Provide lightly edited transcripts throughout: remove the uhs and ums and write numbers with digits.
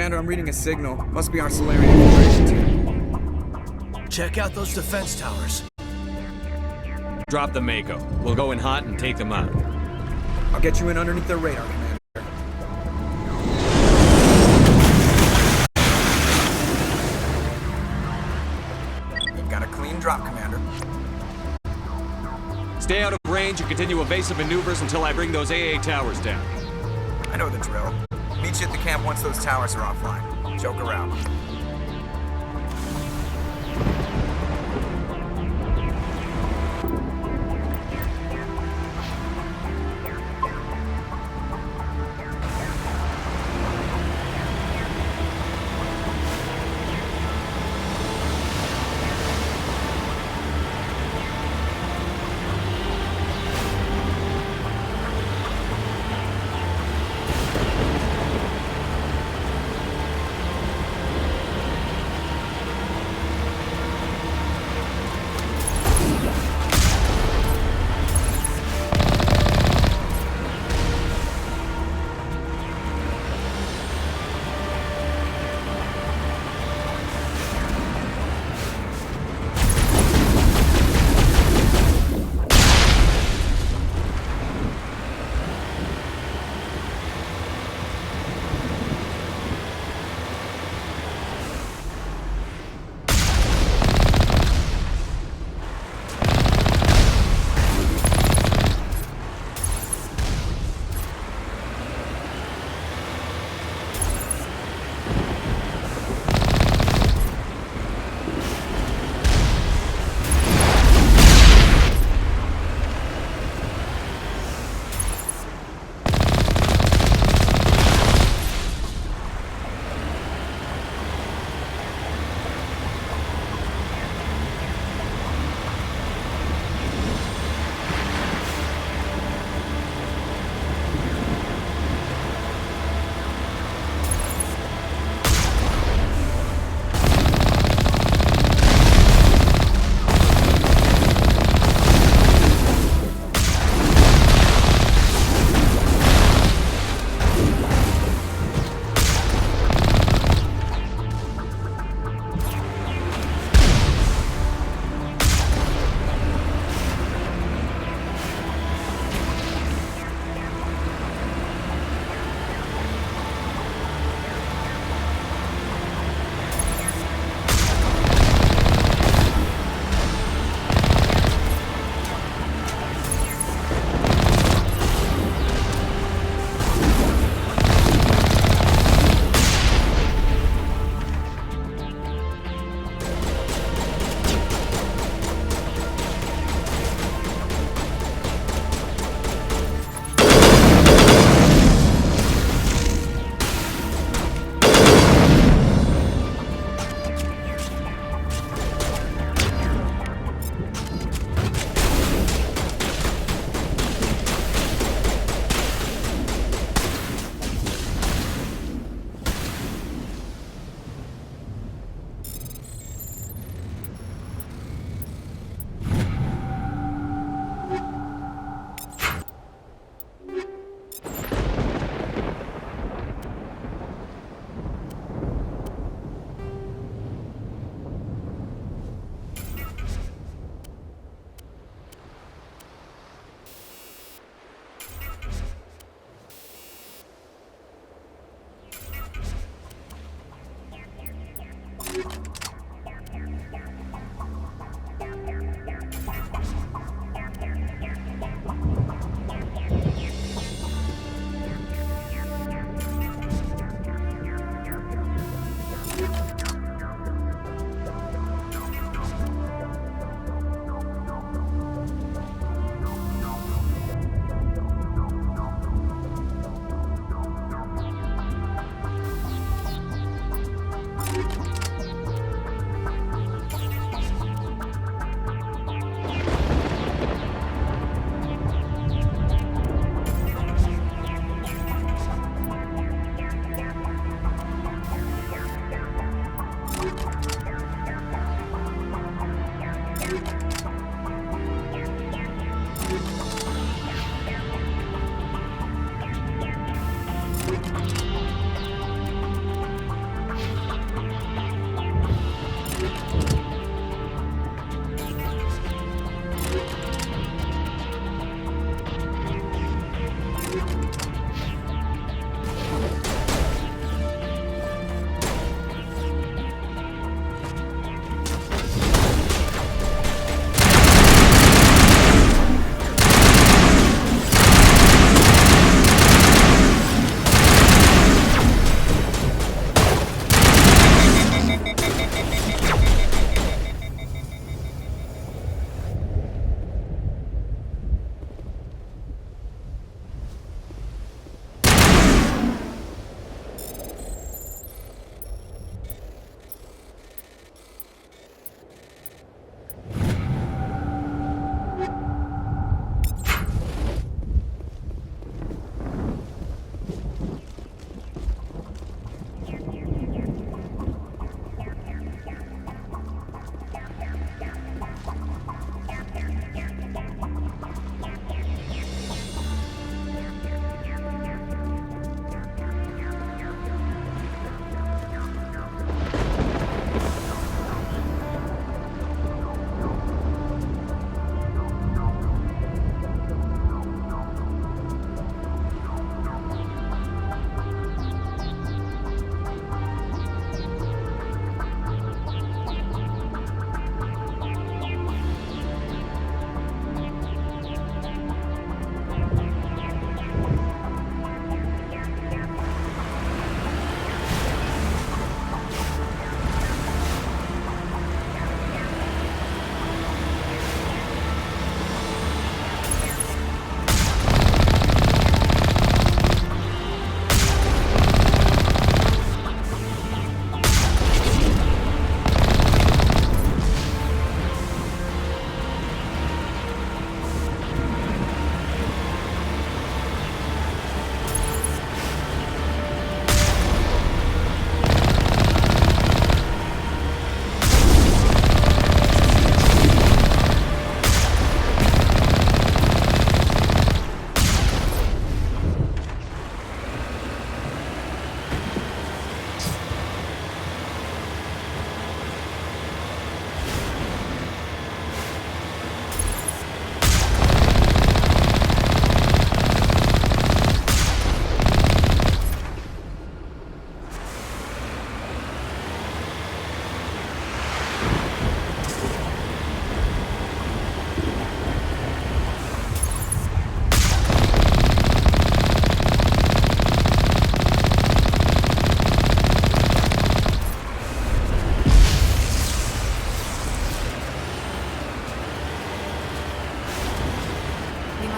Commander, I'm reading a signal. Must be our Solarian infiltration team. Check out those defense towers. Drop the Mako. We'll go in hot and take them out. I'll get you in underneath their radar, Commander. You've got a clean drop, Commander. Stay out of range and continue evasive maneuvers until I bring those AA towers down. I know the drill. Meet you at the camp once those towers are offline. Joke around.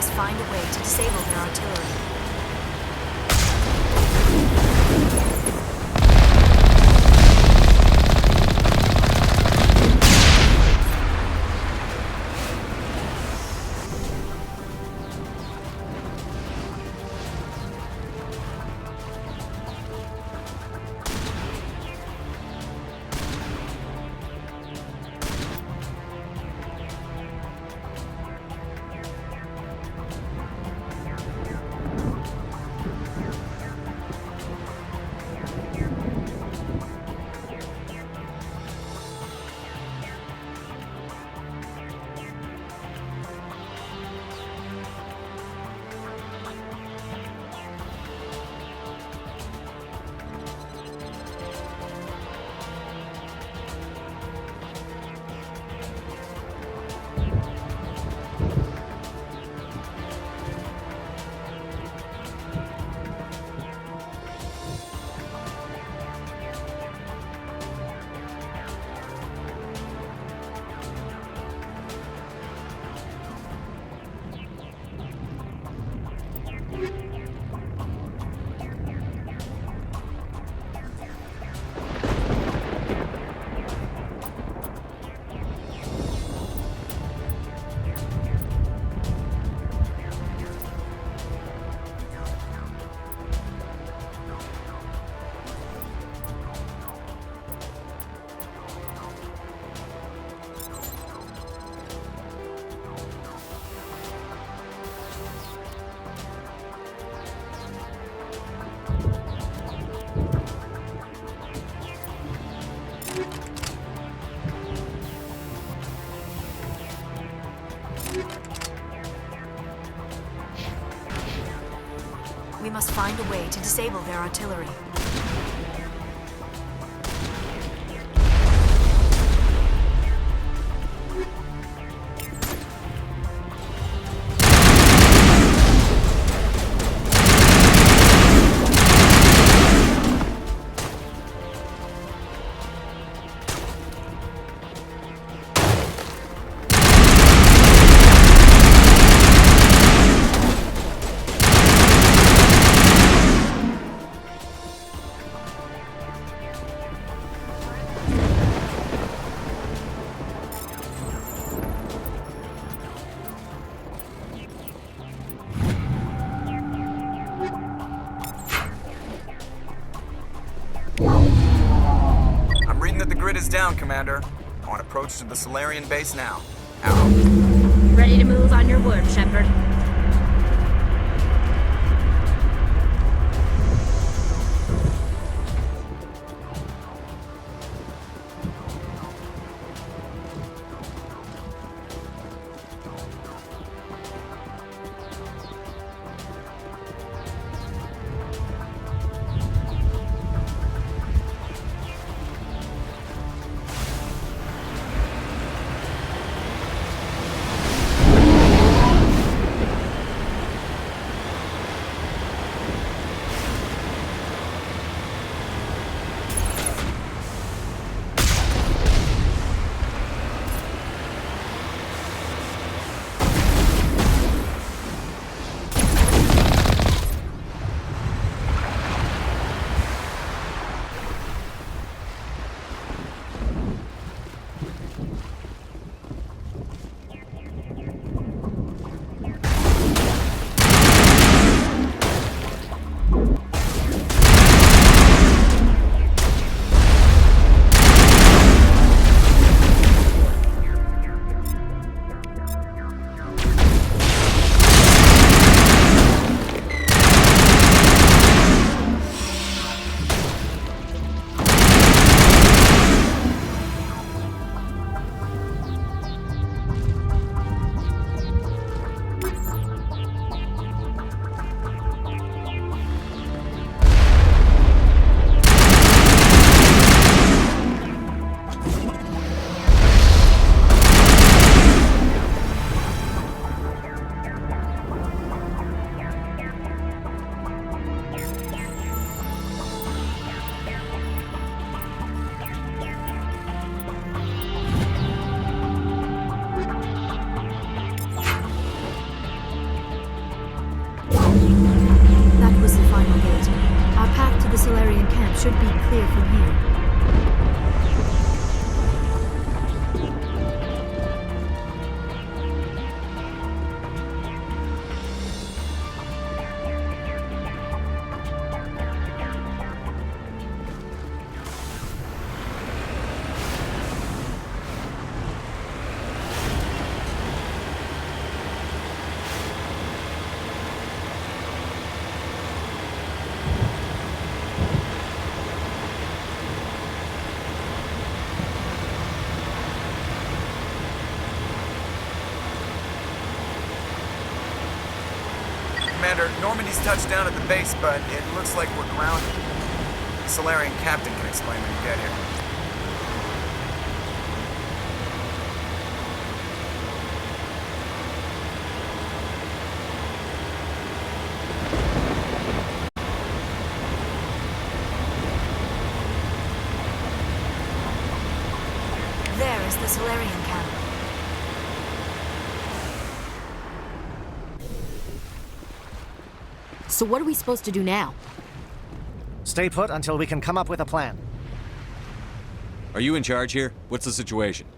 must find a way to disable their artillery. We must find a way to disable their artillery. I'm reading that the grid is down, Commander. On approach to the Solarian base now. Out. Ready to move on your word, Shepard. Solarian camp should be clear from here. Commander, Normandy's touched down at the base, but it looks like we're grounded. The Solarian captain can explain when you get here. There is the Solarian camp. So what are we supposed to do now? Stay put until we can come up with a plan. Are you in charge here? What's the situation?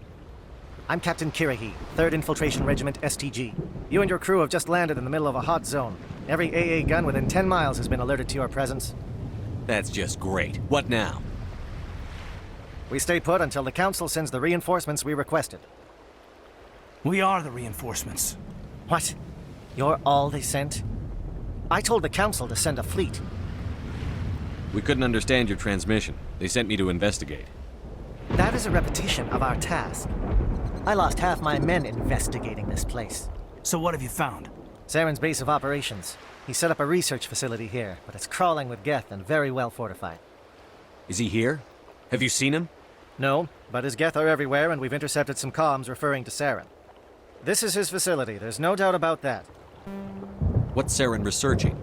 I'm Captain Kirrahe, 3rd Infiltration Regiment STG. You and your crew have just landed in the middle of a hot zone. Every AA gun within 10 miles has been alerted to your presence. That's just great. What now? We stay put until the Council sends the reinforcements we requested. We are the reinforcements. What? You're all they sent? I told the Council to send a fleet. We couldn't understand your transmission. They sent me to investigate. That is a repetition of our task. I lost half my men investigating this place. So what have you found? Saren's base of operations. He set up a research facility here, but it's crawling with Geth and very well fortified. Is he here? Have you seen him? No, but his Geth are everywhere, and we've intercepted some comms referring to Saren. This is his facility, there's no doubt about that. What's Saren researching?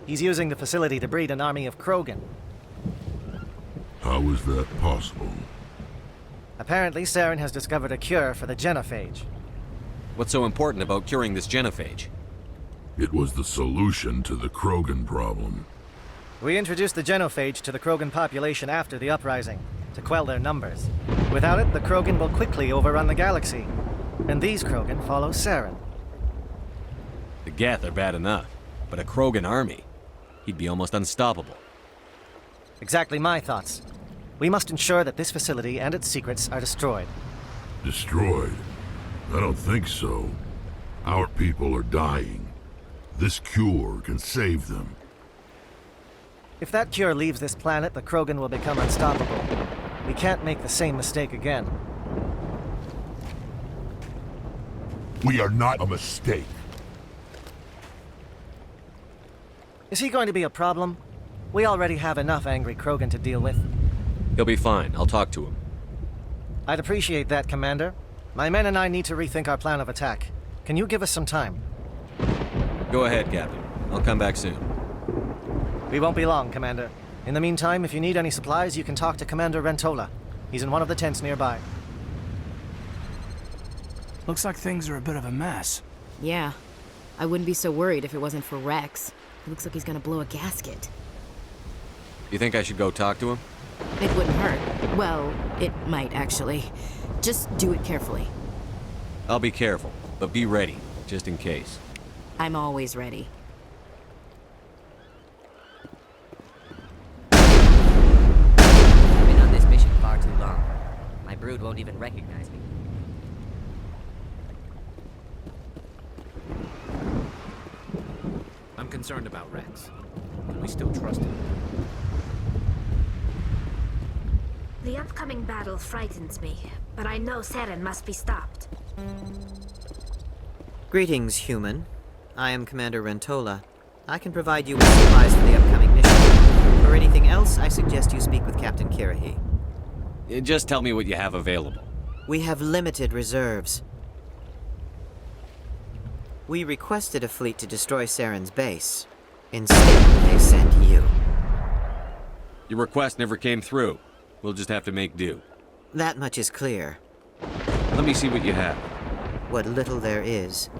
He's using the facility to breed an army of Krogan. How is that possible? Apparently, Saren has discovered a cure for the genophage. What's so important about curing this genophage? It was the solution to the Krogan problem. We introduced the genophage to the Krogan population after the uprising, to quell their numbers. Without it, the Krogan will quickly overrun the galaxy. And these Krogan follow Saren. The Geth are bad enough, but a Krogan army? He'd be almost unstoppable. Exactly my thoughts. We must ensure that this facility and its secrets are destroyed. Destroyed? I don't think so. Our people are dying. This cure can save them. If that cure leaves this planet, the Krogan will become unstoppable. We can't make the same mistake again. We are not a mistake. Is he going to be a problem? We already have enough angry Krogan to deal with. He'll be fine. I'll talk to him. I'd appreciate that, Commander. My men and I need to rethink our plan of attack. Can you give us some time? Go ahead, Captain. I'll come back soon. We won't be long, Commander. In the meantime, if you need any supplies, you can talk to Commander Rentola. He's in one of the tents nearby. Looks like things are a bit of a mess. Yeah. I wouldn't be so worried if it wasn't for Rex. He looks like he's gonna blow a gasket. You think I should go talk to him? It wouldn't hurt. Well, it might, actually. Just do it carefully. I'll be careful, but be ready, just in case. I'm always ready. I've been on this mission far too long. My brood won't even recognize me. I'm concerned about Rex. Can we still trust him? The upcoming battle frightens me, but I know Saren must be stopped. Greetings, human. I am Commander Rentola. I can provide you with supplies for the upcoming mission. For anything else, I suggest you speak with Captain Kirrahe. Just tell me what you have available. We have limited reserves. We requested a fleet to destroy Saren's base. Instead, they sent you. Your request never came through. We'll just have to make do. That much is clear. Let me see what you have. What little there is.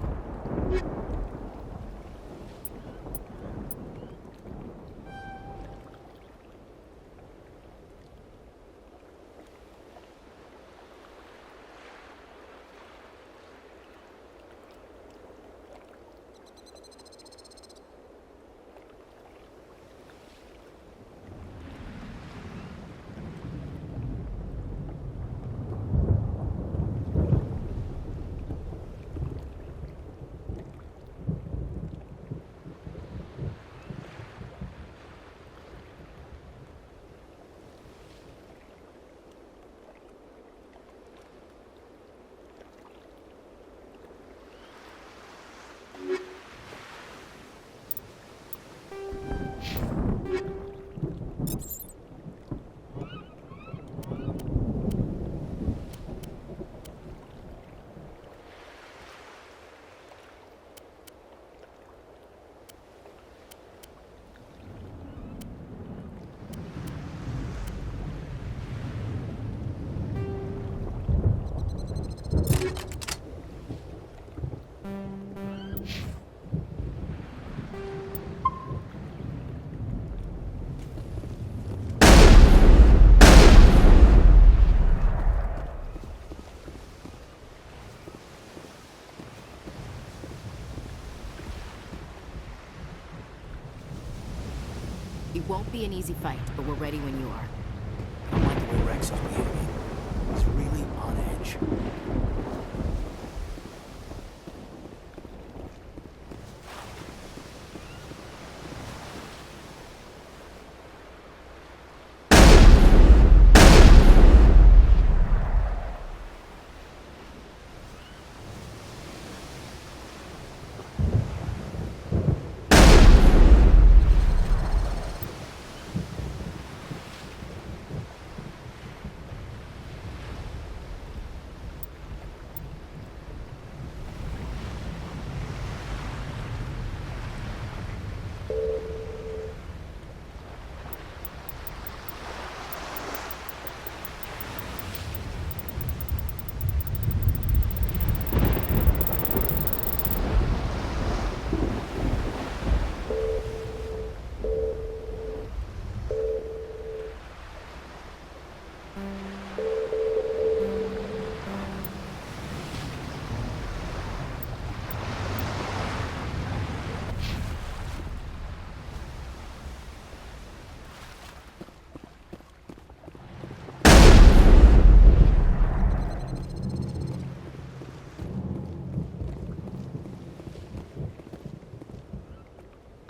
Won't be an easy fight, but we're ready when you are. I don't like the way Rex is behaving. He's really on edge.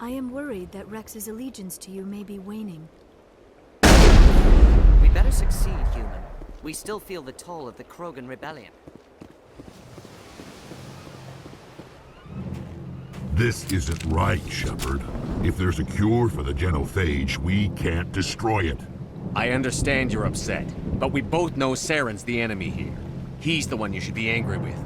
I am worried that Rex's allegiance to you may be waning. We better succeed, human. We still feel the toll of the Krogan rebellion. This isn't right, Shepard. If there's a cure for the genophage, we can't destroy it. I understand you're upset, but we both know Saren's the enemy here. He's the one you should be angry with.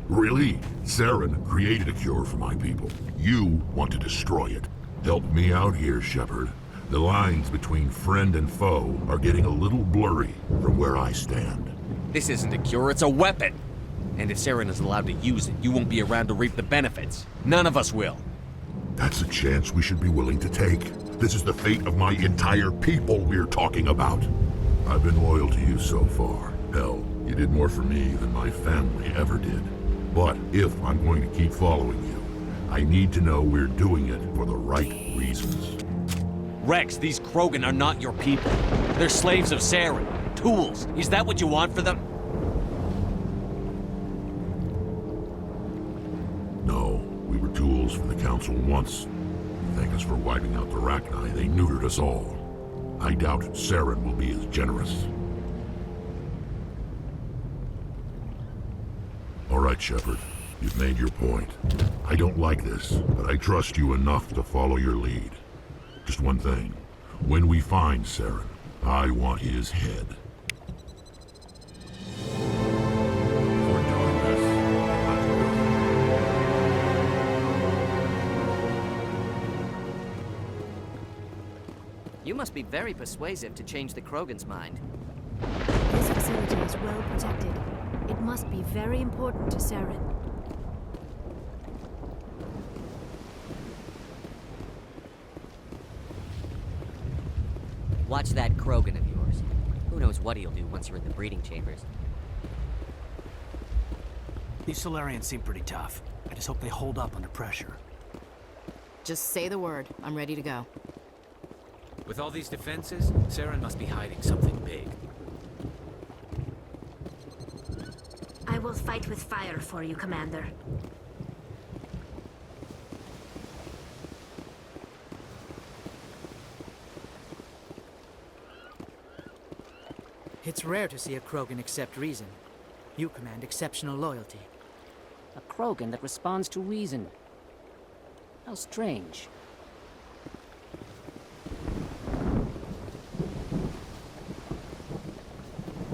Really? Saren created a cure for my people. You want to destroy it. Help me out here, Shepard. The lines between friend and foe are getting a little blurry from where I stand. This isn't a cure, it's a weapon! And if Saren is allowed to use it, you won't be around to reap the benefits. None of us will. That's a chance we should be willing to take. This is the fate of my entire people we're talking about. I've been loyal to you so far. Hell, you did more for me than my family ever did. But if I'm going to keep following you, I need to know we're doing it for the right reasons. Rex, these Krogan are not your people. They're slaves of Saren. Tools. Is that what you want for them? No, we were tools for the Council once. Thank us for wiping out the Rachni. They neutered us all. I doubt Saren will be as generous. All right, Shepard. You've made your point. I don't like this, but I trust you enough to follow your lead. Just one thing. When we find Saren, I want his head. For doing this, let's You must be very persuasive to change the Krogan's mind. This facility is well protected. It must be very important to Saren. Watch that Krogan of yours. Who knows what he'll do once you're in the breeding chambers. These Solarians seem pretty tough. I just hope they hold up under pressure. Just say the word. I'm ready to go. With all these defenses, Saren must be hiding something big. I will fight with fire for you, Commander. It's rare to see a Krogan accept reason. You command exceptional loyalty. A Krogan that responds to reason. How strange.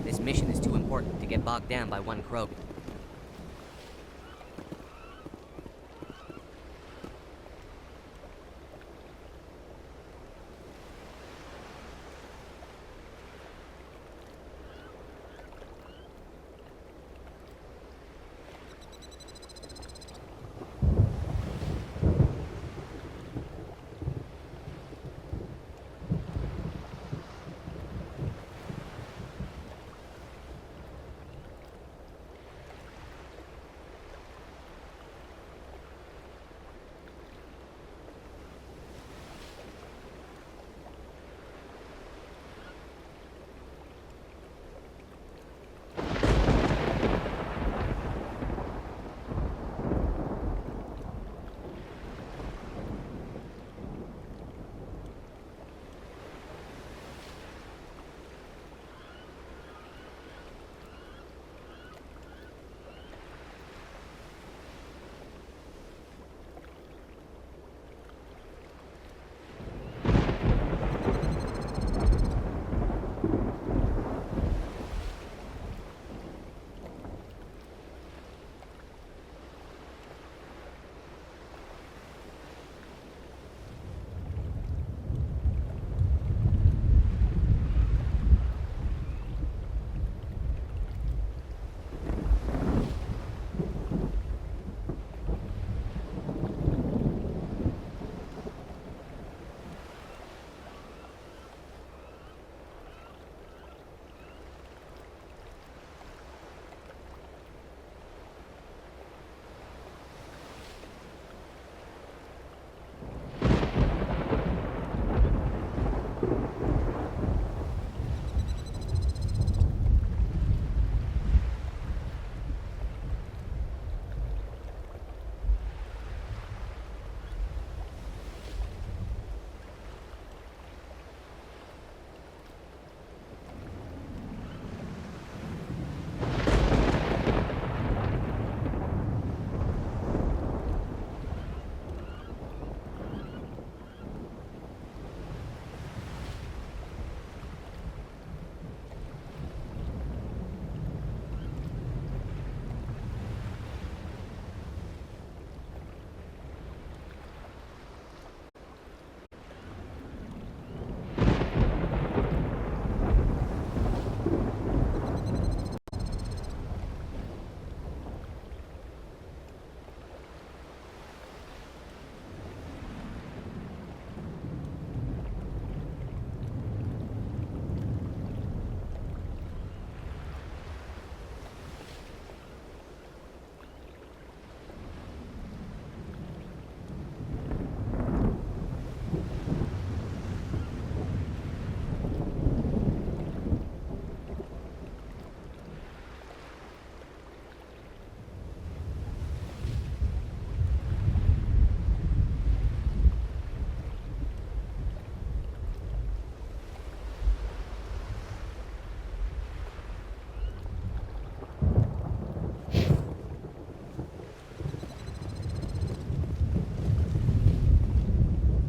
This mission is too important to get bogged down by one Krogan.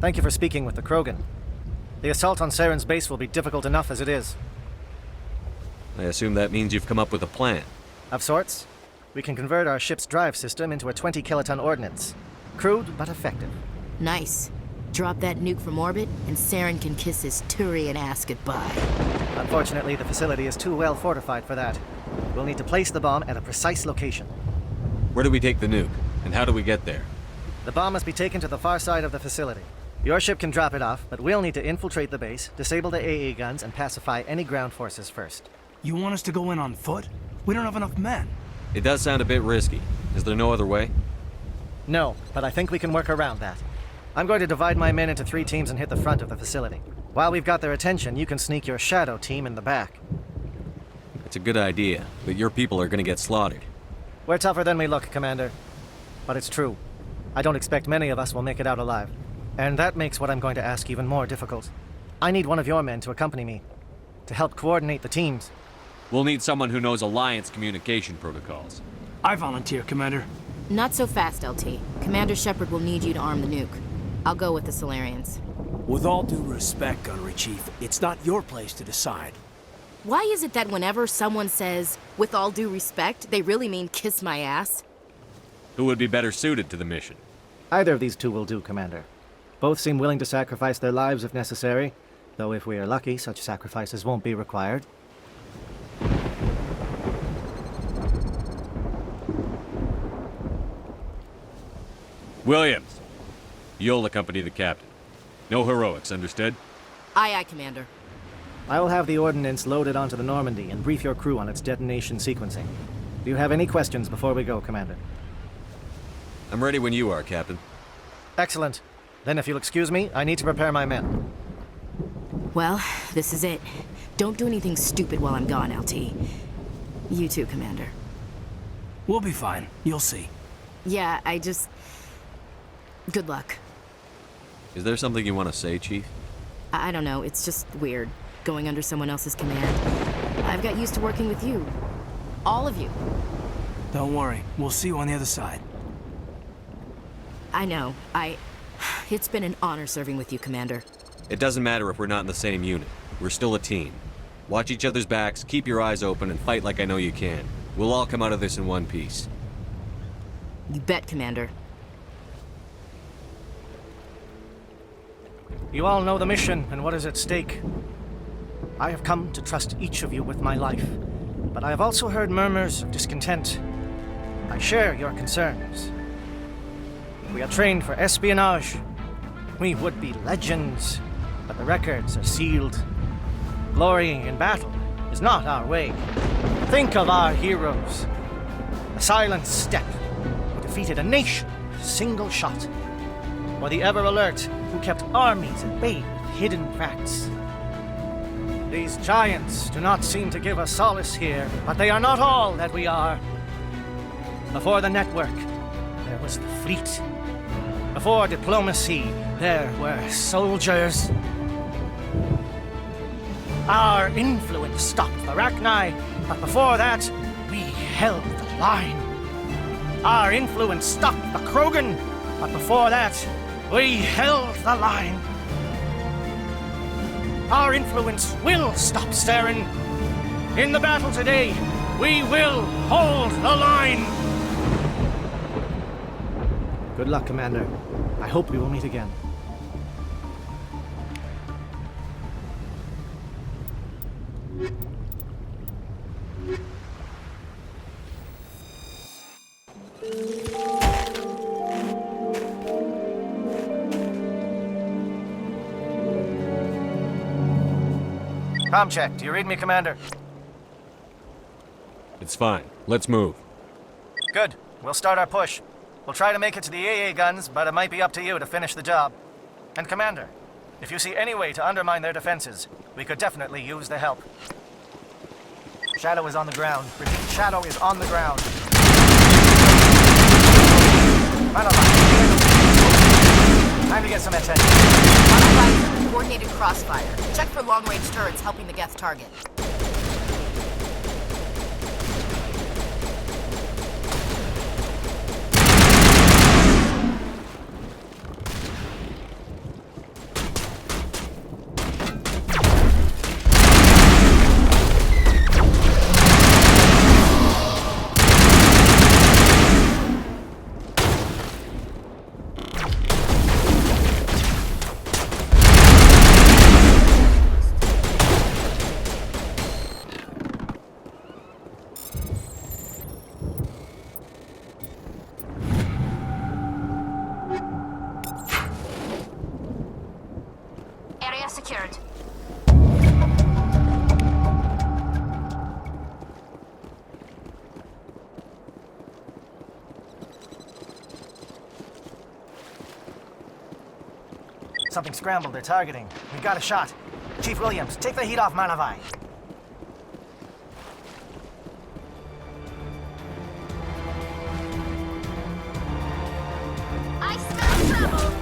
Thank you for speaking with the Krogan. The assault on Saren's base will be difficult enough as it is. I assume that means you've come up with a plan. Of sorts. We can convert our ship's drive system into a 20-kiloton ordnance. Crude, but effective. Nice. Drop that nuke from orbit, and Saren can kiss his Turian ass goodbye. Unfortunately, the facility is too well fortified for that. We'll need to place the bomb at a precise location. Where do we take the nuke? And how do we get there? The bomb must be taken to the far side of the facility. Your ship can drop it off, but we'll need to infiltrate the base, disable the AA guns, and pacify any ground forces first. You want us to go in on foot? We don't have enough men. It does sound a bit risky. Is there no other way? No, but I think we can work around that. I'm going to divide my men into 3 teams and hit the front of the facility. While we've got their attention, you can sneak your shadow team in the back. It's a good idea, but your people are gonna get slaughtered. We're tougher than we look, Commander. But it's true. I don't expect many of us will make it out alive. And that makes what I'm going to ask even more difficult. I need one of your men to accompany me, to help coordinate the teams. We'll need someone who knows Alliance communication protocols. I volunteer, Commander. Not so fast, LT. Commander Shepard will need you to arm the nuke. I'll go with the Solarians. With all due respect, Gunnery Chief, it's not your place to decide. Why is it that whenever someone says, with all due respect, they really mean kiss my ass? Who would be better suited to the mission? Either of these 2 will do, Commander. Both seem willing to sacrifice their lives if necessary, though if we are lucky, such sacrifices won't be required. Williams, you'll accompany the captain. No heroics, understood? Aye, aye, Commander. I will have the ordnance loaded onto the Normandy and brief your crew on its detonation sequencing. Do you have any questions before we go, Commander? I'm ready when you are, Captain. Excellent. Then if you'll excuse me, I need to prepare my men. Well, this is it. Don't do anything stupid while I'm gone, LT. You too, Commander. We'll be fine. You'll see. Yeah, Good luck. Is there something you want to say, Chief? I don't know, it's just weird, going under someone else's command. I've got used to working with you. All of you. Don't worry. We'll see you on the other side. I know. It's been an honor serving with you, Commander. It doesn't matter if we're not in the same unit. We're still a team. Watch each other's backs, keep your eyes open, and fight like I know you can. We'll all come out of this in one piece. You bet, Commander. You all know the mission and what is at stake. I have come to trust each of you with my life, but I have also heard murmurs of discontent. I share your concerns. We are trained for espionage. We would be legends, but the records are sealed. Glorying in battle is not our way. Think of our heroes. The silent step who defeated a nation with a single shot. Or the ever-alert who kept armies at bay with hidden facts. These giants do not seem to give us solace here, but they are not all that we are. Before the network, there was the fleet. Before diplomacy, there were soldiers. Our influence stopped the Rachni, but before that, we held the line. Our influence stopped the Krogan, but before that, we held the line. Our influence will stop Saren. In the battle today, we will hold the line. Good luck, Commander. I hope we will meet again. Comm check. Do you read me, Commander? It's fine. Let's move. Good. We'll start our push. We'll try to make it to the AA guns, but it might be up to you to finish the job. And Commander, if you see any way to undermine their defenses, we could definitely use the help. Shadow is on the ground. Repeat, Shadow is on the ground. Time to get some attention. On the right, coordinated crossfire. Check for long-range turrets helping the Geth target. area secured. Something scrambled. They're targeting. We've got a shot. Chief Williams, take the heat off Manavai. I smell trouble!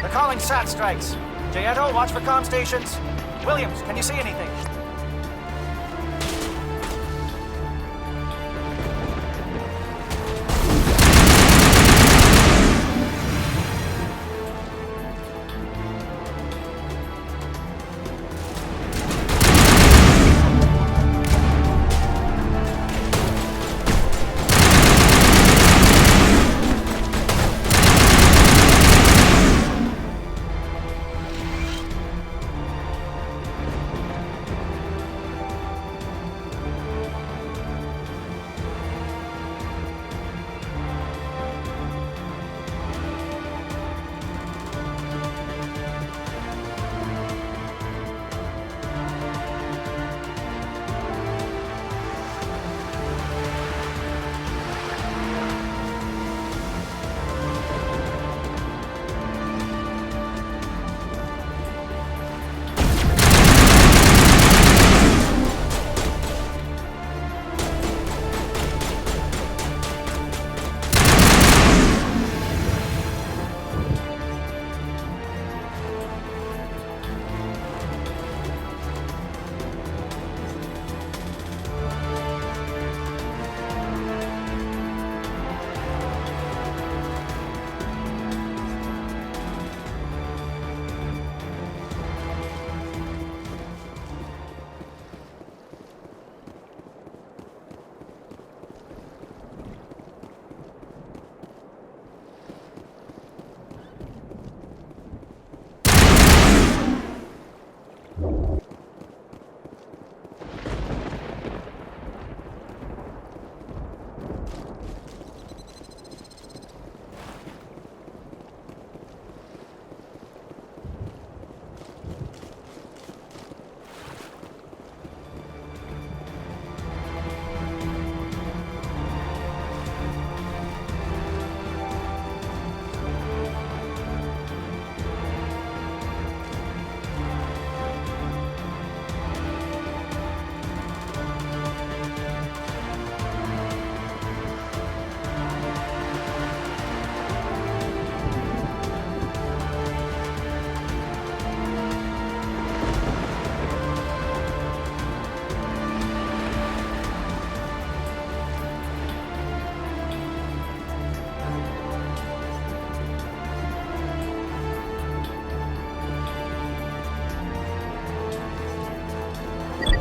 They're calling SAT strikes. Jayeto, watch for comm stations. Williams, can you see anything?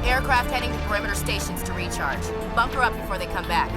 Aircraft heading to perimeter stations to recharge. Bunker up before they come back.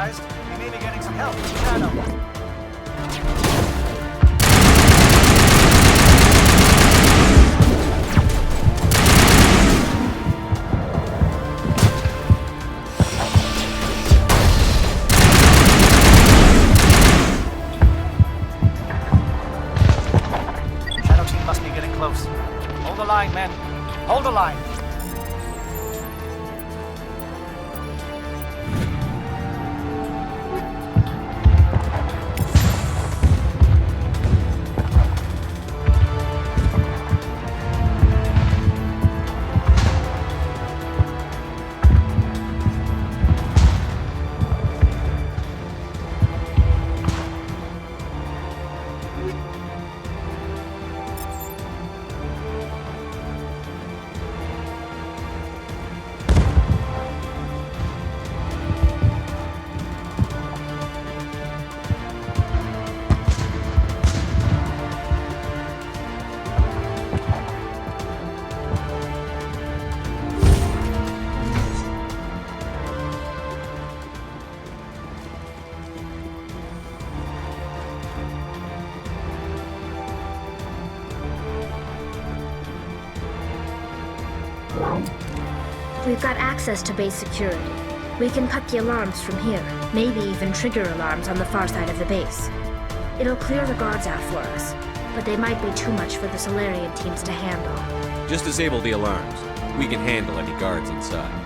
advised. We may be getting some help from Shadow. Shadow team must be getting close. Hold the line, men. Hold the line. We've got access to base security. We can cut the alarms from here, maybe even trigger alarms on the far side of the base. It'll clear the guards out for us, but they might be too much for the Solarian teams to handle. Just disable the alarms. We can handle any guards inside.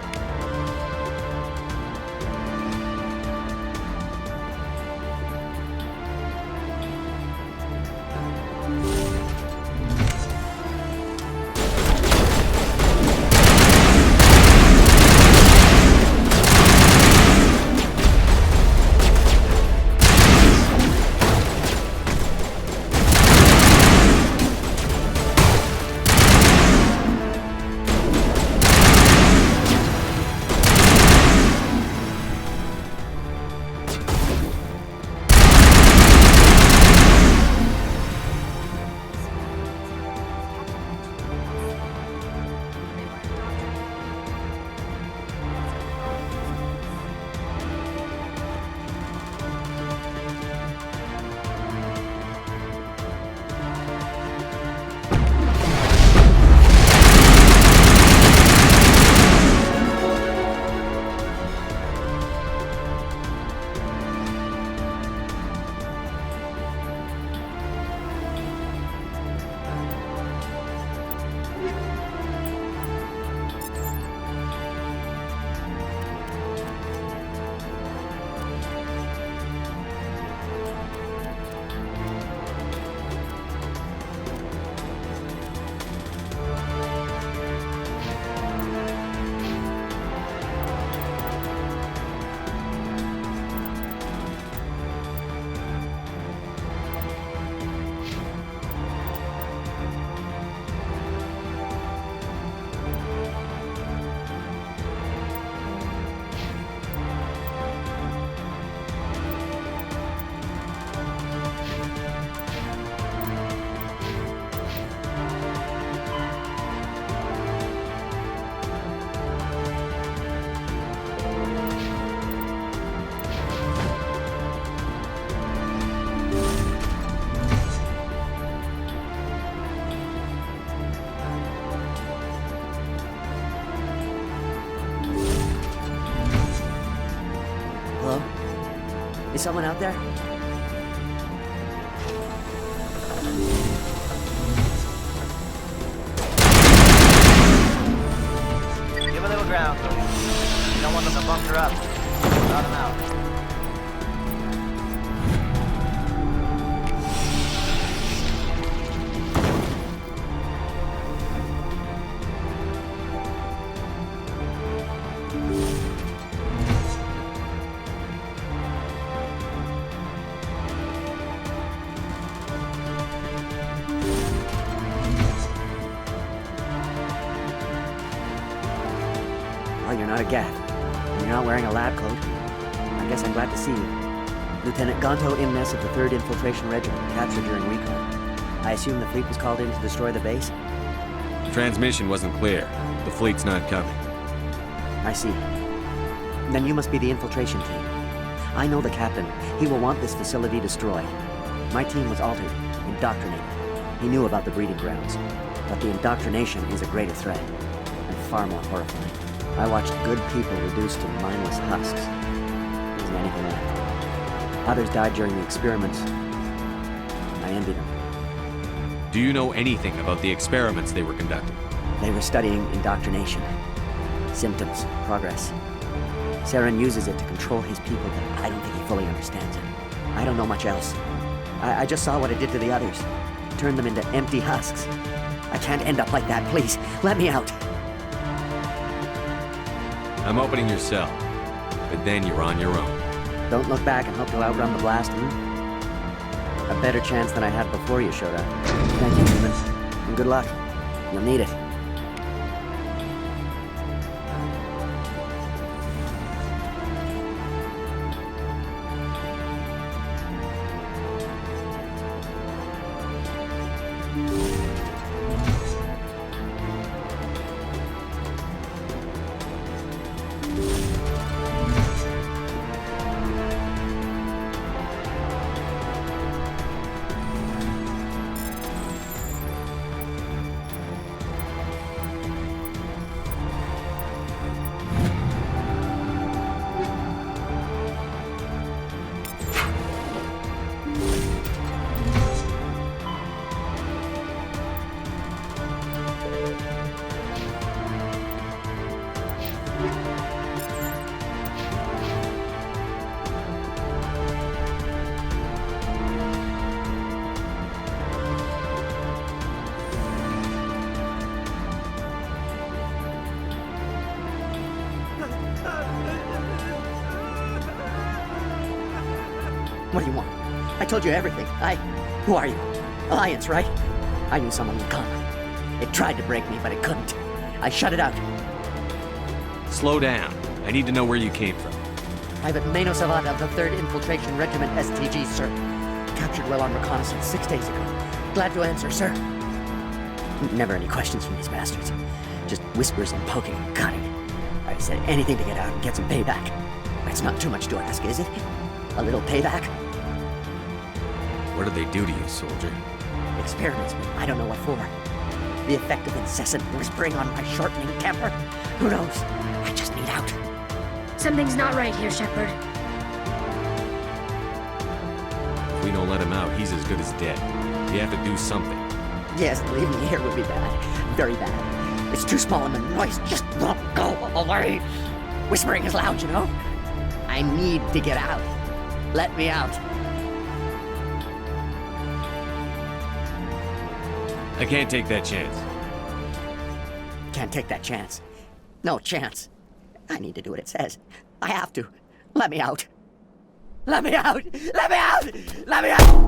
Is someone out there? Give a little ground, William. You don't want them to bunker up. Got them out. Well, you're not a Geth, and you're not wearing a lab coat. I guess I'm glad to see you. Lieutenant Gonto Imnes of the 3rd Infiltration Regiment, captured during recon. I assume the fleet was called in to destroy the base? Transmission wasn't clear. The fleet's not coming. I see. Then you must be the infiltration team. I know the captain. He will want this facility destroyed. My team was altered, indoctrinated. He knew about the breeding grounds. But the indoctrination is a greater threat, and far more horrifying. I watched good people reduced to mindless husks. There isn't anything left. Others died during the experiments. I envy them. Do you know anything about the experiments they were conducting? They were studying indoctrination. Symptoms, progress. Saren uses it to control his people, but I don't think he fully understands it. I don't know much else. I just saw what it did to the others. Turned them into empty husks. I can't end up like that, please. Let me out. I'm opening your cell, but then you're on your own. Don't look back and hope to outrun the blast, A better chance than I had before you showed up. Thank you, humans. And good luck. You'll need it. What do you want? I told you everything. Who are you? Alliance, right? I knew someone would come. It tried to break me, but it couldn't. I shut it out. Slow down. I need to know where you came from. Private Mano Savat of the 3rd Infiltration Regiment STG, sir. Captured while on reconnaissance 6 days ago. Glad to answer, sir. Never any questions from these bastards. Just whispers and poking and cutting. I said anything to get out and get some payback. That's not too much to ask, is it? A little payback? What did they do to you, soldier? Experiments, but I don't know what for. The effect of incessant whispering on my shortening temper? Who knows? I just need out. Something's not right here, Shepard. If we don't let him out, he's as good as dead. We have to do something. Yes, leaving me here would be bad. Very bad. It's too small and the noise just won't go away. Whispering is loud, you know? I need to get out. Let me out. I can't take that chance. Can't take that chance. No chance. I need to do what it says. I have to. Let me out. Let me out! Let me out! Let me out!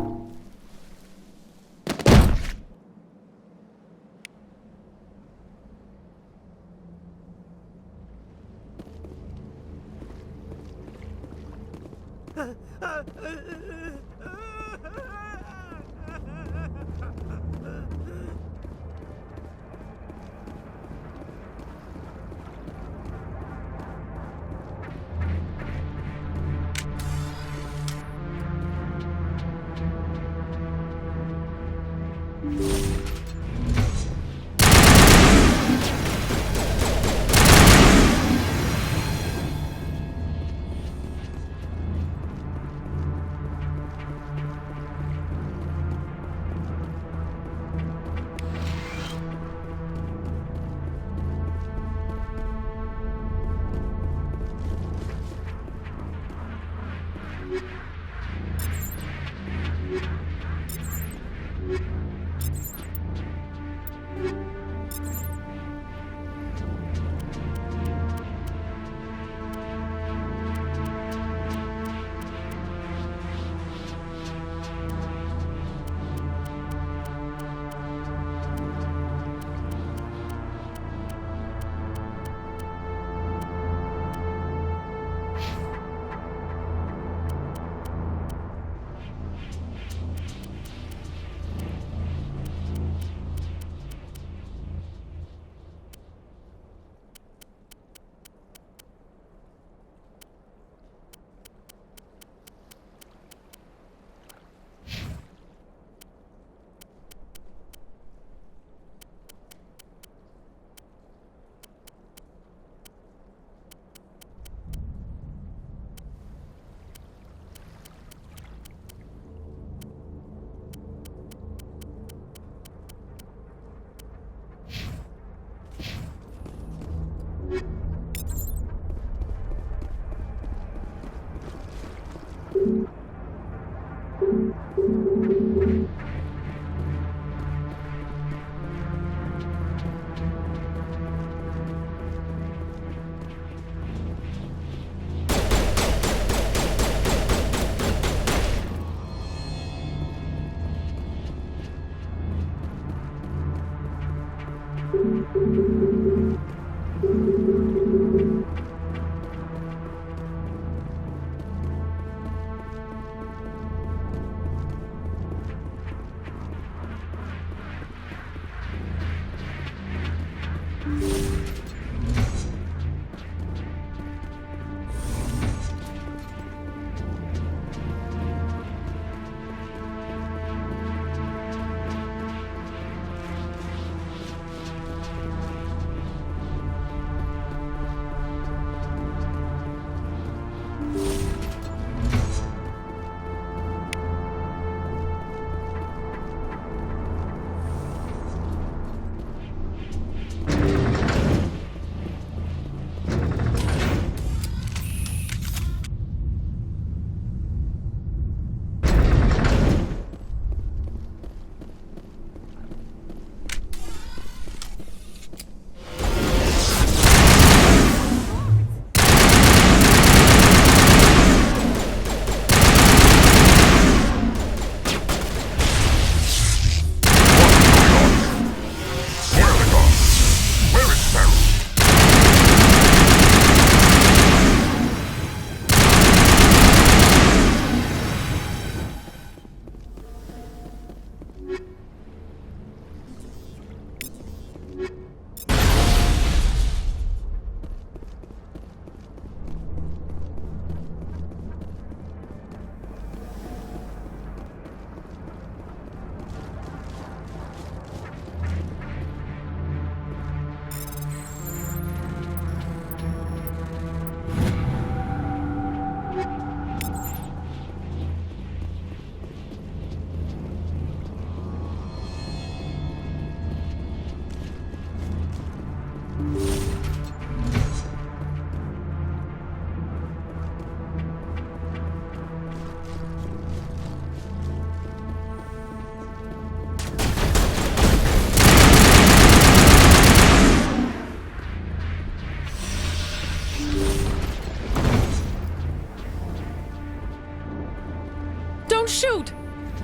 Don't shoot!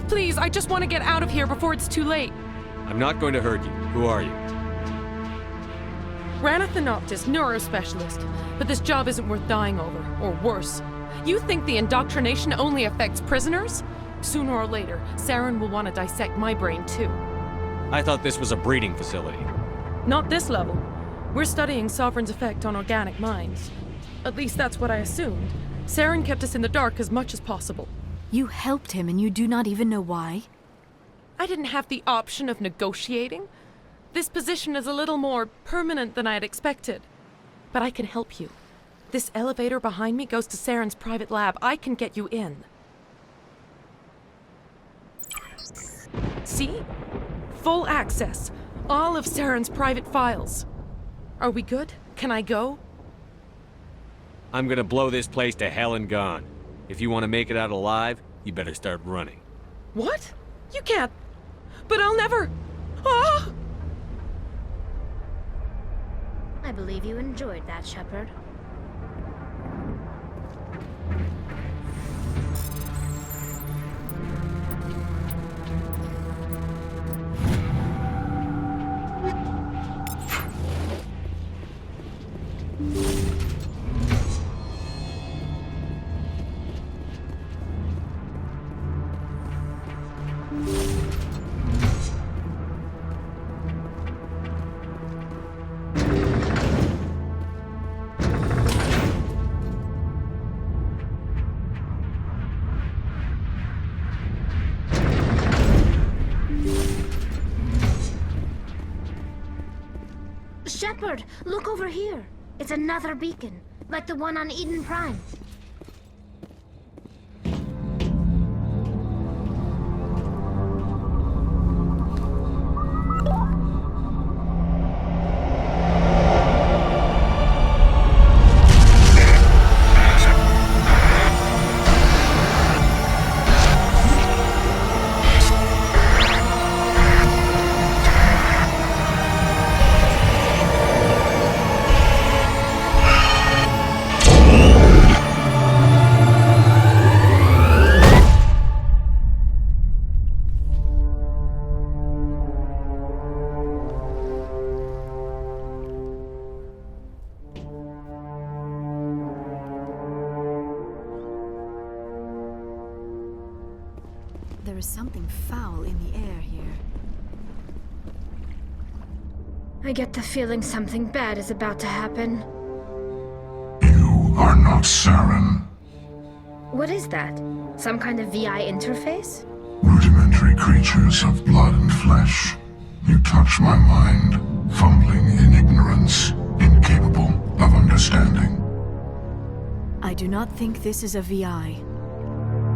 Please, I just want to get out of here before it's too late. I'm not going to hurt you. Who are you? Ranathan Noctis, neurospecialist. But this job isn't worth dying over, or worse. You think the indoctrination only affects prisoners? Sooner or later, Saren will want to dissect my brain too. I thought this was a breeding facility. Not this level. We're studying Sovereign's effect on organic minds. At least that's what I assumed. Saren kept us in the dark as much as possible. You helped him and you do not even know why? I didn't have the option of negotiating. This position is a little more permanent than I had expected. But I can help you. This elevator behind me goes to Saren's private lab. I can get you in. See? Full access. All of Saren's private files. Are we good? Can I go? I'm gonna blow this place to hell and gone. If you want to make it out alive, you better start running. What? You can't. But I'll never. Ah! I believe you enjoyed that, Shepard. Shepard, look over here. It's another beacon, like the one on Eden Prime. is something foul in the air here. I get the feeling something bad is about to happen. You are not Saren. What is that? Some kind of VI interface? Rudimentary creatures of blood and flesh. You touch my mind, fumbling in ignorance, incapable of understanding. I do not think this is a VI.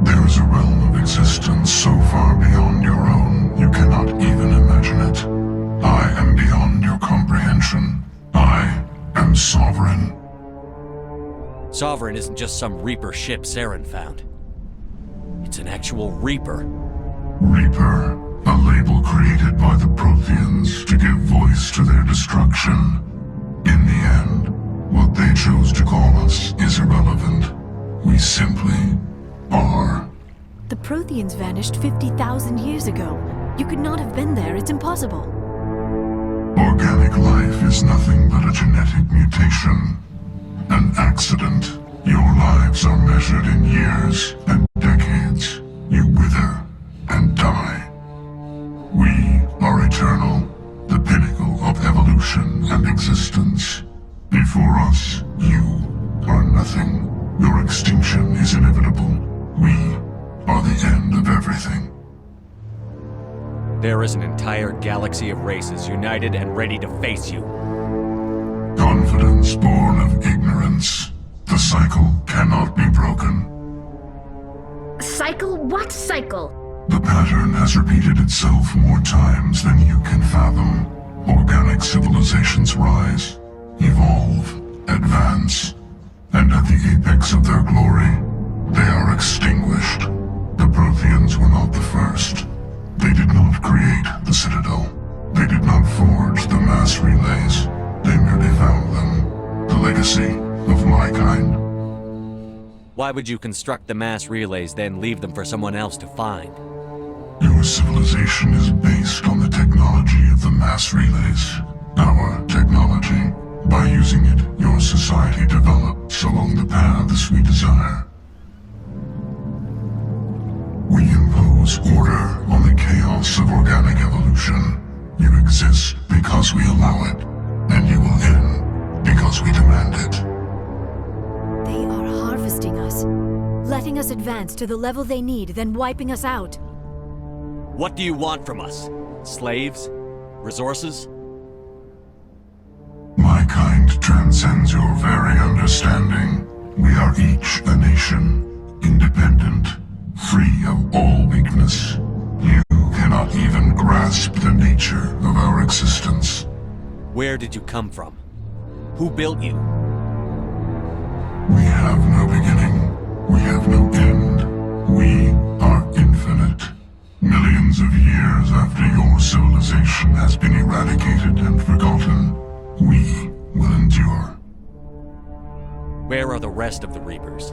There is a realm of existence so far beyond your own, you cannot even imagine it. I am beyond your comprehension. I am Sovereign. Sovereign isn't just some Reaper ship Saren found. It's an actual Reaper. Reaper, a label created by the Protheans to give voice to their destruction. In the end, what they chose to call us is irrelevant. We simply are. The Protheans vanished 50,000 years ago. You could not have been there. It's impossible. Organic life is nothing but a genetic mutation. An accident. Your lives are measured in years and decades. You wither and die. We are eternal, the pinnacle of evolution and existence. Before us, you are nothing. Your extinction is inevitable. We are the end of everything. There is an entire galaxy of races united and ready to face you. Confidence born of ignorance. The cycle cannot be broken. Cycle? What cycle? The pattern has repeated itself more times than you can fathom. Organic civilizations rise, evolve, advance, and at the apex of their glory, they are extinguished. The Protheans were not the first. They did not create the Citadel. They did not forge the mass relays. They merely found them. The legacy of my kind. Why would you construct the mass relays, then leave them for someone else to find? Your civilization is based on the technology of the mass relays. Our technology. By using it, your society develops along the paths we desire. We impose order on the chaos of organic evolution. You exist because we allow it, and you will end because we demand it. They are harvesting us, letting us advance to the level they need, then wiping us out. What do you want from us? Slaves? Resources? My kind transcends your very understanding. We are each a nation, independent, free of all weakness. You cannot even grasp the nature of our existence. Where did you come from? Who built you? We have no beginning. We have no end. We are infinite. Millions of years after your civilization has been eradicated and forgotten, we will endure. Where are the rest of the Reapers?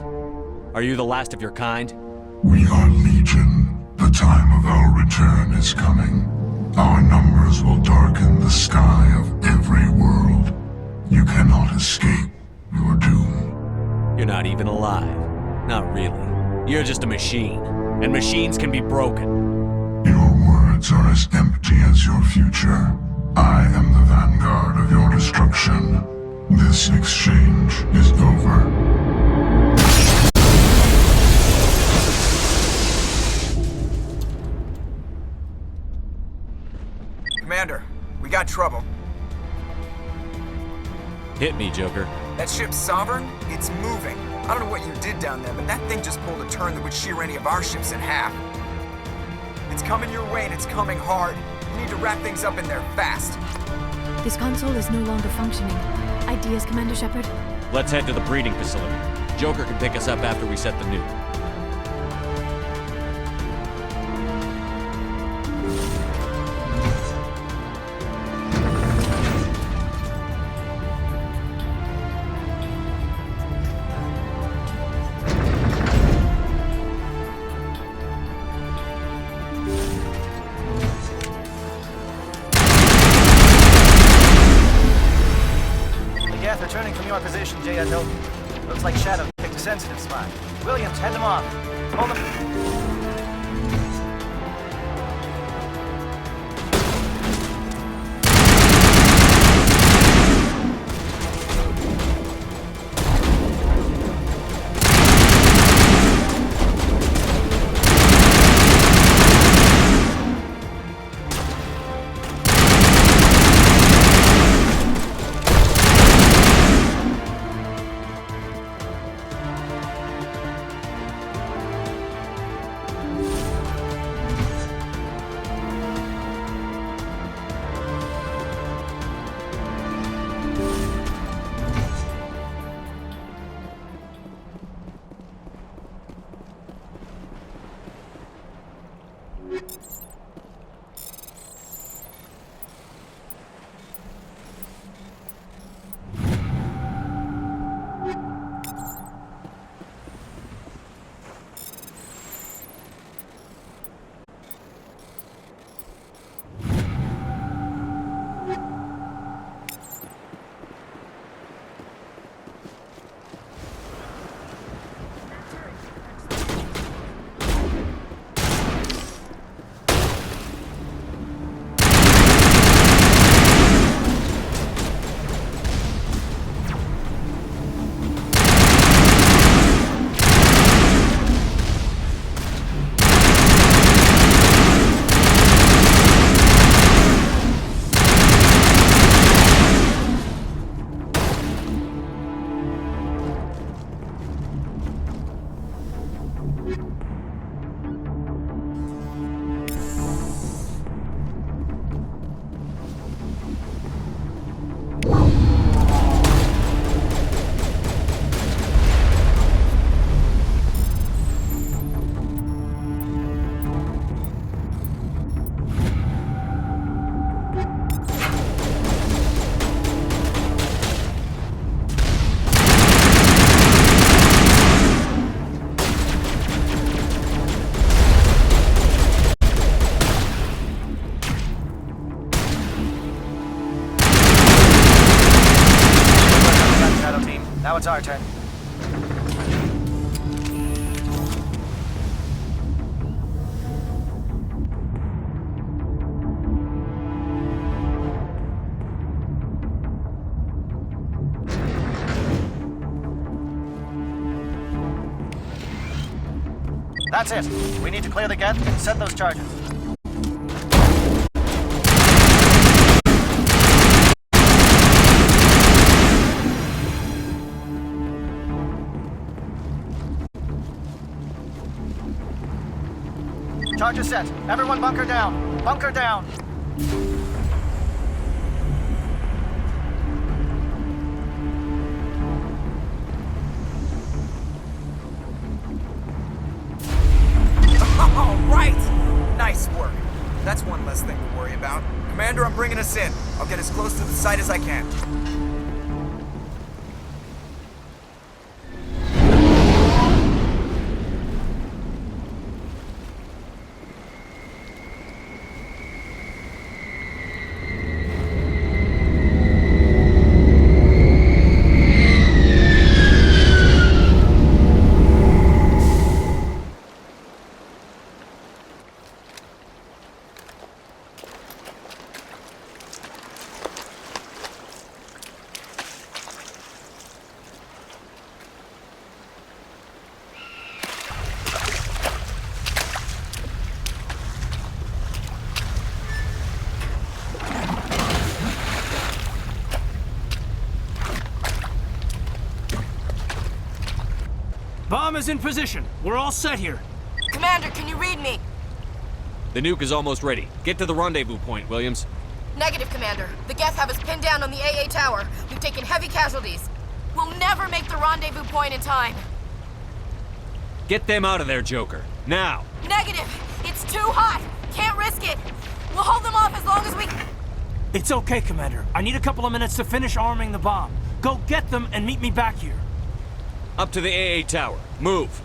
Are you the last of your kind? We are Legion. The time of our return is coming. Our numbers will darken the sky of every world. You cannot escape your doom. You're not even alive. Not really. You're just a machine. And machines can be broken. Your words are as empty as your future. I am the vanguard of your destruction. This exchange is over. Commander, we got trouble. Hit me, Joker. That ship's Sovereign? It's moving. I don't know what you did down there, but that thing just pulled a turn that would shear any of our ships in half. It's coming your way and it's coming hard. You need to wrap things up in there fast. This console is no longer functioning. Ideas, Commander Shepard? Let's head to the breeding facility. Joker can pick us up after we set the nuke. Returning from your position, J.S.O. Looks like Shadow picked a sensitive spot. Williams, head them off. Hold them. Now it's our turn. That's it. We need to clear the gate and set those charges. Charges set. Everyone bunker down. Bunker down. All right! Nice work. That's one less thing to worry about. Commander, I'm bringing us in. I'll get as close to the site as I can. Bomb is in position. We're all set here. Commander, can you read me? The nuke is almost ready. Get to the rendezvous point, Williams. Negative, Commander. The Geth have us pinned down on the AA tower. We've taken heavy casualties. We'll never make the rendezvous point in time. Get them out of there, Joker. Now! Negative! It's too hot! Can't risk it! We'll hold them off as long as we... It's okay, Commander. I need a couple of minutes to finish arming the bomb. Go get them and meet me back here. Up to the AA tower. Move!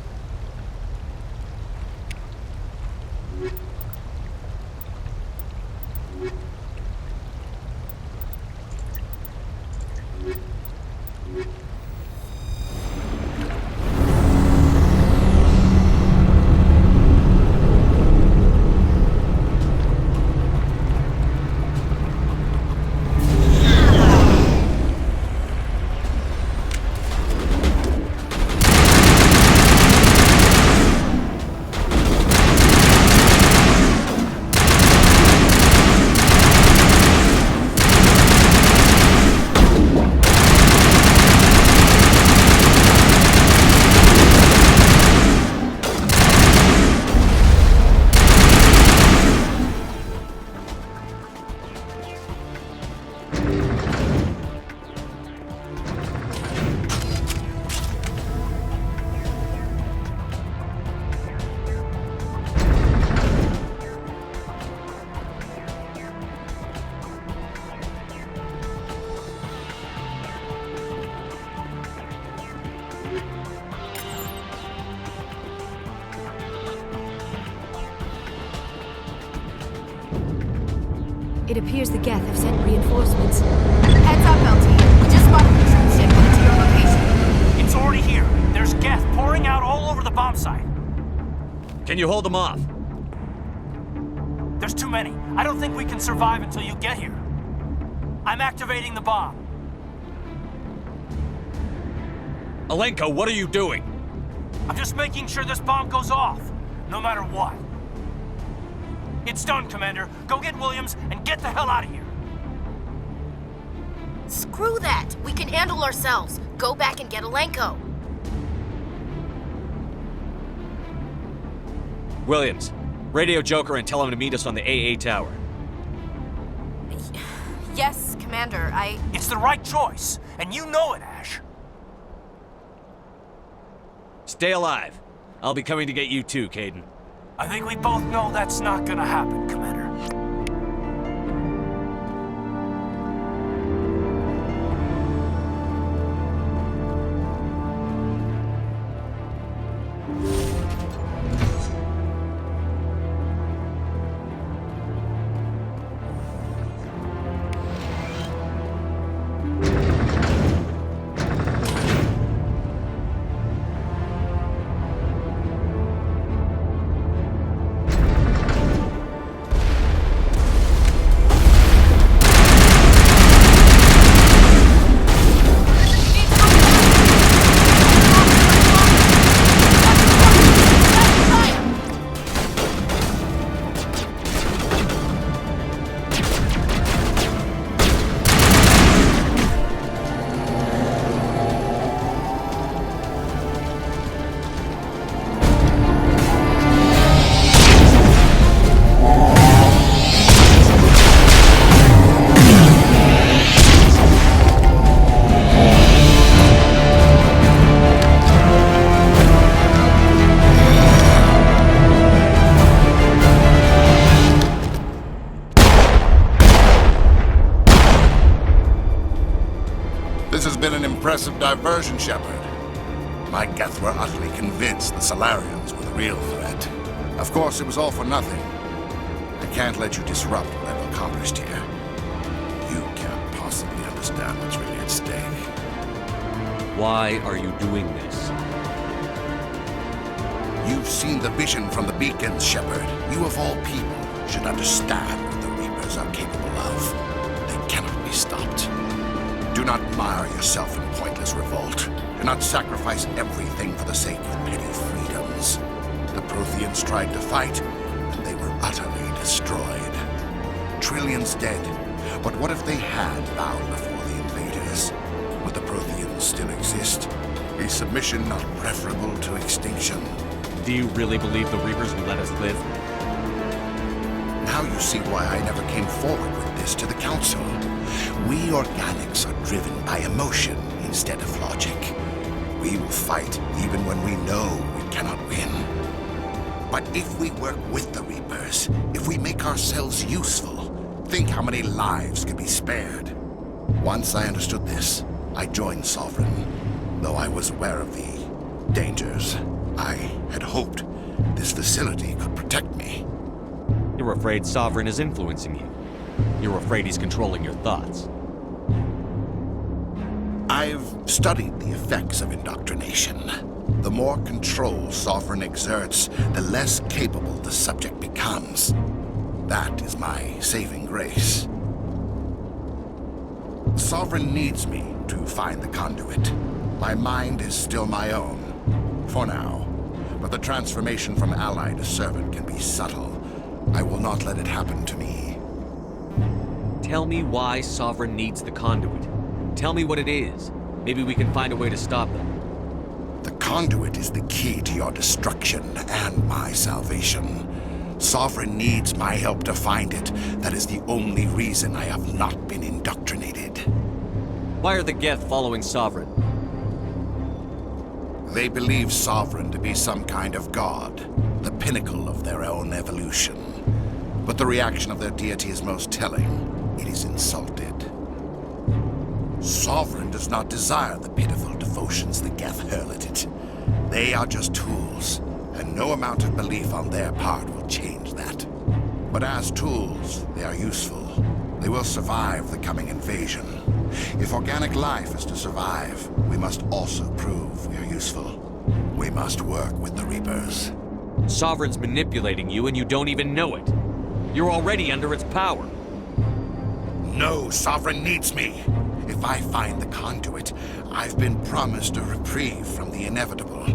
It appears the Geth have sent reinforcements. Heads up, LT. We just spotted the troop ship headed to your location. It's already here. There's Geth pouring out all over the bomb site. Can you hold them off? There's too many. I don't think we can survive until you get here. I'm activating the bomb. Alenko, what are you doing? I'm just making sure this bomb goes off, no matter what. It's done, Commander. Go get Williams and get the hell out of here. Screw that. We can handle ourselves. Go back and get Alenko. Williams, radio Joker and tell him to meet us on the AA tower. Yes, Commander, It's the right choice, and you know it, Ash. Stay alive. I'll be coming to get you too, Kaidan. I think we both know that's not gonna happen, Commander. This has been an impressive diversion, Shepard. My Geth were utterly convinced the Solarians were the real threat. Of course, it was all for nothing. I can't let you disrupt what I've accomplished here. You can't possibly understand what's really at stake. Why are you doing this? You've seen the vision from the beacons, Shepard. You of all people should understand what the Reapers are capable of. They cannot be stopped. Do not mire yourself in pointless revolt. Do not sacrifice everything for the sake of petty freedoms. The Protheans tried to fight, and they were utterly destroyed. Trillions dead, but what if they had bowed before the invaders? Would the Protheans still exist? Is submission not preferable to extinction? Do you really believe the Reapers will let us live? Now you see why I never came forward with this to the Council. We organics are driven by emotion instead of logic. We will fight even when we know we cannot win. But if we work with the Reapers, if we make ourselves useful, think how many lives could be spared. Once I understood this, I joined Sovereign, though I was aware of the dangers. I had hoped this facility could protect me. You're afraid Sovereign is influencing you. You're afraid he's controlling your thoughts. I've studied the effects of indoctrination. The more control Sovereign exerts, the less capable the subject becomes. That is my saving grace. Sovereign needs me to find the conduit. My mind is still my own, for now. But the transformation from ally to servant can be subtle. I will not let it happen to me. Tell me why Sovereign needs the conduit. Tell me what it is. Maybe we can find a way to stop them. The conduit is the key to your destruction and my salvation. Sovereign needs my help to find it. That is the only reason I have not been indoctrinated. Why are the Geth following Sovereign? They believe Sovereign to be some kind of god, the pinnacle of their own evolution. But the reaction of their deity is most telling. It is insulted. Sovereign does not desire the pitiful devotions the Geth hurl at it. They are just tools, and no amount of belief on their part will change that. But as tools, they are useful. They will survive the coming invasion. If organic life is to survive, we must also prove we are useful. We must work with the Reapers. Sovereign's manipulating you and you don't even know it. You're already under its power. No, Sovereign needs me. If I find the conduit, I've been promised a reprieve from the inevitable.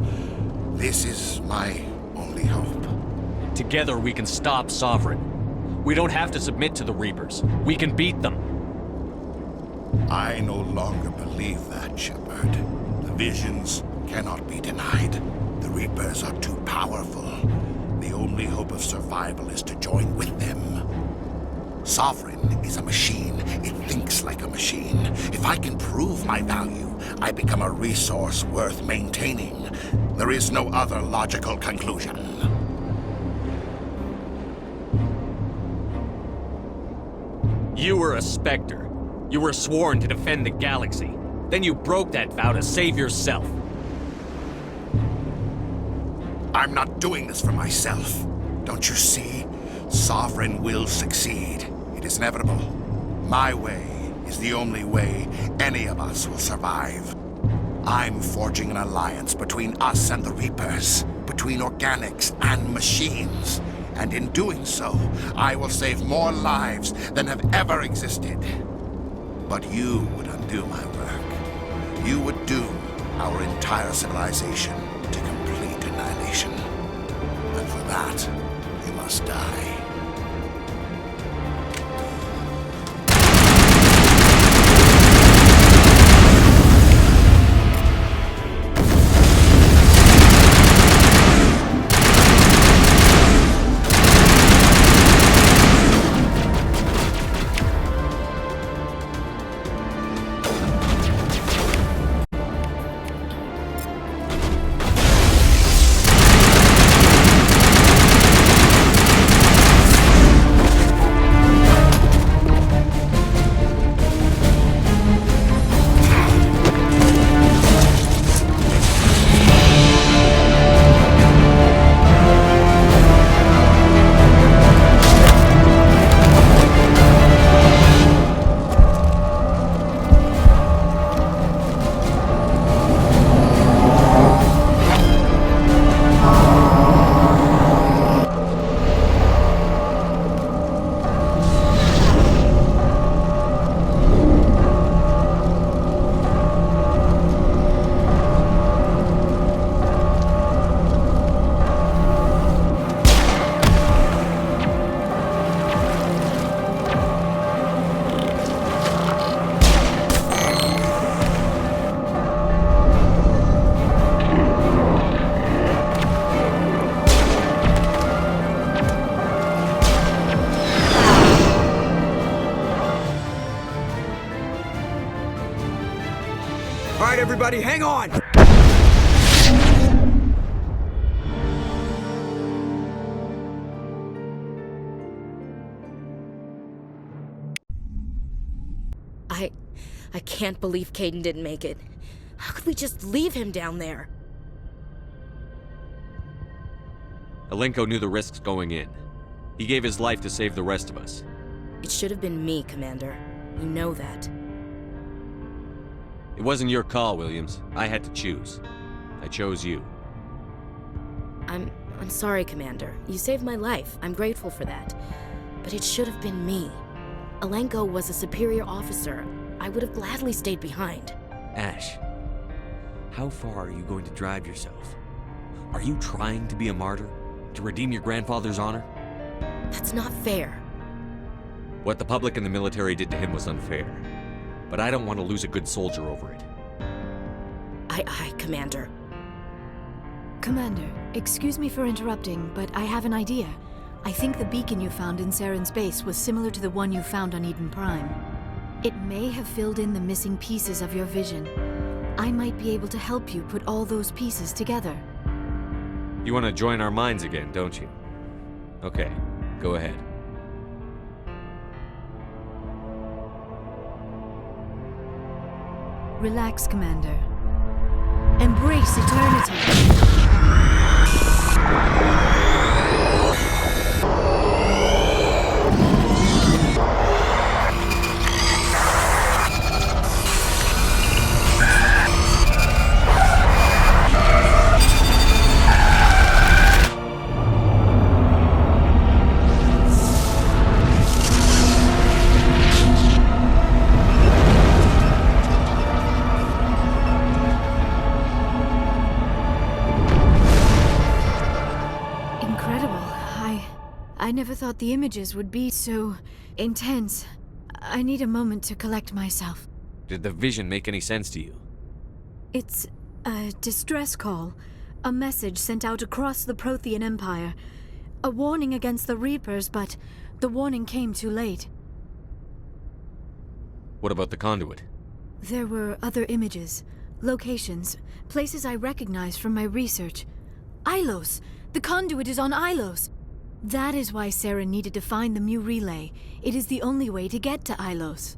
This is my only hope. Together we can stop Sovereign. We don't have to submit to the Reapers. We can beat them. I no longer believe that, Shepard. The visions cannot be denied. The Reapers are too powerful. The only hope of survival is to join with them. Sovereign is a machine. It thinks like a machine. If I can prove my value, I become a resource worth maintaining. There is no other logical conclusion. You were a Spectre. You were sworn to defend the galaxy. Then you broke that vow to save yourself. I'm not doing this for myself. Don't you see? Sovereign will succeed. It is inevitable. My way is the only way any of us will survive. I'm forging an alliance between us and the Reapers, between organics and machines. And in doing so, I will save more lives than have ever existed. But you would undo my work. You would doom our entire civilization to complete annihilation. And for that, you must die. All right, everybody, hang on! I can't believe Kaidan didn't make it. How could we just leave him down there? Alenko knew the risks going in. He gave his life to save the rest of us. It should have been me, Commander. You know that. It wasn't your call, Williams. I had to choose. I chose you. I'm sorry, Commander. You saved my life. I'm grateful for that. But it should have been me. Alenko was a superior officer. I would have gladly stayed behind. Ash, how far are you going to drive yourself? Are you trying to be a martyr? To redeem your grandfather's honor? That's not fair. What the public and the military did to him was unfair. But I don't want to lose a good soldier over it. Aye, Commander. Commander, excuse me for interrupting, but I have an idea. I think the beacon you found in Saren's base was similar to the one you found on Eden Prime. It may have filled in the missing pieces of your vision. I might be able to help you put all those pieces together. You want to join our minds again, don't you? Okay, go ahead. Relax, Commander. Embrace eternity. I never thought the images would be so intense. I need a moment to collect myself. Did the vision make any sense to you? It's a distress call. A message sent out across the Prothean Empire. A warning against the Reapers, but the warning came too late. What about the conduit? There were other images, locations, places I recognized from my research. Ilos! The conduit is on Ilos! That is why Saren needed to find the Mu relay. It is the only way to get to Ilos.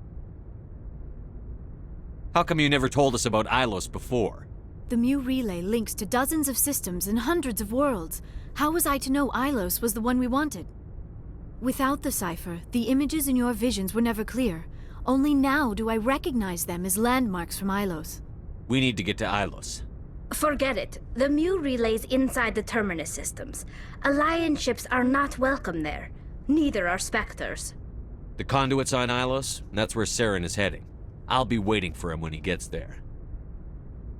How come you never told us about Ilos before? The Mu relay links to dozens of systems and hundreds of worlds. How was I to know Ilos was the one we wanted? Without the cipher, the images in your visions were never clear. Only now do I recognize them as landmarks from Ilos. We need to get to Ilos. Forget it. The Mu relay's inside the Terminus systems. Alliance ships are not welcome there. Neither are Spectres. The conduit's on Ilos, and that's where Saren is heading. I'll be waiting for him when he gets there.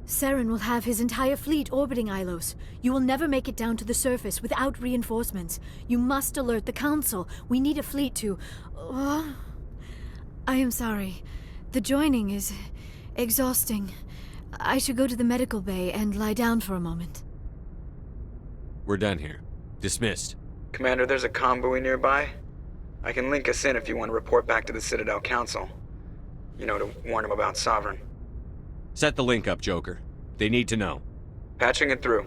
Saren will have his entire fleet orbiting Ilos. You will never make it down to the surface without reinforcements. You must alert the Council. We need a fleet to... I am sorry. The joining is exhausting. I should go to the medical bay and lie down for a moment. We're done here. Dismissed. Commander, there's a convoy nearby. I can link us in if you want to report back to the Citadel Council. You know, to warn them about Sovereign. Set the link up, Joker. They need to know. Patching it through.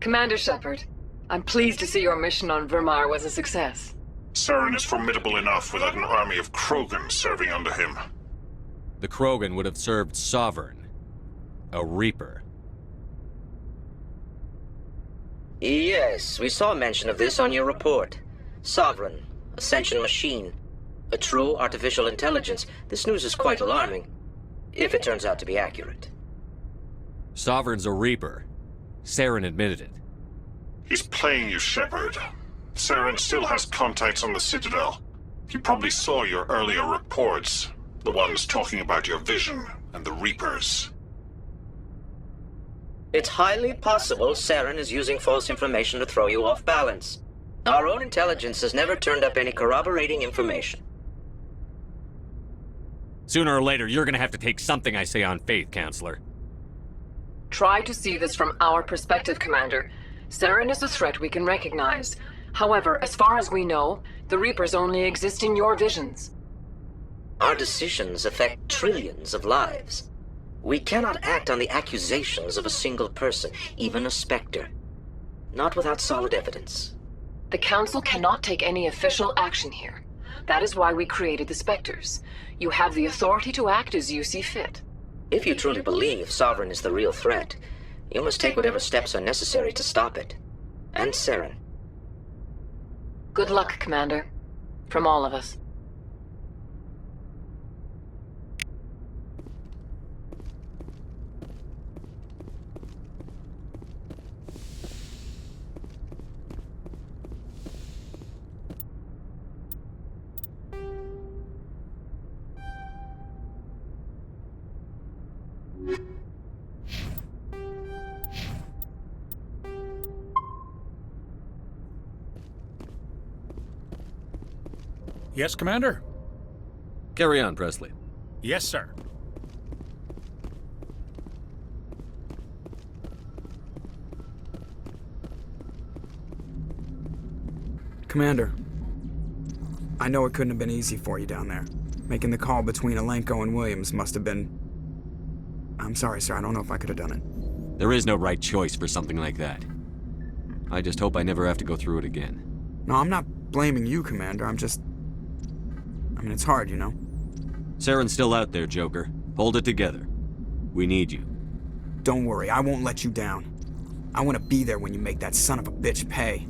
Commander Shepard, I'm pleased to see your mission on Virmire was a success. Saren is formidable enough without an army of Krogan serving under him. The Krogan would have served Sovereign. A Reaper. Yes, we saw mention of this on your report. Sovereign, Ascension machine, a true artificial intelligence. This news is quite alarming, if it turns out to be accurate. Sovereign's a Reaper. Saren admitted it. He's playing you, Shepard. Saren still has contacts on the Citadel. He probably saw your earlier reports, the ones talking about your vision and the Reapers. It's highly possible Saren is using false information to throw you off balance. Our own intelligence has never turned up any corroborating information. Sooner or later, you're gonna have to take something I say on faith, Counselor. Try to see this from our perspective, Commander. Saren is a threat we can recognize. However, as far as we know, the Reapers only exist in your visions. Our decisions affect trillions of lives. We cannot act on the accusations of a single person, even a Spectre. Not without solid evidence. The Council cannot take any official action here. That is why we created the Spectres. You have the authority to act as you see fit. If you truly believe Sovereign is the real threat, you must take whatever steps are necessary to stop it. And Saren. Good luck, Commander. From all of us. Yes, Commander? Carry on, Presley. Yes, sir. Commander, I know it couldn't have been easy for you down there. Making the call between Alenko and Williams must have been... I'm sorry, sir. I don't know if I could have done it. There is no right choice for something like that. I just hope I never have to go through it again. No, I'm not blaming you, Commander. I'm just... I mean, it's hard, you know? Saren's still out there, Joker. Hold it together. We need you. Don't worry, I won't let you down. I want to be there when you make that son of a bitch pay.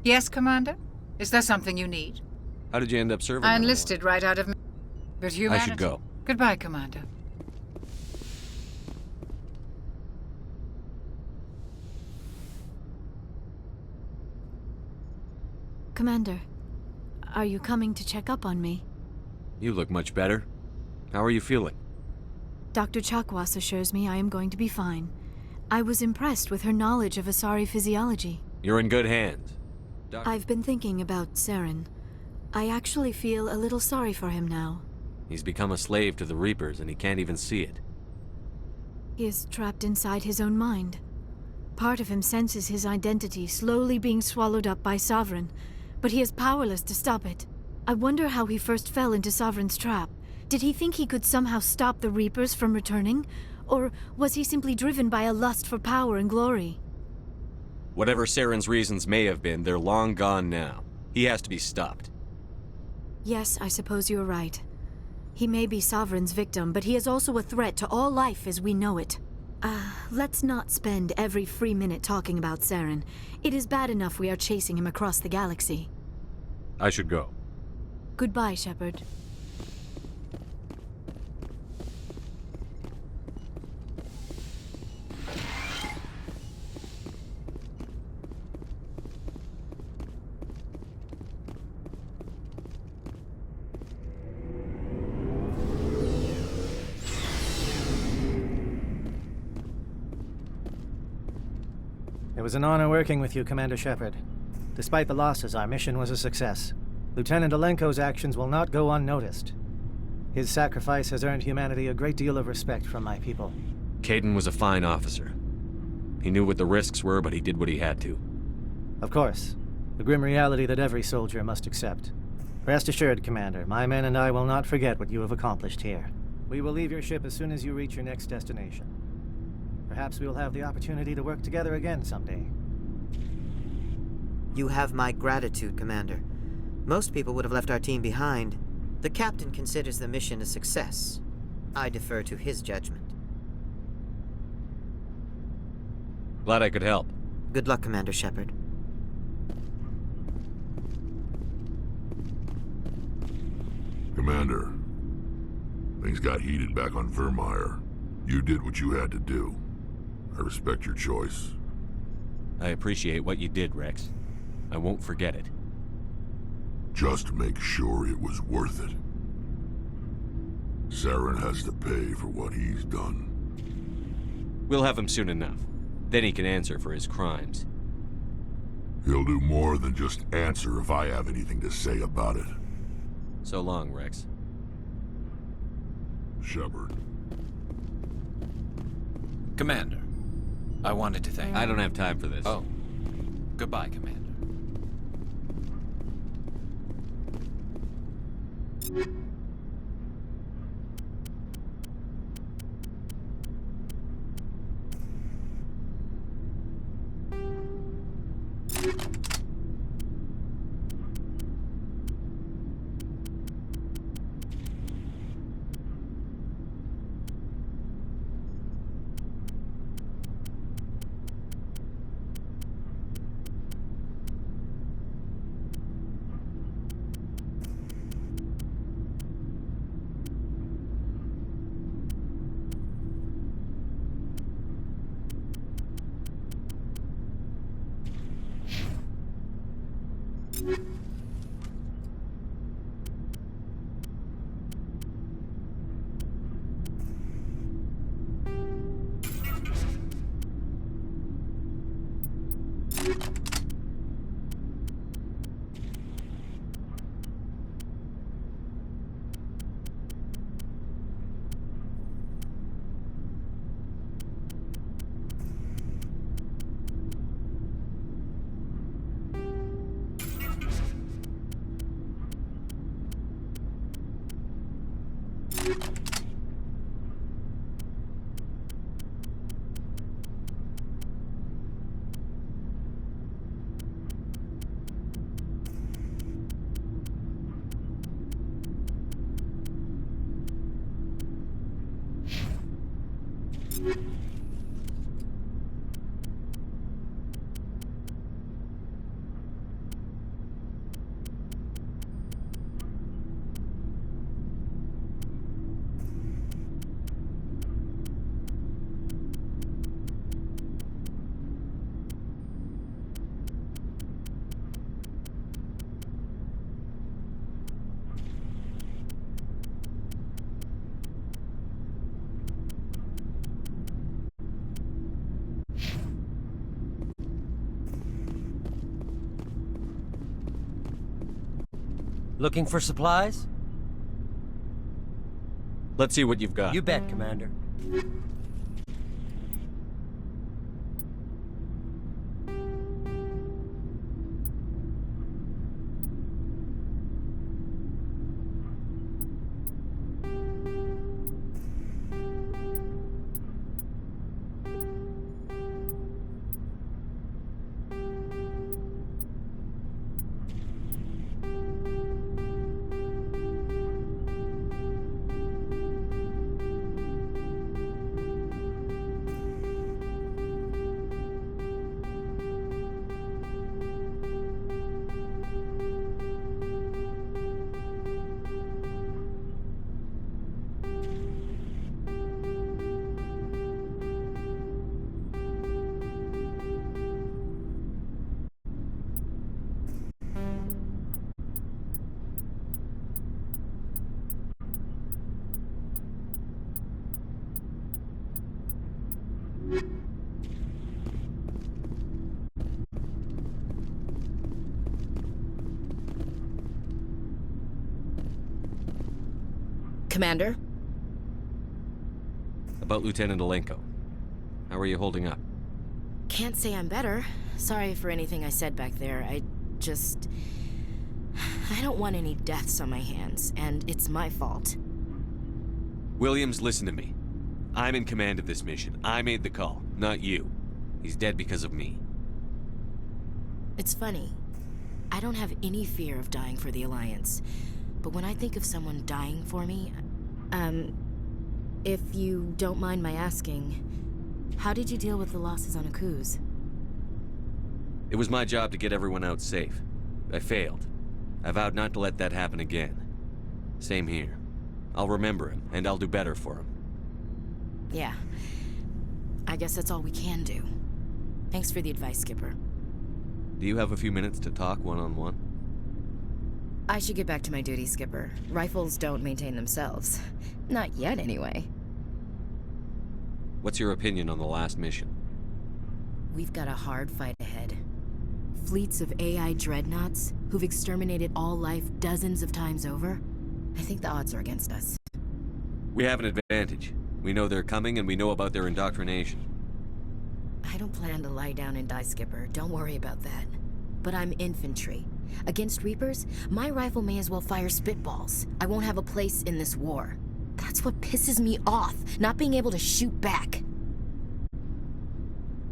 Yes, Commander? Is there something you need? How did you end up serving? I enlisted right out of... But humanity. I should go. Goodbye, Commander. Commander, are you coming to check up on me? You look much better. How are you feeling? Dr. Chakwas assures me I am going to be fine. I was impressed with her knowledge of Asari physiology. You're in good hands. I've been thinking about Saren. I actually feel a little sorry for him now. He's become a slave to the Reapers and he can't even see it. He is trapped inside his own mind. Part of him senses his identity slowly being swallowed up by Sovereign, but he is powerless to stop it. I wonder how he first fell into Sovereign's trap. Did he think he could somehow stop the Reapers from returning? Or was he simply driven by a lust for power and glory? Whatever Saren's reasons may have been, they're long gone now. He has to be stopped. Yes, I suppose you're right. He may be Sovereign's victim, but he is also a threat to all life as we know it. Let's not spend every free minute talking about Saren. It is bad enough we are chasing him across the galaxy. I should go. Goodbye, Shepard. It was an honor working with you, Commander Shepard. Despite the losses, our mission was a success. Lieutenant Alenko's actions will not go unnoticed. His sacrifice has earned humanity a great deal of respect from my people. Kaidan was a fine officer. He knew what the risks were, but he did what he had to. Of course. The grim reality that every soldier must accept. Rest assured, Commander, my men and I will not forget what you have accomplished here. We will leave your ship as soon as you reach your next destination. Perhaps we will have the opportunity to work together again someday. You have my gratitude, Commander. Most people would have left our team behind. The captain considers the mission a success. I defer to his judgment. Glad I could help. Good luck, Commander Shepard. Commander, things got heated back on Vermeer. You did what you had to do. I respect your choice. I appreciate what you did, Rex. I won't forget it. Just make sure it was worth it. Saren has to pay for what he's done. We'll have him soon enough. Then he can answer for his crimes. He'll do more than just answer if I have anything to say about it. So long, Rex. Shepard. Commander, I wanted to thank you. I don't have time for this. Oh. Goodbye, Commander. Looking for supplies? Let's see what you've got. You bet, Commander. Commander? About Lieutenant Alenko. How are you holding up? Can't say I'm better. Sorry for anything I said back there. I don't want any deaths on my hands, and it's my fault. Williams, listen to me. I'm in command of this mission. I made the call, not you. He's dead because of me. It's funny. I don't have any fear of dying for the Alliance. But when I think of someone dying for me, if you don't mind my asking, how did you deal with the losses on Akuz? It was my job to get everyone out safe. I failed. I vowed not to let that happen again. Same here. I'll remember him, and I'll do better for him. Yeah. I guess that's all we can do. Thanks for the advice, Skipper. Do you have a few minutes to talk one-on-one? I should get back to my duty, Skipper. Rifles don't maintain themselves. Not yet, anyway. What's your opinion on the last mission? We've got a hard fight ahead. Fleets of AI dreadnoughts who've exterminated all life dozens of times over. I think the odds are against us. We have an advantage. We know they're coming, and we know about their indoctrination. I don't plan to lie down and die, Skipper. Don't worry about that. But I'm infantry. Against Reapers, my rifle may as well fire spitballs. I won't have a place in this war. That's what pisses me off, not being able to shoot back.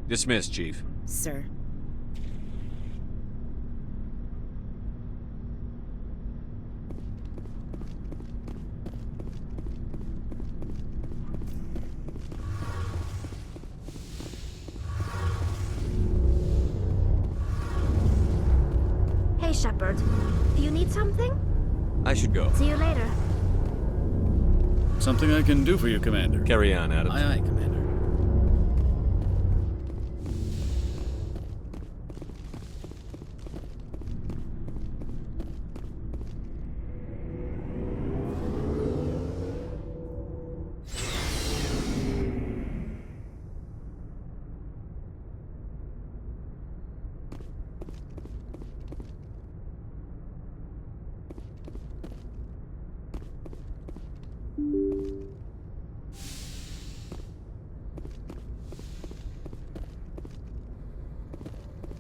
Dismissed, Chief. Sir. Hey, Shepard. Do you need something? I should go. See you later. Something I can do for you, Commander. Carry on, Adams. Aye, aye, Commander.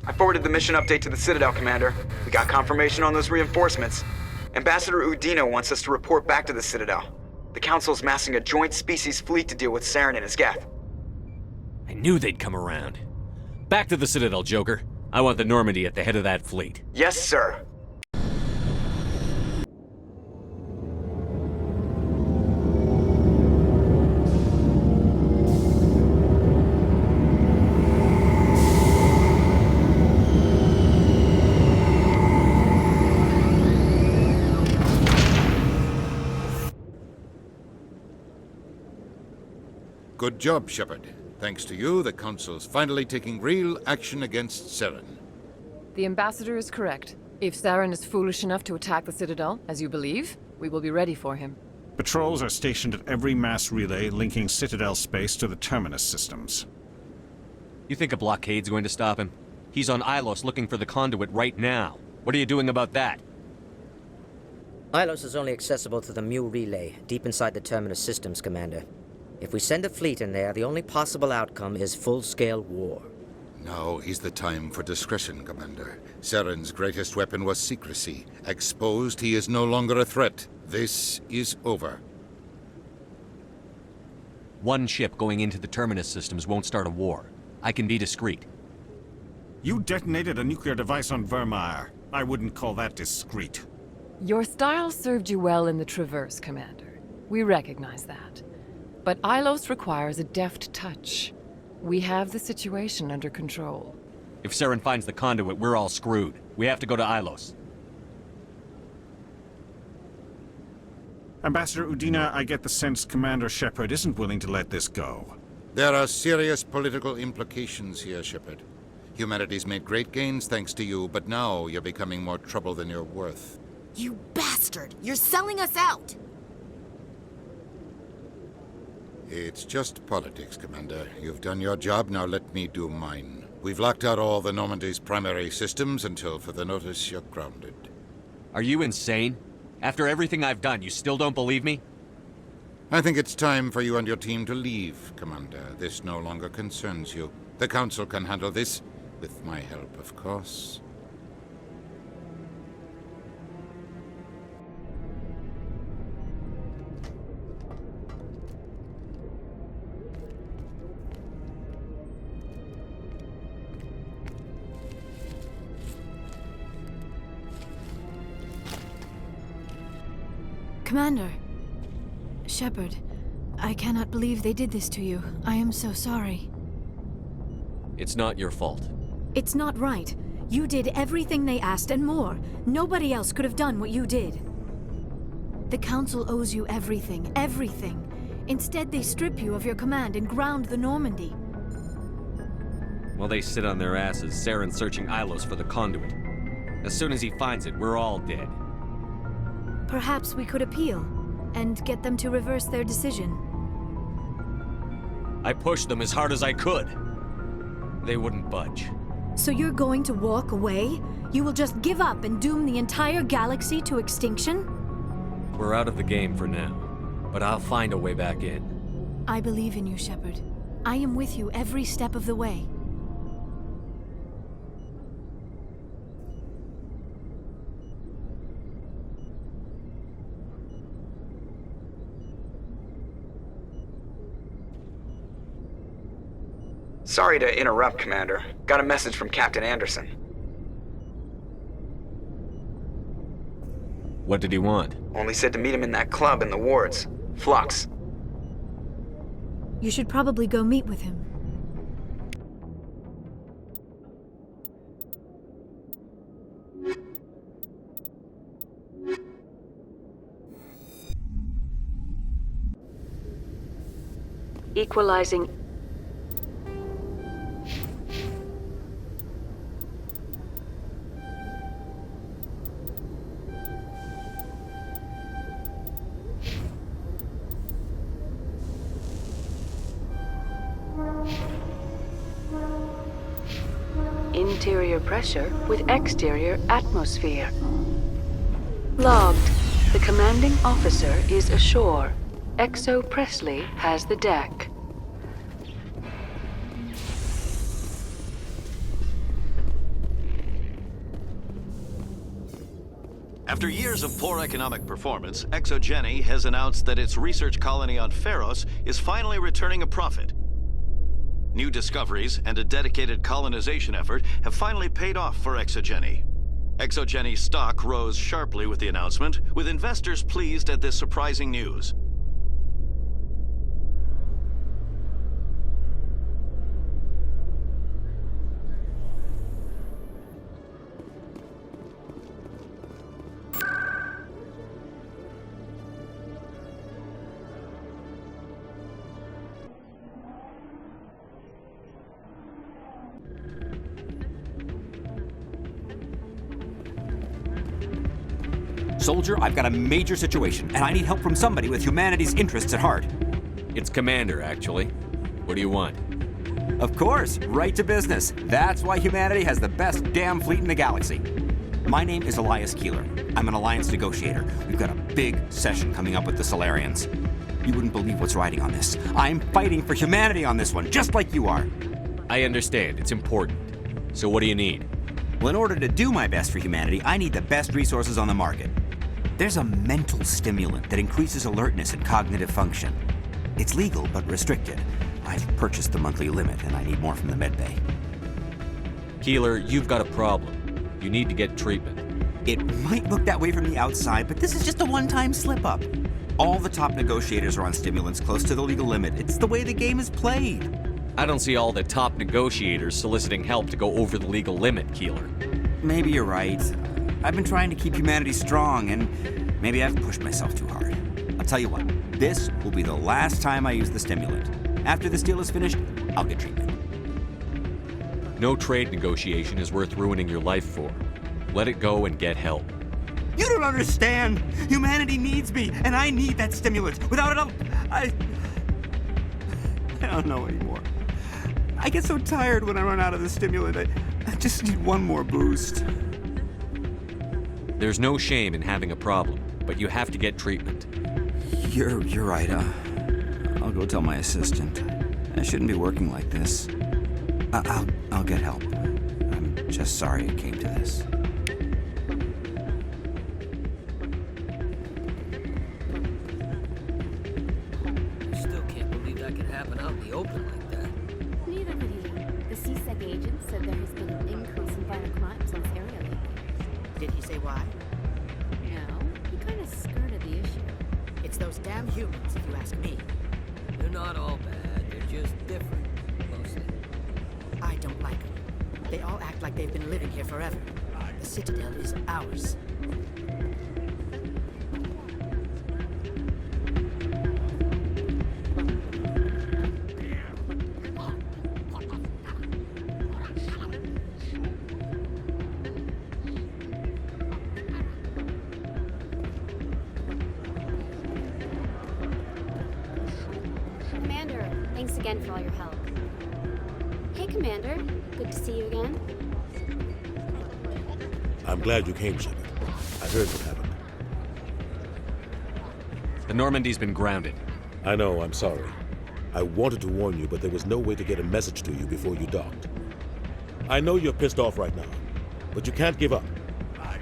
I forwarded the mission update to the Citadel, Commander. We got confirmation on those reinforcements. Ambassador Udina wants us to report back to the Citadel. The Council's massing a joint species fleet to deal with Saren and his Geth. I knew they'd come around. Back to the Citadel, Joker. I want the Normandy at the head of that fleet. Yes, sir. Good job, Shepard. Thanks to you, the Council's finally taking real action against Saren. The Ambassador is correct. If Saren is foolish enough to attack the Citadel, as you believe, we will be ready for him. Patrols are stationed at every mass relay linking Citadel space to the Terminus systems. You think a blockade's going to stop him? He's on Ilos looking for the conduit right now. What are you doing about that? Ilos is only accessible to the Mu relay, deep inside the Terminus systems, Commander. If we send a fleet in there, the only possible outcome is full-scale war. Now is the time for discretion, Commander. Saren's greatest weapon was secrecy. Exposed, he is no longer a threat. This is over. One ship going into the Terminus systems won't start a war. I can be discreet. You detonated a nuclear device on Vermeer. I wouldn't call that discreet. Your style served you well in the Traverse, Commander. We recognize that. But Ilos requires a deft touch. We have the situation under control. If Saren finds the conduit, we're all screwed. We have to go to Ilos. Ambassador Udina, I get the sense Commander Shepard isn't willing to let this go. There are serious political implications here, Shepard. Humanity's made great gains thanks to you, but now you're becoming more trouble than you're worth. You bastard! You're selling us out! It's just politics, Commander. You've done your job, now let me do mine. We've locked out all the Normandy's primary systems until further notice you're grounded. Are you insane? After everything I've done, you still don't believe me? I think it's time for you and your team to leave, Commander. This no longer concerns you. The Council can handle this, with my help, of course. Commander. Shepard, I cannot believe they did this to you. I am so sorry. It's not your fault. It's not right. You did everything they asked and more. Nobody else could have done what you did. The Council owes you everything, everything. Instead, they strip you of your command and ground the Normandy. While they sit on their asses, Saren's searching Ilos for the conduit. As soon as he finds it, we're all dead. Perhaps we could appeal and get them to reverse their decision. I pushed them as hard as I could. They wouldn't budge. So you're going to walk away? You will just give up and doom the entire galaxy to extinction? We're out of the game for now, but I'll find a way back in. I believe in you, Shepard. I am with you every step of the way. Sorry to interrupt, Commander. Got a message from Captain Anderson. What did he want? Only said to meet him in that club in the wards. Flux. You should probably go meet with him. Equalizing. Interior pressure with exterior atmosphere. Logged. The commanding officer is ashore. Exo Presley has the deck. After years of poor economic performance, ExoGeni has announced that its research colony on Pharos is finally returning a profit. New discoveries and a dedicated colonization effort have finally paid off for ExoGeni. ExoGeni's stock rose sharply with the announcement, with investors pleased at this surprising news. Soldier, I've got a major situation, and I need help from somebody with humanity's interests at heart. It's Commander, actually. What do you want? Of course, right to business. That's why humanity has the best damn fleet in the galaxy. My name is Elias Keeler. I'm an Alliance negotiator. We've got a big session coming up with the Solarians. You wouldn't believe what's riding on this. I'm fighting for humanity on this one, just like you are. I understand. It's important. So what do you need? Well, in order to do my best for humanity, I need the best resources on the market. There's a mental stimulant that increases alertness and cognitive function. It's legal, but restricted. I've purchased the monthly limit, and I need more from the medbay. Keeler, you've got a problem. You need to get treatment. It might look that way from the outside, but this is just a one-time slip-up. All the top negotiators are on stimulants close to the legal limit. It's the way the game is played. I don't see all the top negotiators soliciting help to go over the legal limit, Keeler. Maybe you're right. I've been trying to keep humanity strong, and maybe I've pushed myself too hard. I'll tell you what, this will be the last time I use the stimulant. After this deal is finished, I'll get treatment. No trade negotiation is worth ruining your life for. Let it go and get help. You don't understand! Humanity needs me, and I need that stimulant. Without it, I don't know anymore. I get so tired when I run out of the stimulant. I just need one more boost. There's no shame in having a problem, but you have to get treatment. You're right. I'll go tell my assistant. I shouldn't be working like this. I'll get help. I'm just sorry it came to this. Still can't believe that could happen out in the open like that. Neither could he. The CSEC agent said there has been an increase in violent crimes in this area lately. Did he say why? No, he kind of skirted the issue. It's those damn humans, if you ask me. They're not all bad. They're just different, mostly. I don't like them. They all act like they've been living here forever. The Citadel is ours. Thanks again for all your help. Hey, Commander. Good to see you again. I'm glad you came, Shepard. I heard what happened. The Normandy's been grounded. I know, I'm sorry. I wanted to warn you, but there was no way to get a message to you before you docked. I know you're pissed off right now, but you can't give up.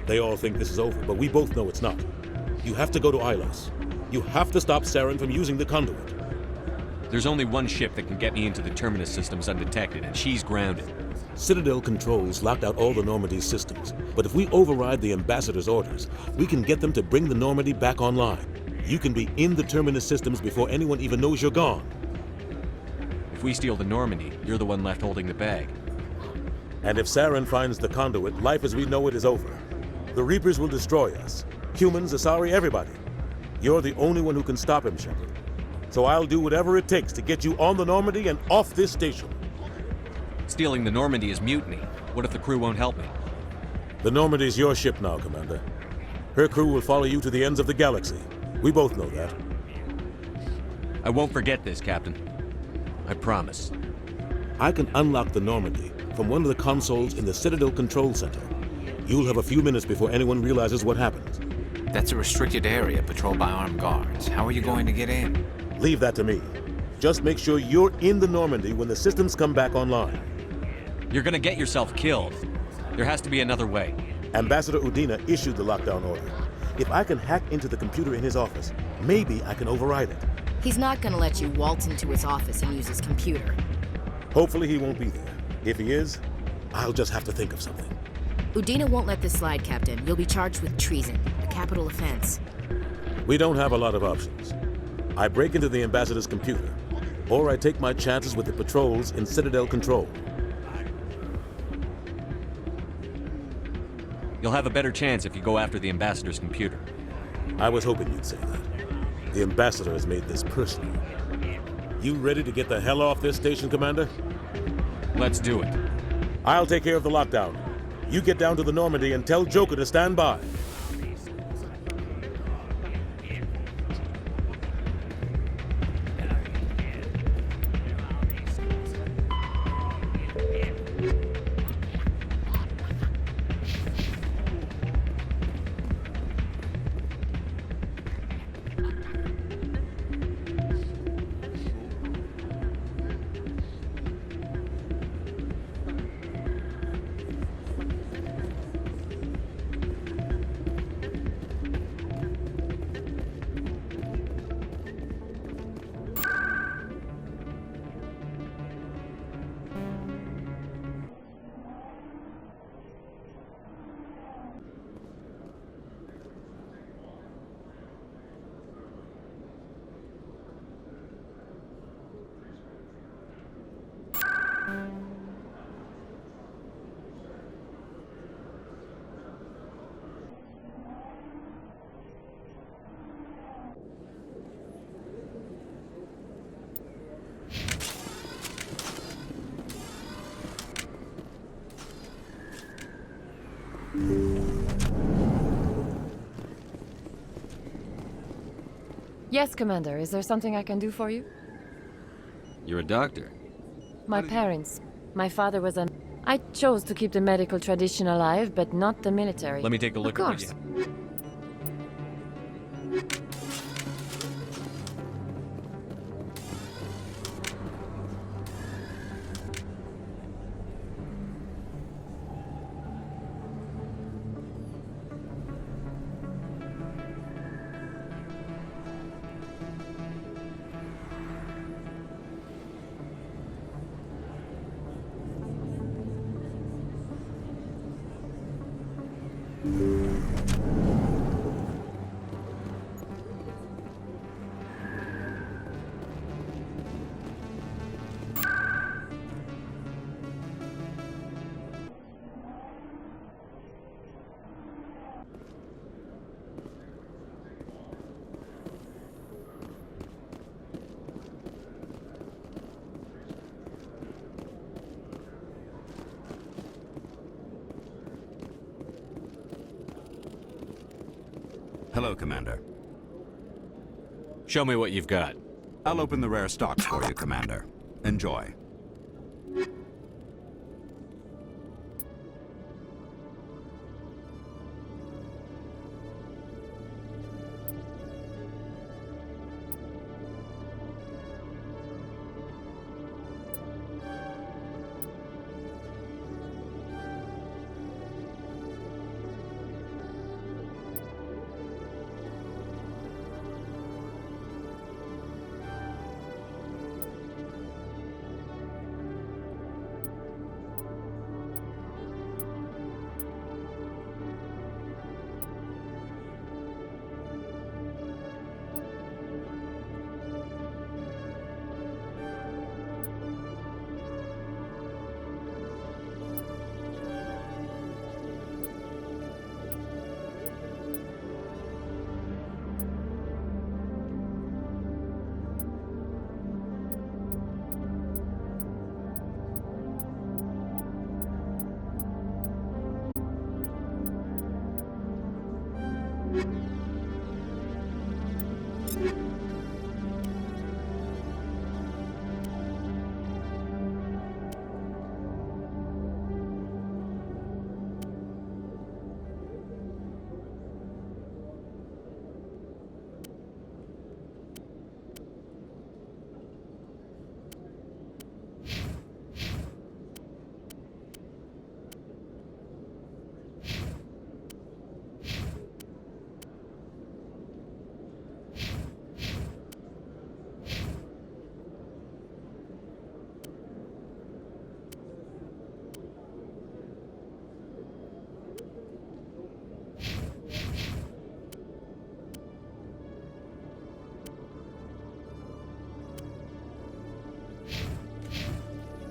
They all think this is over, but we both know it's not. You have to go to Ilos. You have to stop Saren from using the conduit. There's only one ship that can get me into the Terminus systems undetected, and she's grounded. Citadel controls locked out all the Normandy's systems, but if we override the Ambassador's orders, we can get them to bring the Normandy back online. You can be in the Terminus systems before anyone even knows you're gone. If we steal the Normandy, you're the one left holding the bag. And if Saren finds the conduit, life as we know it is over. The Reapers will destroy us. Humans, Asari, everybody. You're the only one who can stop him, Shepard. So I'll do whatever it takes to get you on the Normandy and off this station. Stealing the Normandy is mutiny. What if the crew won't help me? The Normandy's your ship now, Commander. Her crew will follow you to the ends of the galaxy. We both know that. I won't forget this, Captain. I promise. I can unlock the Normandy from one of the consoles in the Citadel Control Center. You'll have a few minutes before anyone realizes what happened. That's a restricted area patrolled by armed guards. How are you going to get in? Leave that to me. Just make sure you're in the Normandy when the systems come back online. You're gonna get yourself killed. There has to be another way. Ambassador Udina issued the lockdown order. If I can hack into the computer in his office, maybe I can override it. He's not gonna let you waltz into his office and use his computer. Hopefully he won't be there. If he is, I'll just have to think of something. Udina won't let this slide, Captain. You'll be charged with treason, a capital offense. We don't have a lot of options. I break into the Ambassador's computer, or I take my chances with the patrols in Citadel Control. You'll have a better chance if you go after the Ambassador's computer. I was hoping you'd say that. The Ambassador has made this personal. You ready to get the hell off this station, Commander? Let's do it. I'll take care of the lockdown. You get down to the Normandy and tell Joker to stand by. Yes, Commander. Is there something I can do for you? You're a doctor. My parents. My father was a... I chose to keep the medical tradition alive, but not the military. Let me take a look at what you... Hello, Commander. Show me what you've got. I'll open the rare stocks for you, Commander. Enjoy.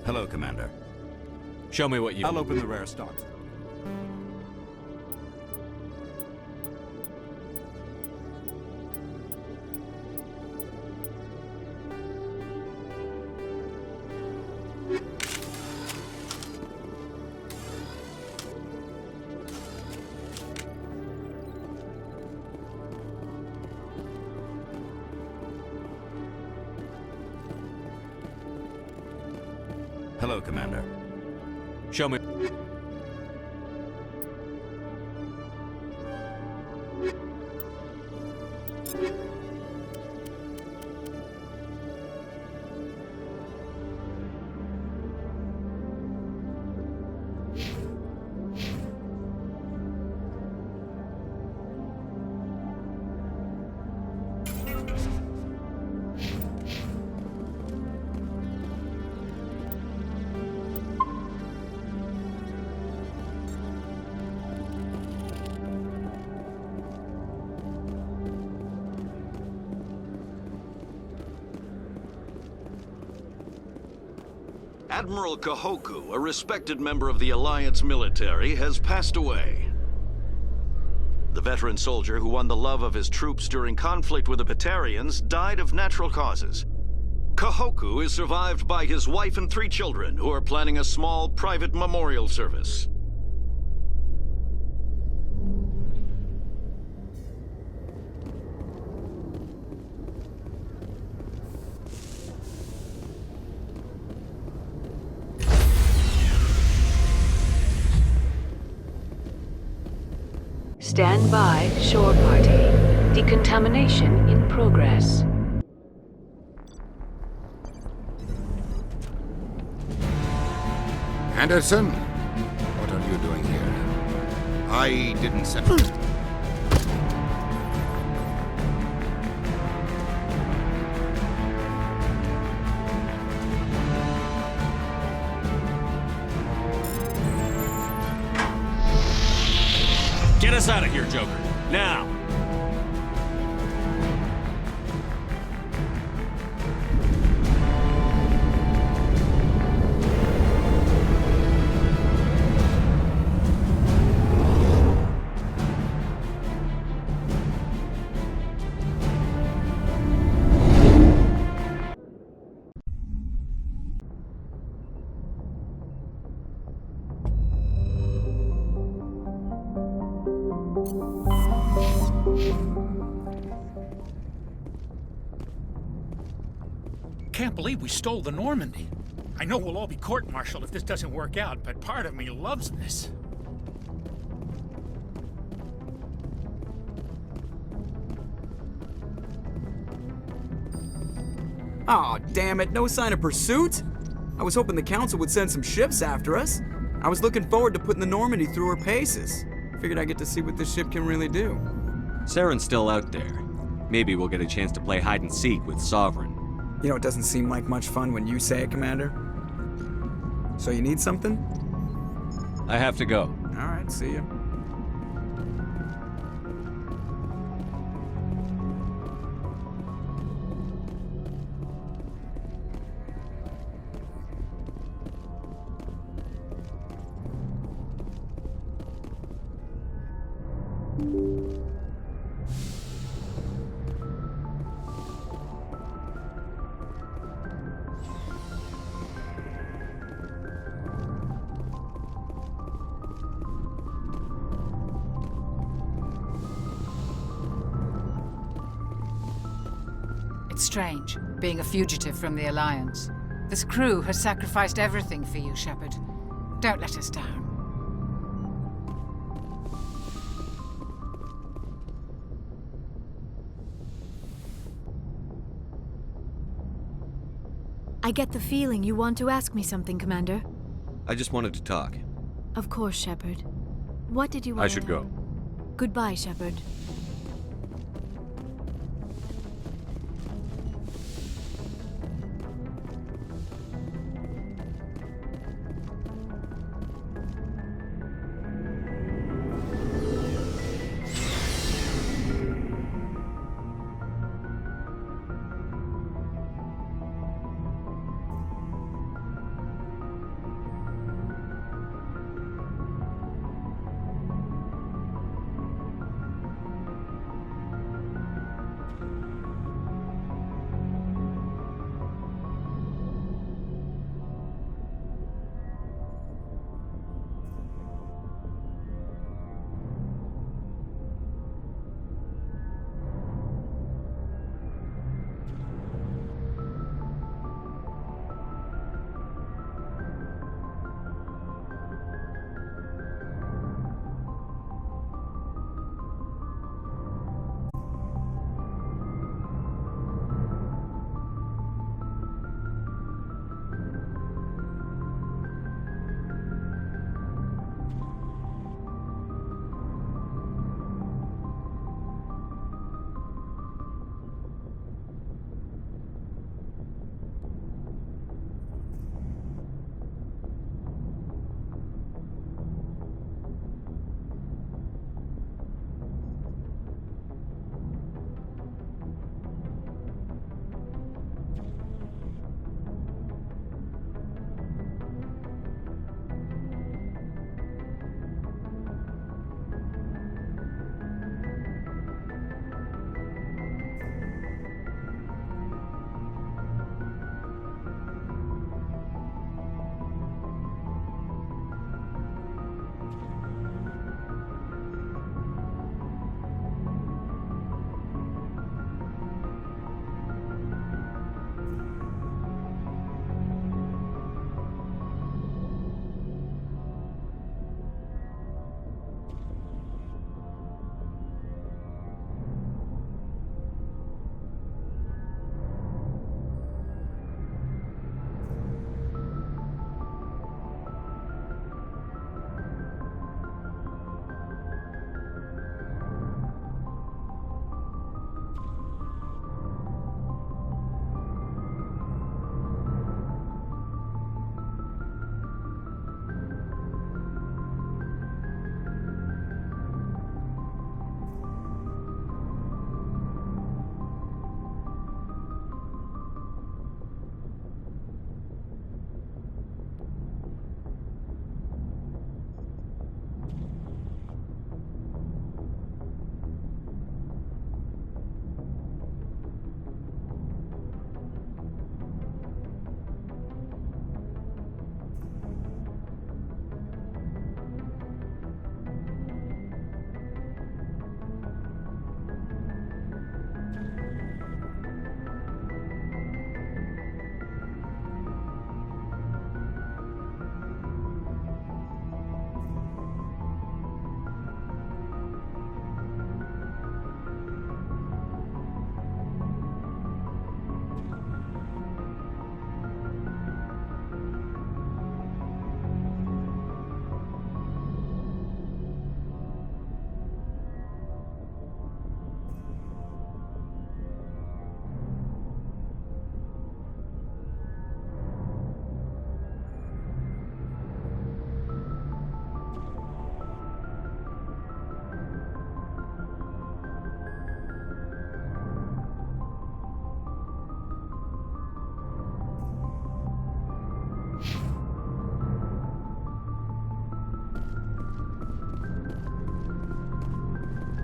Hello, Commander. Show me what you... I'll open the rare stock. Hello, Commander. Show me... Admiral Kahoku, a respected member of the Alliance military, has passed away. The veteran soldier who won the love of his troops during conflict with the Batarians died of natural causes. Kahoku is survived by his wife and 3 children, who are planning a small private memorial service. Stand by, shore party. Decontamination in progress. Anderson, what are you doing here? I didn't send... Get us out of here, Joker. Now! can't believe we stole the Normandy. I know we'll all be court-martialed if this doesn't work out, but part of me loves this. Aw, damn it, no sign of pursuit? I was hoping the Council would send some ships after us. I was looking forward to putting the Normandy through her paces. Figured I'd get to see what this ship can really do. Saren's still out there. Maybe we'll get a chance to play hide and seek with Sovereign. You know, it doesn't seem like much fun when you say it, Commander. So you need something? I have to go. Alright, see ya. It's strange, being a fugitive from the Alliance. This crew has sacrificed everything for you, Shepard. Don't let us down. I get the feeling you want to ask me something, Commander. I just wanted to talk. Of course, Shepard. What did you want? I should go. Goodbye, Shepard.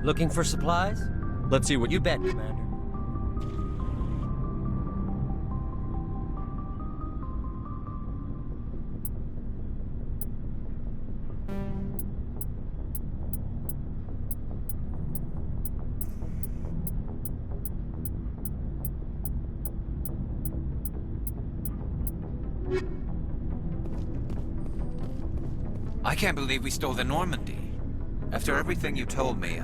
Looking for supplies? Let's see what you bet, Commander. I can't believe we stole the Normandy. After everything you told me,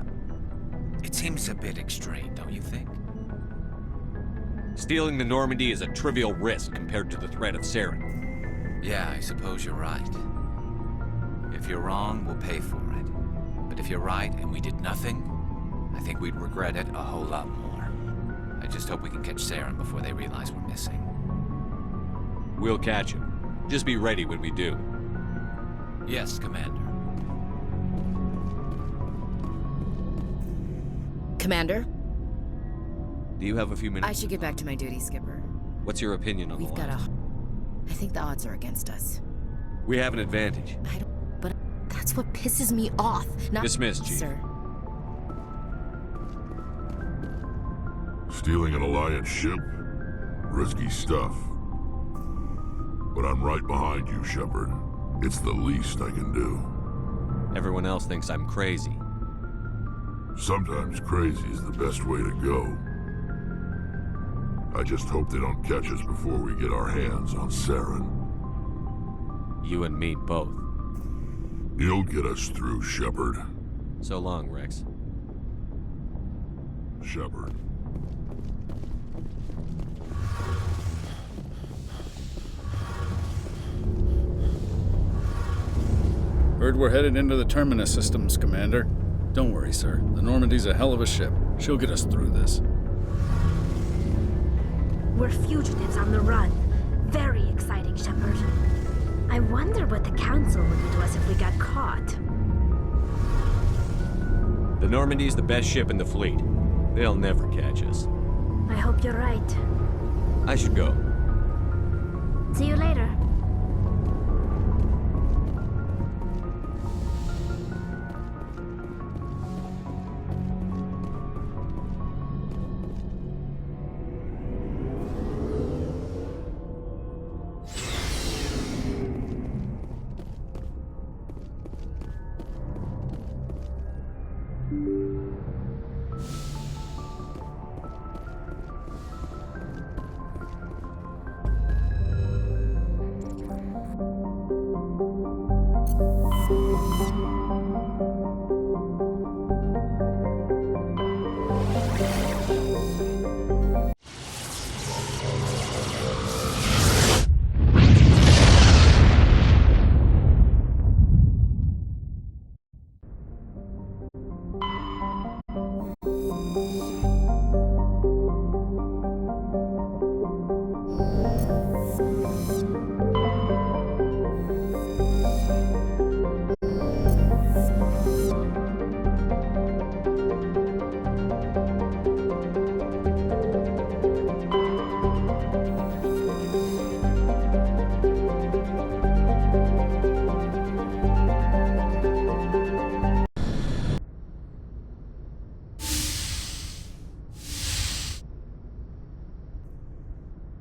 it seems a bit extreme, don't you think? Stealing the Normandy is a trivial risk compared to the threat of Saren. Yeah, I suppose you're right. If you're wrong, we'll pay for it. But if you're right and we did nothing, I think we'd regret it a whole lot more. I just hope we can catch Saren before they realize we're missing. We'll catch him. Just be ready when we do. Yes, Commander. Commander? Do you have a few minutes? I should get back to my duty, Skipper. What's your opinion on the line? I think the odds are against us. We have an advantage. But that's what pisses me off. Not Dismissed, Chief. Sir. Stealing an Alliance ship? Risky stuff. But I'm right behind you, Shepard. It's the least I can do. Everyone else thinks I'm crazy. Sometimes crazy is the best way to go. I just hope they don't catch us before we get our hands on Saren. You and me both. You'll get us through, Shepard. So long, Rex. Shepard. Heard we're headed into the Terminus systems, Commander. Don't worry, sir. The Normandy's a hell of a ship. She'll get us through this. We're fugitives on the run. Very exciting, Shepard. I wonder what the Council would do to us if we got caught. The Normandy's the best ship in the fleet. They'll never catch us. I hope you're right. I should go. See you later.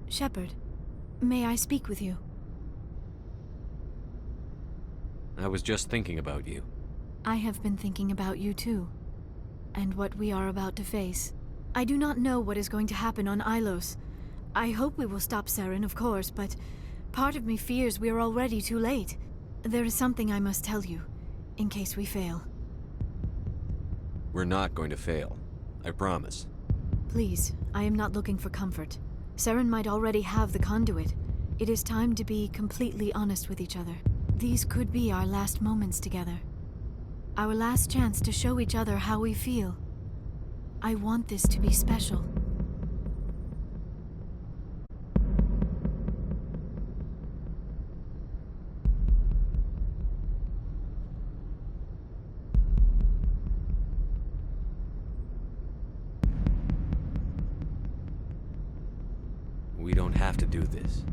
Shepard, may I speak with you? I was just thinking about you. I have been thinking about you too, and what we are about to face. I do not know what is going to happen on Ilos. I hope we will stop Saren, of course, but part of me fears we are already too late. There is something I must tell you, in case we fail. We're not going to fail. I promise. Please, I am not looking for comfort. Saren might already have the conduit. It is time to be completely honest with each other. These could be our last moments together. Our last chance to show each other how we feel. I want this to be special. We don't have to do this.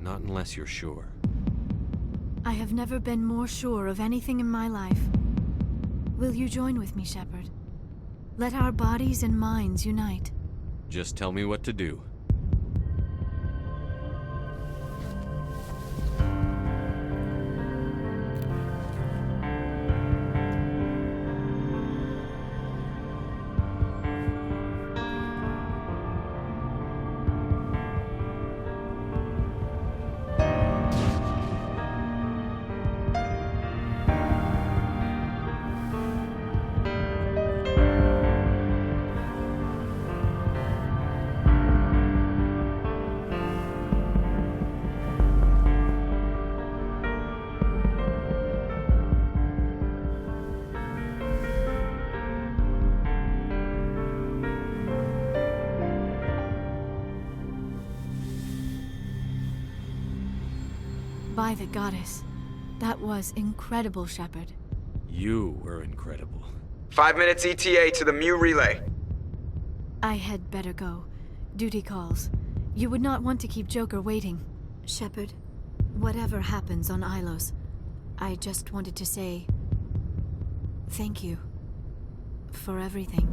Not unless you're sure. I have never been more sure of anything in my life. Will you join with me, Shepard? Let our bodies and minds unite. Just tell me what to do. By the goddess. That was incredible, Shepard. You were incredible. 5 minutes ETA to the Mu relay. I had better go. Duty calls. You would not want to keep Joker waiting. Shepard, whatever happens on Ilos, I just wanted to say thank you for everything.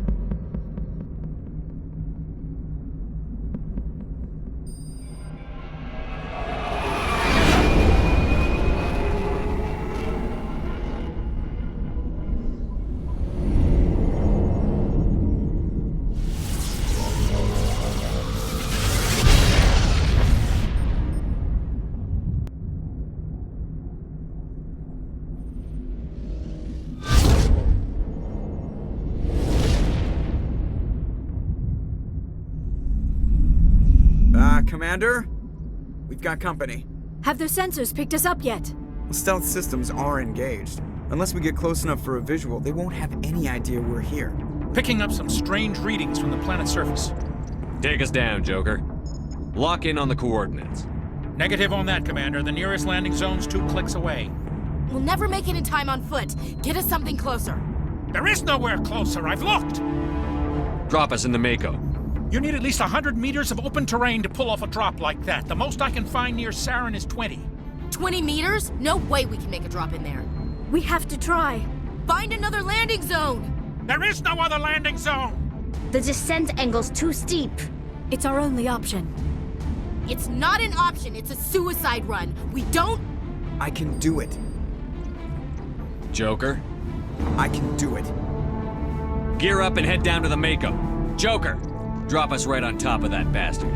Commander? We've got company. Have their sensors picked us up yet? Stealth systems are engaged. Unless we get close enough for a visual, they won't have any idea we're here. Picking up some strange readings from the planet's surface. Take us down, Joker. Lock in on the coordinates. Negative on that, Commander. The nearest landing zone's 2 clicks away. We'll never make it in time on foot. Get us something closer. There is nowhere closer. I've looked. Drop us in the Mako. You need at least 100 meters of open terrain to pull off a drop like that. The most I can find near Saren is 20. 20 meters? No way we can make a drop in there. We have to try. Find another landing zone! There is no other landing zone! The descent angle's too steep. It's our only option. It's not an option, it's a suicide run. We don't... I can do it. Joker? I can do it. Gear up and head down to the Mako. Joker! Drop us right on top of that bastard.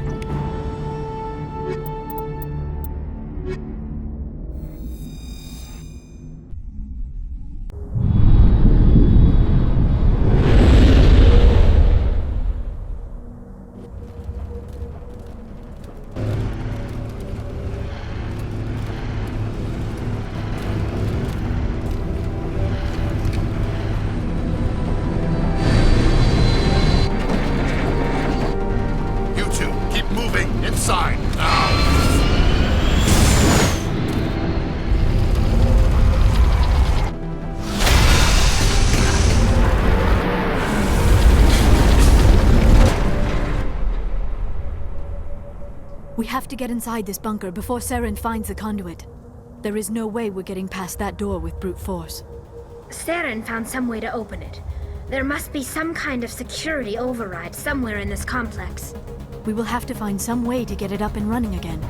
We have to get inside this bunker before Saren finds the conduit. There is no way we're getting past that door with brute force. Saren found some way to open it. There must be some kind of security override somewhere in this complex. We will have to find some way to get it up and running again.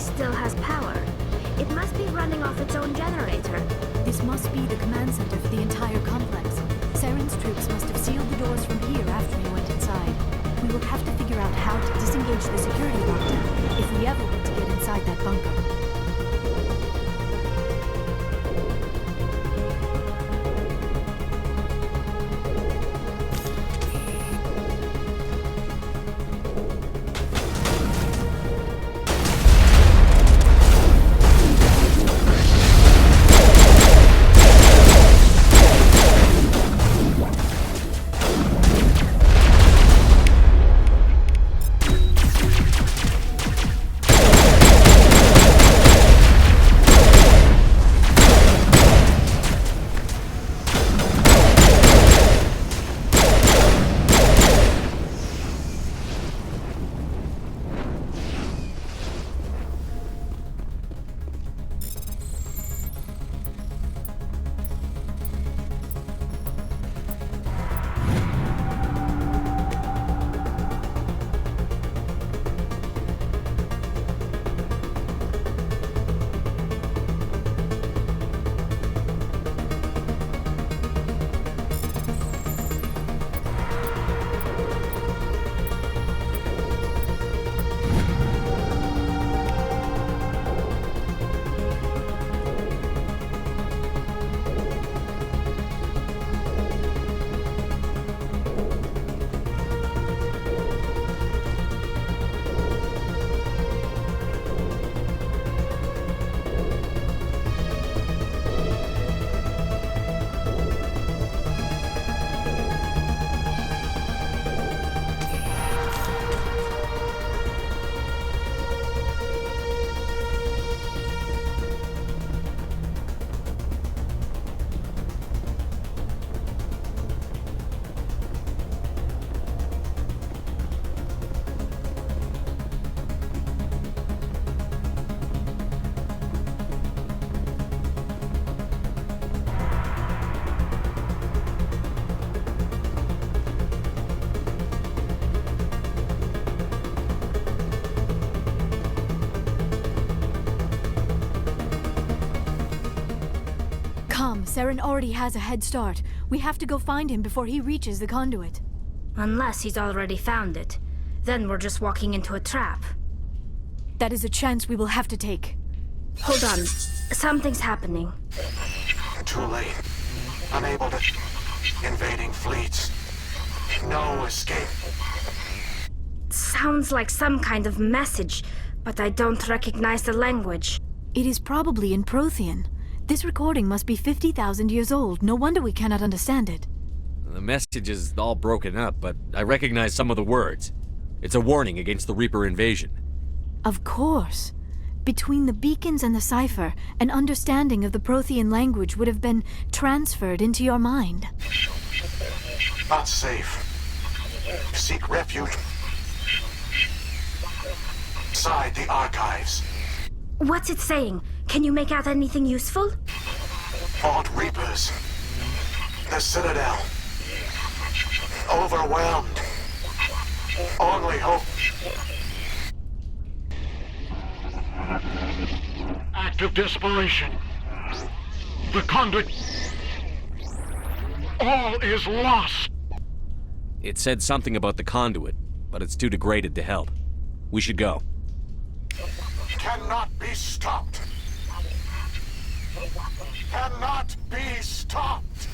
still has power. It must be running off its own generator. This must be the command center for the entire complex. Saren's troops must have sealed the doors from here after he went inside. We will have to figure out how to disengage the security lockdown if we ever want to get inside that bunker. Saren already has a head start. We have to go find him before he reaches the conduit. Unless he's already found it. Then we're just walking into a trap. That is a chance we will have to take. Hold on. Something's happening. Too late. Unable to... Invading fleets. No escape. Sounds like some kind of message, but I don't recognize the language. It is probably in Prothean. This recording must be 50,000 years old. No wonder we cannot understand it. The message is all broken up, but I recognize some of the words. It's a warning against the Reaper invasion. Of course. Between the beacons and the cipher, an understanding of the Prothean language would have been transferred into your mind. Not safe. Seek refuge inside the archives. What's it saying? Can you make out anything useful? Fought Reapers. The Citadel. Overwhelmed. Only hope. Act of desperation. The conduit. All is lost. It said something about the conduit, but it's too degraded to help. We should go. Cannot be stopped. Cannot be stopped.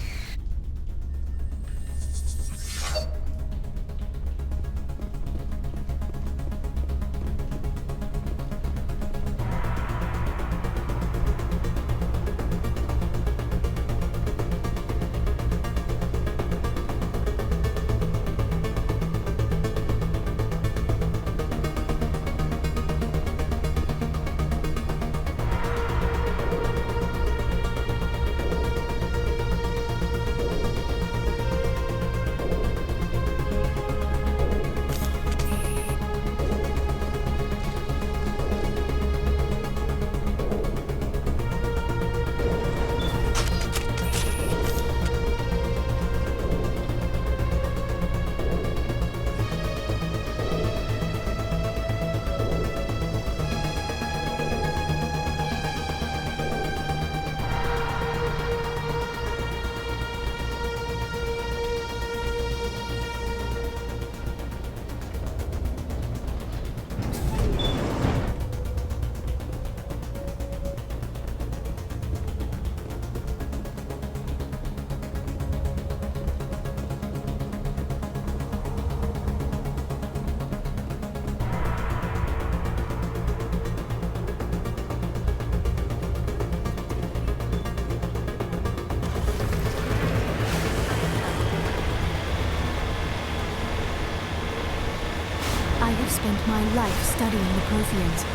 have spent my life studying the Protheans,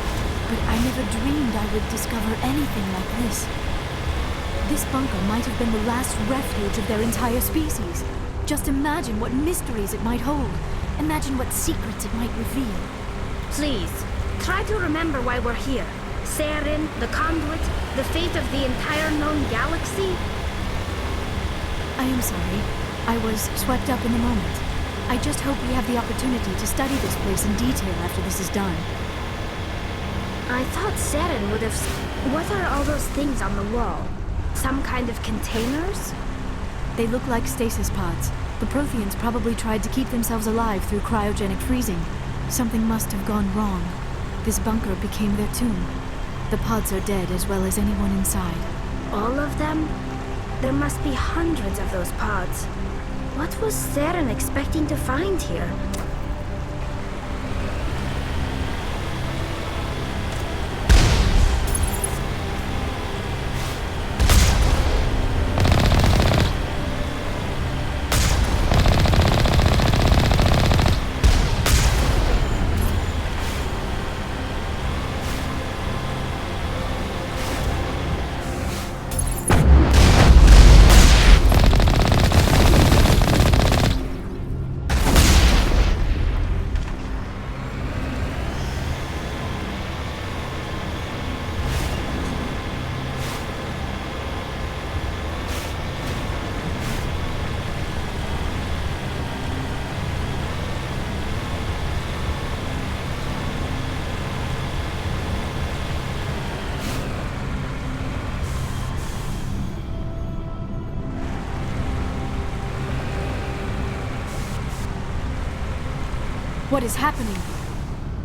but I never dreamed I would discover anything like this. This bunker might have been the last refuge of their entire species. Just imagine what mysteries it might hold. Imagine what secrets it might reveal. Please, try to remember why we're here. Saren, the Conduit, the fate of the entire known galaxy. I am sorry. I was swept up in the moment. I just hope we have the opportunity to study this place in detail after this is done. I thought Saren would have... What are all those things on the wall? Some kind of containers? They look like stasis pods. The Protheans probably tried to keep themselves alive through cryogenic freezing. Something must have gone wrong. This bunker became their tomb. The pods are dead as well as anyone inside. All of them? There must be hundreds of those pods. What was Saren expecting to find here? What is happening?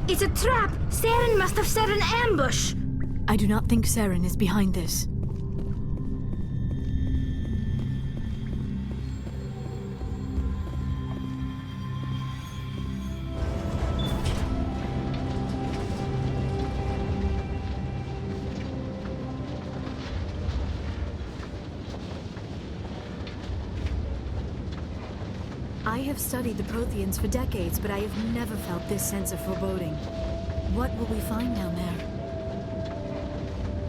It's a trap! Saren must have set an ambush! I do not think Saren is behind this. I have studied the Protheans for decades, but I have never felt this sense of foreboding. What will we find down there?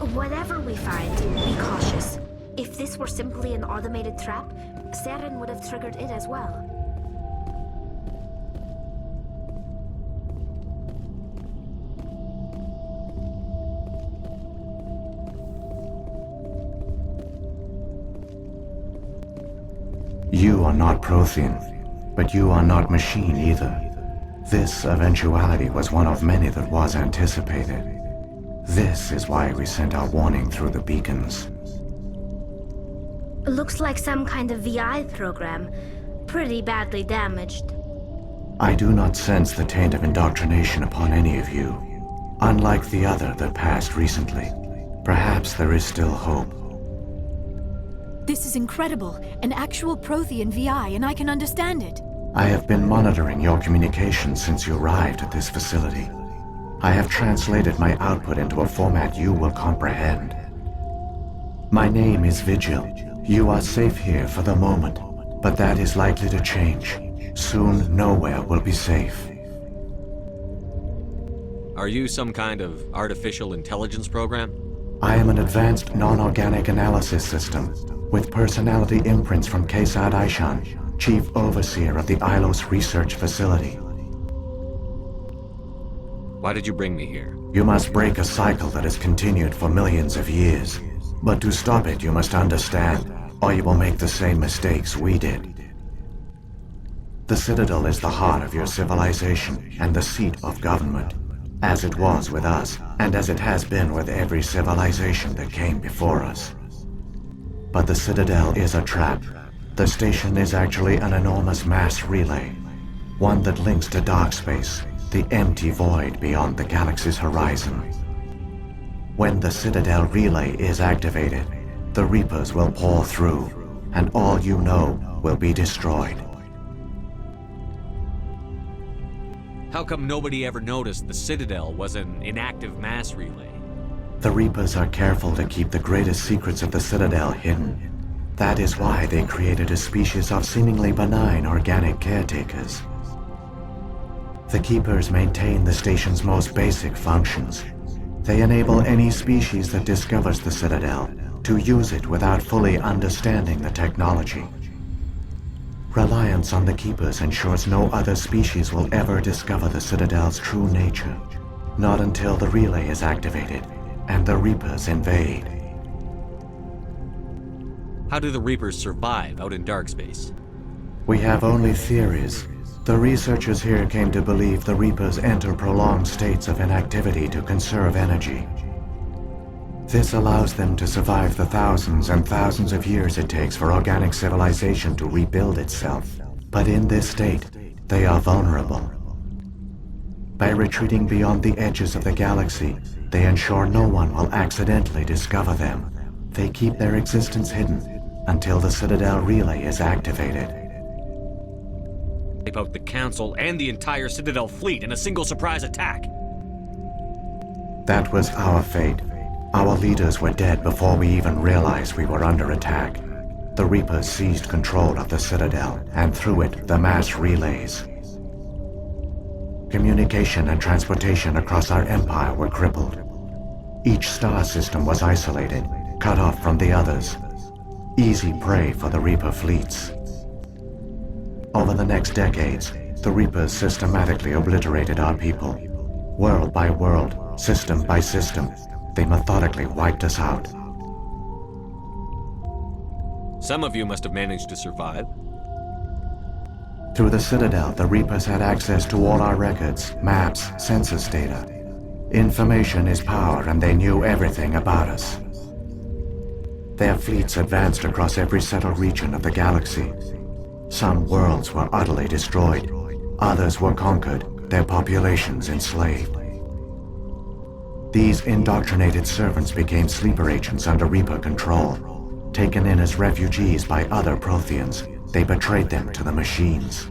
Whatever we find, be cautious. If this were simply an automated trap, Saren would have triggered it as well. You are not Prothean, but you are not machine either. This eventuality was one of many that was anticipated. This is why we sent our warning through the beacons. Looks like some kind of VI program. Pretty badly damaged. I do not sense the taint of indoctrination upon any of you, unlike the other that passed recently. Perhaps there is still hope. This is incredible. An actual Prothean VI, and I can understand it. I have been monitoring your communications since you arrived at this facility. I have translated my output into a format you will comprehend. My name is Vigil. You are safe here for the moment, but that is likely to change. Soon, nowhere will be safe. Are you some kind of artificial intelligence program? I am an advanced non-organic analysis system with personality imprints from Kesad Aishan, Chief Overseer of the Ilos Research Facility. Why did you bring me here? You must break a cycle that has continued for millions of years. But to stop it, you must understand, or you will make the same mistakes we did. The Citadel is the heart of your civilization and the seat of government, as it was with us, and as it has been with every civilization that came before us. But the Citadel is a trap. The station is actually an enormous mass relay, one that links to dark space, the empty void beyond the galaxy's horizon. When the Citadel relay is activated, the Reapers will pour through, and all you know will be destroyed. How come nobody ever noticed the Citadel was an inactive mass relay? The Reapers are careful to keep the greatest secrets of the Citadel hidden. That is why they created a species of seemingly benign organic caretakers. The Keepers maintain the station's most basic functions. They enable any species that discovers the Citadel to use it without fully understanding the technology. Reliance on the Keepers ensures no other species will ever discover the Citadel's true nature. Not until the relay is activated and the Reapers invade. How do the Reapers survive out in dark space? We have only theories. The researchers here came to believe the Reapers enter prolonged states of inactivity to conserve energy. This allows them to survive the thousands and thousands of years it takes for organic civilization to rebuild itself. But in this state, they are vulnerable. By retreating beyond the edges of the galaxy, they ensure no one will accidentally discover them. They keep their existence hidden until the Citadel relay is activated. Wipe out the Council and the entire Citadel fleet in a single surprise attack. That was our fate. Our leaders were dead before we even realized we were under attack. The Reapers seized control of the Citadel, and through it, the mass relays. Communication and transportation across our empire were crippled. Each star system was isolated, cut off from the others. Easy prey for the Reaper fleets. Over the next decades, the Reapers systematically obliterated our people. World by world, system by system, they methodically wiped us out. Some of you must have managed to survive. Through the Citadel, the Reapers had access to all our records, maps, census data. Information is power, and they knew everything about us. Their fleets advanced across every settled region of the galaxy. Some worlds were utterly destroyed. Others were conquered, their populations enslaved. These indoctrinated servants became sleeper agents under Reaper control. Taken in as refugees by other Protheans, they betrayed them to the machines.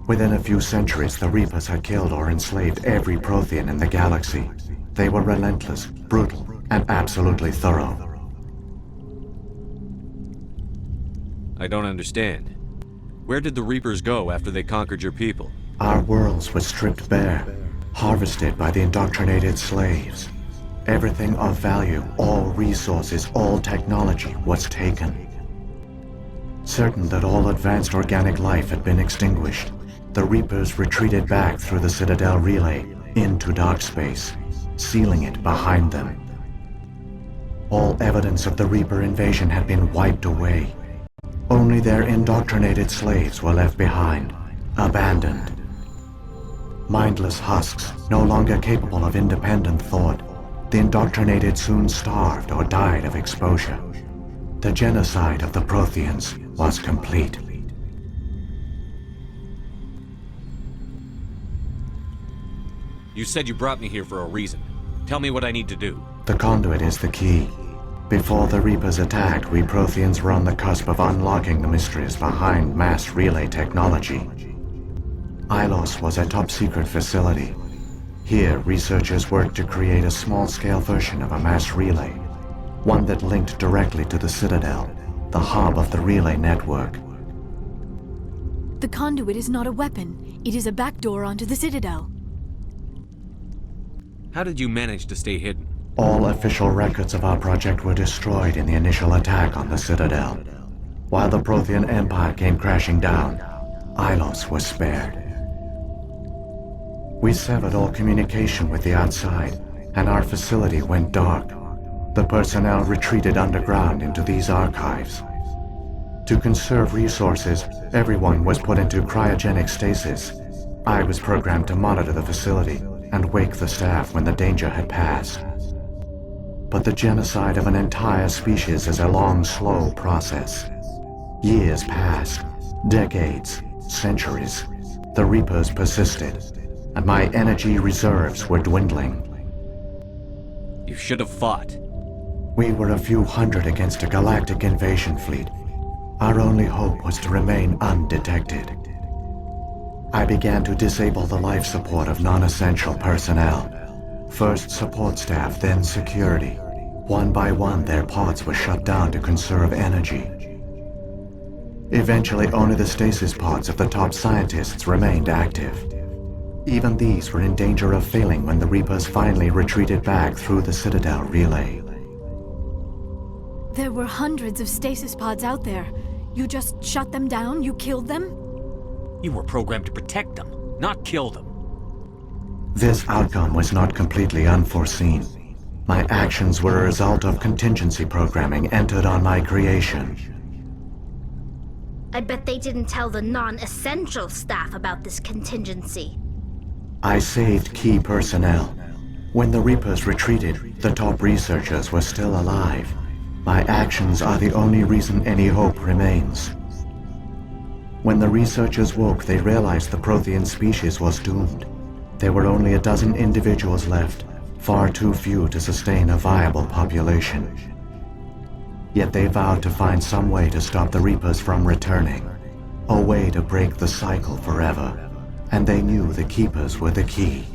Within a few centuries, the Reapers had killed or enslaved every Prothean in the galaxy. They were relentless, brutal, and absolutely thorough. I don't understand. Where did the Reapers go after they conquered your people? Our worlds were stripped bare, harvested by the indoctrinated slaves. Everything of value, all resources, all technology was taken. Certain that all advanced organic life had been extinguished, the Reapers retreated back through the Citadel relay into dark space, sealing it behind them. All evidence of the Reaper invasion had been wiped away. Only their indoctrinated slaves were left behind, abandoned. Mindless husks, no longer capable of independent thought, the indoctrinated soon starved or died of exposure. The genocide of the Protheans was complete. You said you brought me here for a reason. Tell me what I need to do. The conduit is the key. Before the Reapers attacked, we Protheans were on the cusp of unlocking the mysteries behind mass relay technology. Ilos was a top-secret facility. Here, researchers worked to create a small-scale version of a mass relay, one that linked directly to the Citadel, the hub of the relay network. The conduit is not a weapon. It is a backdoor onto the Citadel. How did you manage to stay hidden? All official records of our project were destroyed in the initial attack on the Citadel. While the Prothean Empire came crashing down, Ilos was spared. We severed all communication with the outside, and our facility went dark. The personnel retreated underground into these archives. To conserve resources, everyone was put into cryogenic stasis. I was programmed to monitor the facility and wake the staff when the danger had passed. But the genocide of an entire species is a long, slow process. Years passed, decades, centuries. The Reapers persisted, and my energy reserves were dwindling. You should have fought. We were a few hundred against a galactic invasion fleet. Our only hope was to remain undetected. I began to disable the life support of non-essential personnel. First support staff, then security. One by one, their pods were shut down to conserve energy. Eventually, only the stasis pods of the top scientists remained active. Even these were in danger of failing when the Reapers finally retreated back through the Citadel relay. There were hundreds of stasis pods out there. You just shut them down? You killed them? You were programmed to protect them, not kill them. This outcome was not completely unforeseen. My actions were a result of contingency programming entered on my creation. I bet they didn't tell the non-essential staff about this contingency. I saved key personnel. When the Reapers retreated, the top researchers were still alive. My actions are the only reason any hope remains. When the researchers woke, they realized the Prothean species was doomed. There were only a dozen individuals left, far too few to sustain a viable population. Yet they vowed to find some way to stop the Reapers from returning, a way to break the cycle forever. And they knew the Keepers were the key.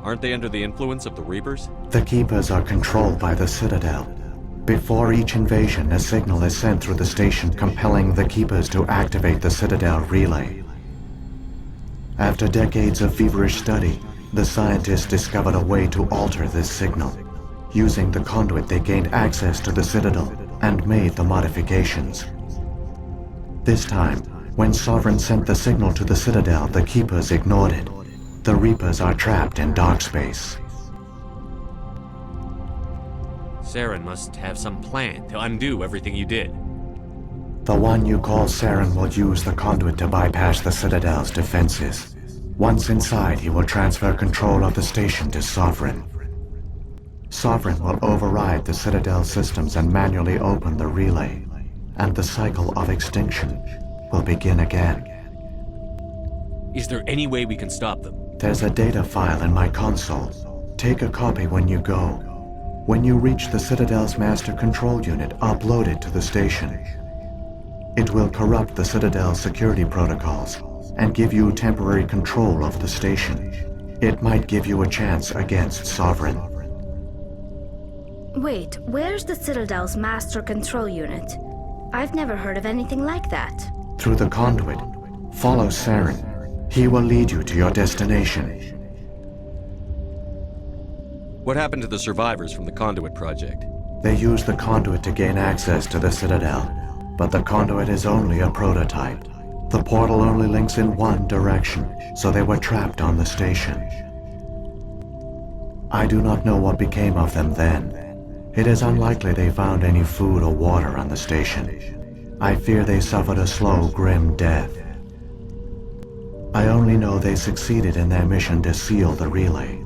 Aren't they under the influence of the Reapers? The Keepers are controlled by the Citadel. Before each invasion, a signal is sent through the station compelling the Keepers to activate the Citadel relay. After decades of feverish study, the scientists discovered a way to alter this signal. Using the conduit, they gained access to the Citadel and made the modifications. This time, when Sovereign sent the signal to the Citadel, the Keepers ignored it. The Reapers are trapped in dark space. Saren must have some plan to undo everything you did. The one you call Saren will use the conduit to bypass the Citadel's defenses. Once inside, he will transfer control of the station to Sovereign. Sovereign will override the Citadel systems and manually open the relay, and the cycle of extinction will begin again. Is there any way we can stop them? There's a data file in my console. Take a copy when you go. When you reach the Citadel's master control unit, upload it to the station. It will corrupt the Citadel's security protocols and give you temporary control of the station. It might give you a chance against Sovereign. Wait, where's the Citadel's master control unit? I've never heard of anything like that. Through the conduit, follow Saren. He will lead you to your destination. What happened to the survivors from the Conduit project? They used the conduit to gain access to the Citadel, but the conduit is only a prototype. The portal only links in one direction, so they were trapped on the station. I do not know what became of them then. It is unlikely they found any food or water on the station. I fear they suffered a slow, grim death. I only know they succeeded in their mission to seal the relay.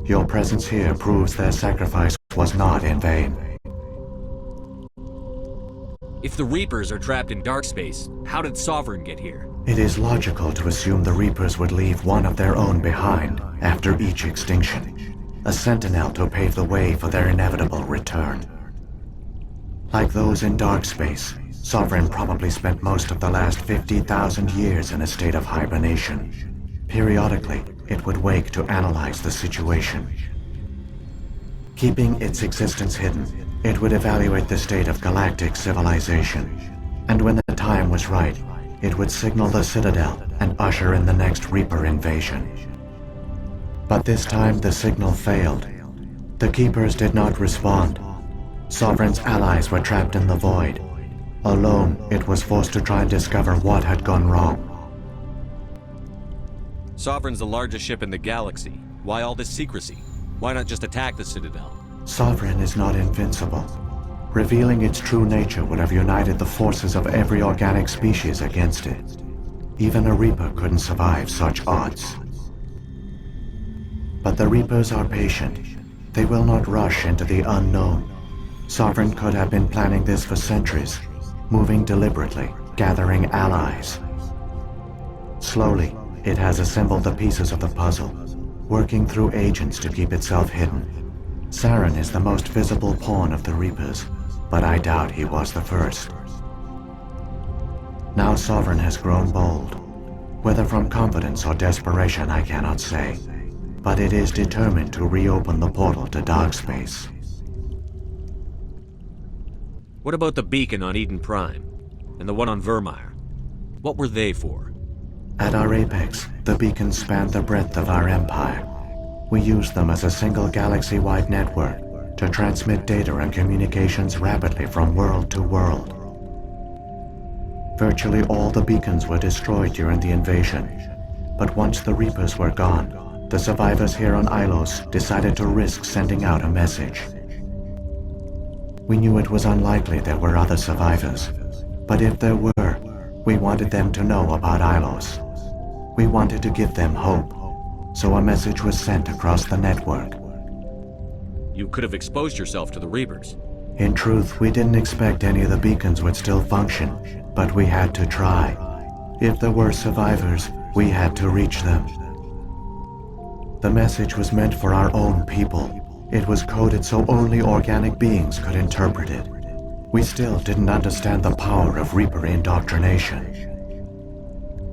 Your presence here proves their sacrifice was not in vain. If the Reapers are trapped in dark space, how did Sovereign get here? It is logical to assume the Reapers would leave one of their own behind after each extinction. A sentinel to pave the way for their inevitable return. Like those in dark space, Sovereign probably spent most of the last 50,000 years in a state of hibernation. Periodically, it would wake to analyze the situation. Keeping its existence hidden, it would evaluate the state of galactic civilization. And when the time was right, it would signal the Citadel and usher in the next Reaper invasion. But this time the signal failed. The Keepers did not respond. Sovereign's allies were trapped in the void. Alone, it was forced to try and discover what had gone wrong. Sovereign's the largest ship in the galaxy. Why all this secrecy? Why not just attack the Citadel? Sovereign is not invincible. Revealing its true nature would have united the forces of every organic species against it. Even a Reaper couldn't survive such odds. But the Reapers are patient. They will not rush into the unknown. Sovereign could have been planning this for centuries, moving deliberately, gathering allies. Slowly, it has assembled the pieces of the puzzle, working through agents to keep itself hidden. Saren is the most visible pawn of the Reapers, but I doubt he was the first. Now Sovereign has grown bold. Whether from confidence or desperation, I cannot say. But it is determined to reopen the portal to dark space. What about the beacon on Eden Prime? And the one on Vermeer? What were they for? At our apex, the beacons spanned the breadth of our empire. We used them as a single galaxy-wide network to transmit data and communications rapidly from world to world. Virtually all the beacons were destroyed during the invasion, but once the Reapers were gone, the survivors here on Ilos decided to risk sending out a message. We knew it was unlikely there were other survivors, but if there were, we wanted them to know about Ilos. We wanted to give them hope, so a message was sent across the network. You could have exposed yourself to the Reapers. In truth, we didn't expect any of the beacons would still function, but we had to try. If there were survivors, we had to reach them. The message was meant for our own people. It was coded so only organic beings could interpret it. We still didn't understand the power of Reaper indoctrination.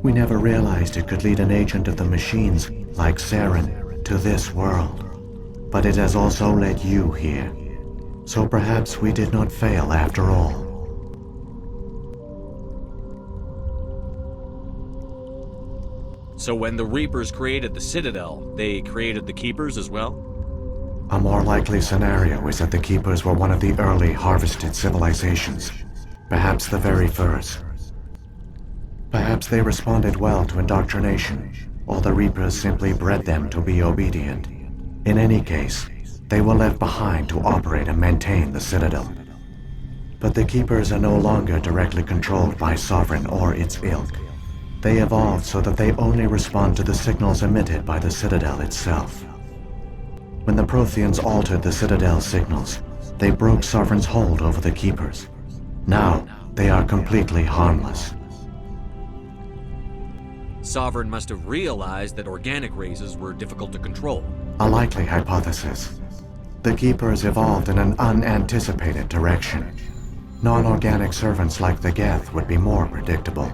We never realized it could lead an agent of the machines, like Saren, to this world. But it has also led you here. So perhaps we did not fail after all. So when the Reapers created the Citadel, they created the Keepers as well? A more likely scenario is that the Keepers were one of the early harvested civilizations. Perhaps the very first. Perhaps they responded well to indoctrination, or the Reapers simply bred them to be obedient. In any case, they were left behind to operate and maintain the Citadel. But the Keepers are no longer directly controlled by Sovereign or its ilk. They evolved so that they only respond to the signals emitted by the Citadel itself. When the Protheans altered the Citadel's signals, they broke Sovereign's hold over the Keepers. Now, they are completely harmless. Sovereign must have realized that organic races were difficult to control. A likely hypothesis. The Keepers evolved in an unanticipated direction. Non-organic servants like the Geth would be more predictable.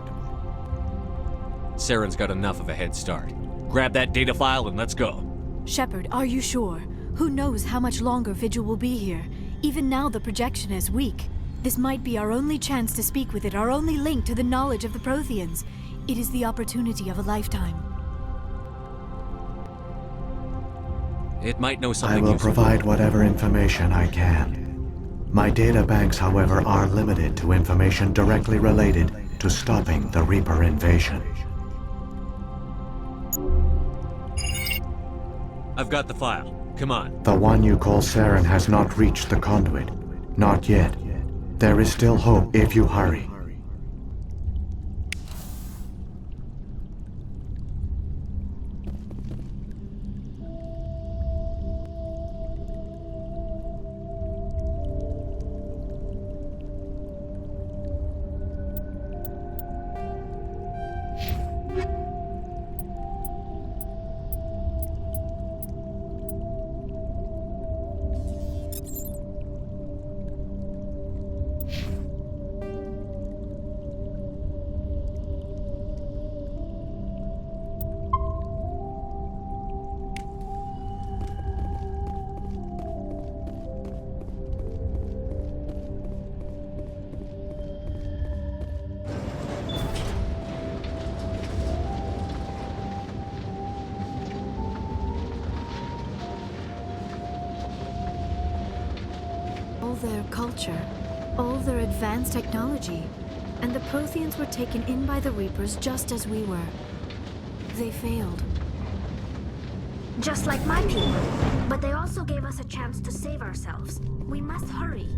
Saren's got enough of a head start. Grab that data file and let's go. Shepard, are you sure? Who knows how much longer Vigil will be here? Even now the projection is weak. This might be our only chance to speak with it, our only link to the knowledge of the Protheans. It is the opportunity of a lifetime. It might know something I will useful. provide whatever information I can. My data banks, however, are limited to information directly related to stopping the Reaper invasion. I've got the file. Come on. The one you call Saren has not reached the conduit. Not yet. There is still hope if you hurry. All their culture, all their advanced technology, and the Protheans were taken in by the Reapers just as we were. They failed. Just like my people. But they also gave us a chance to save ourselves. We must hurry.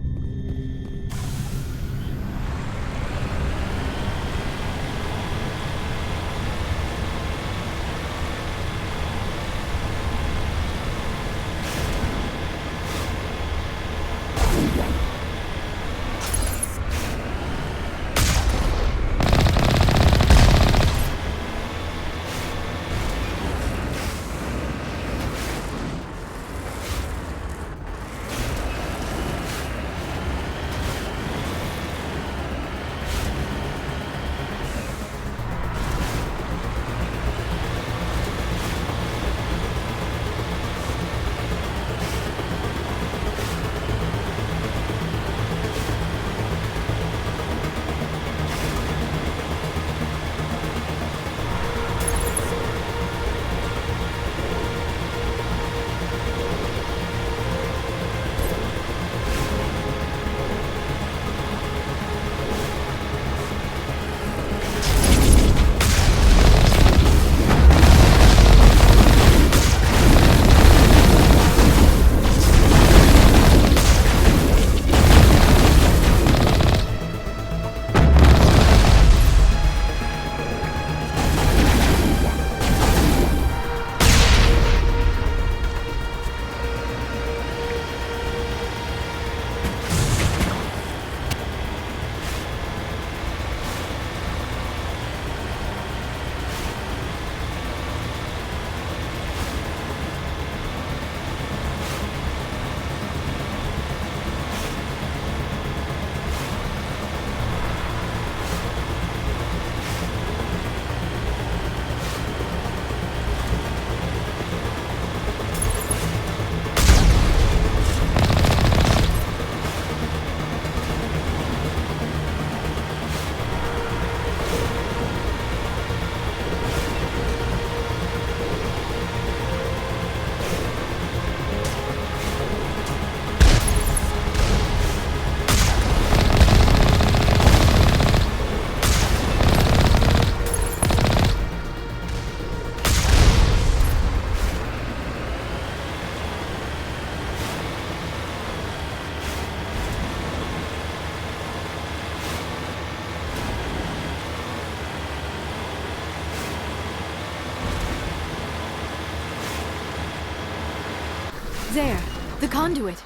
There, the conduit.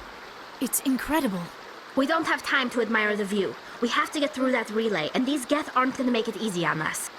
It's incredible. We don't have time to admire the view. We have to get through that relay, and these Geth aren't gonna make it easy on us.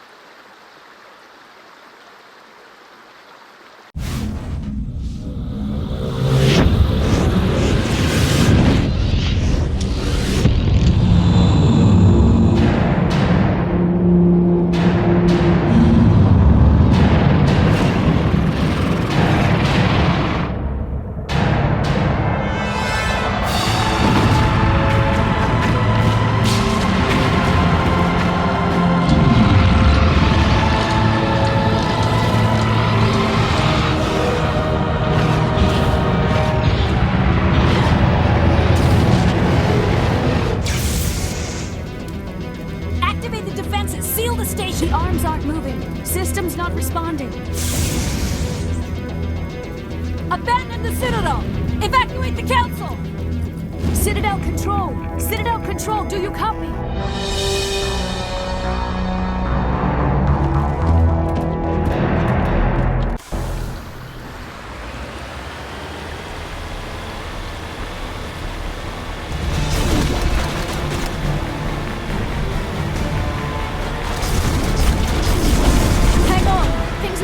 The arms aren't moving. System's not responding. Abandon the Citadel! Evacuate the Council! Citadel Control! Citadel Control, do you copy?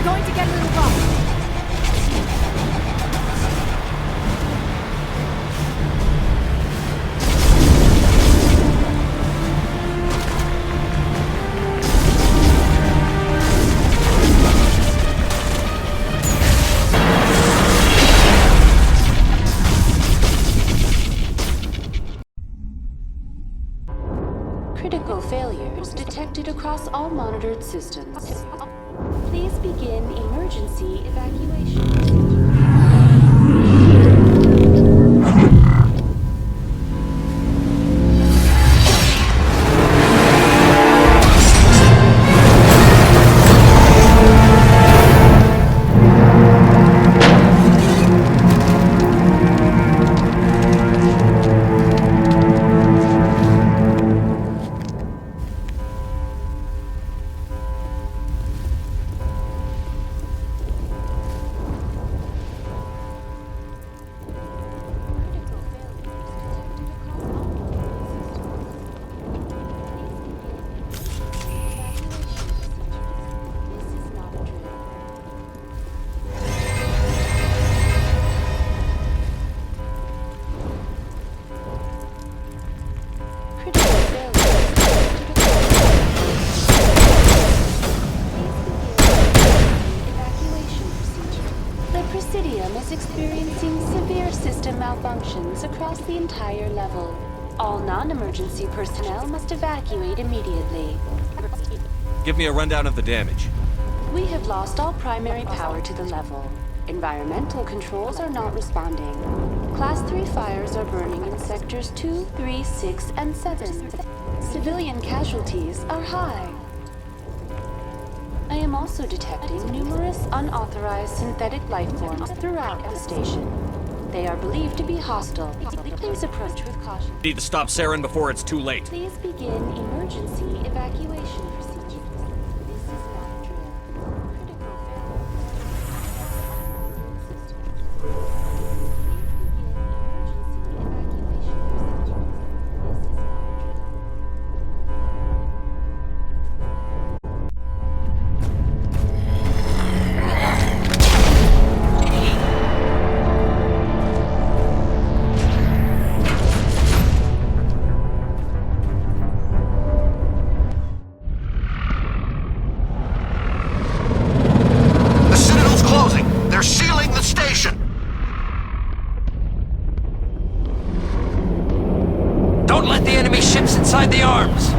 Going to get a little rough. Critical failures detected across all monitored systems. Please begin emergency evacuation. Presidium is experiencing severe system malfunctions across the entire level. All non-emergency personnel must evacuate immediately. Give me a rundown of the damage. We have lost all primary power to the level. Environmental controls are not responding. Class 3 fires are burning in sectors 2, 3, 6, and 7. Civilian casualties are high. I am also detecting numerous unauthorized synthetic life forms throughout the station. They are believed to be hostile. Please approach with caution. Need to stop Saren before it's too late. Please begin emergency evacuation procedures. This is not a drill. Critical Don't let the enemy ships inside the arms!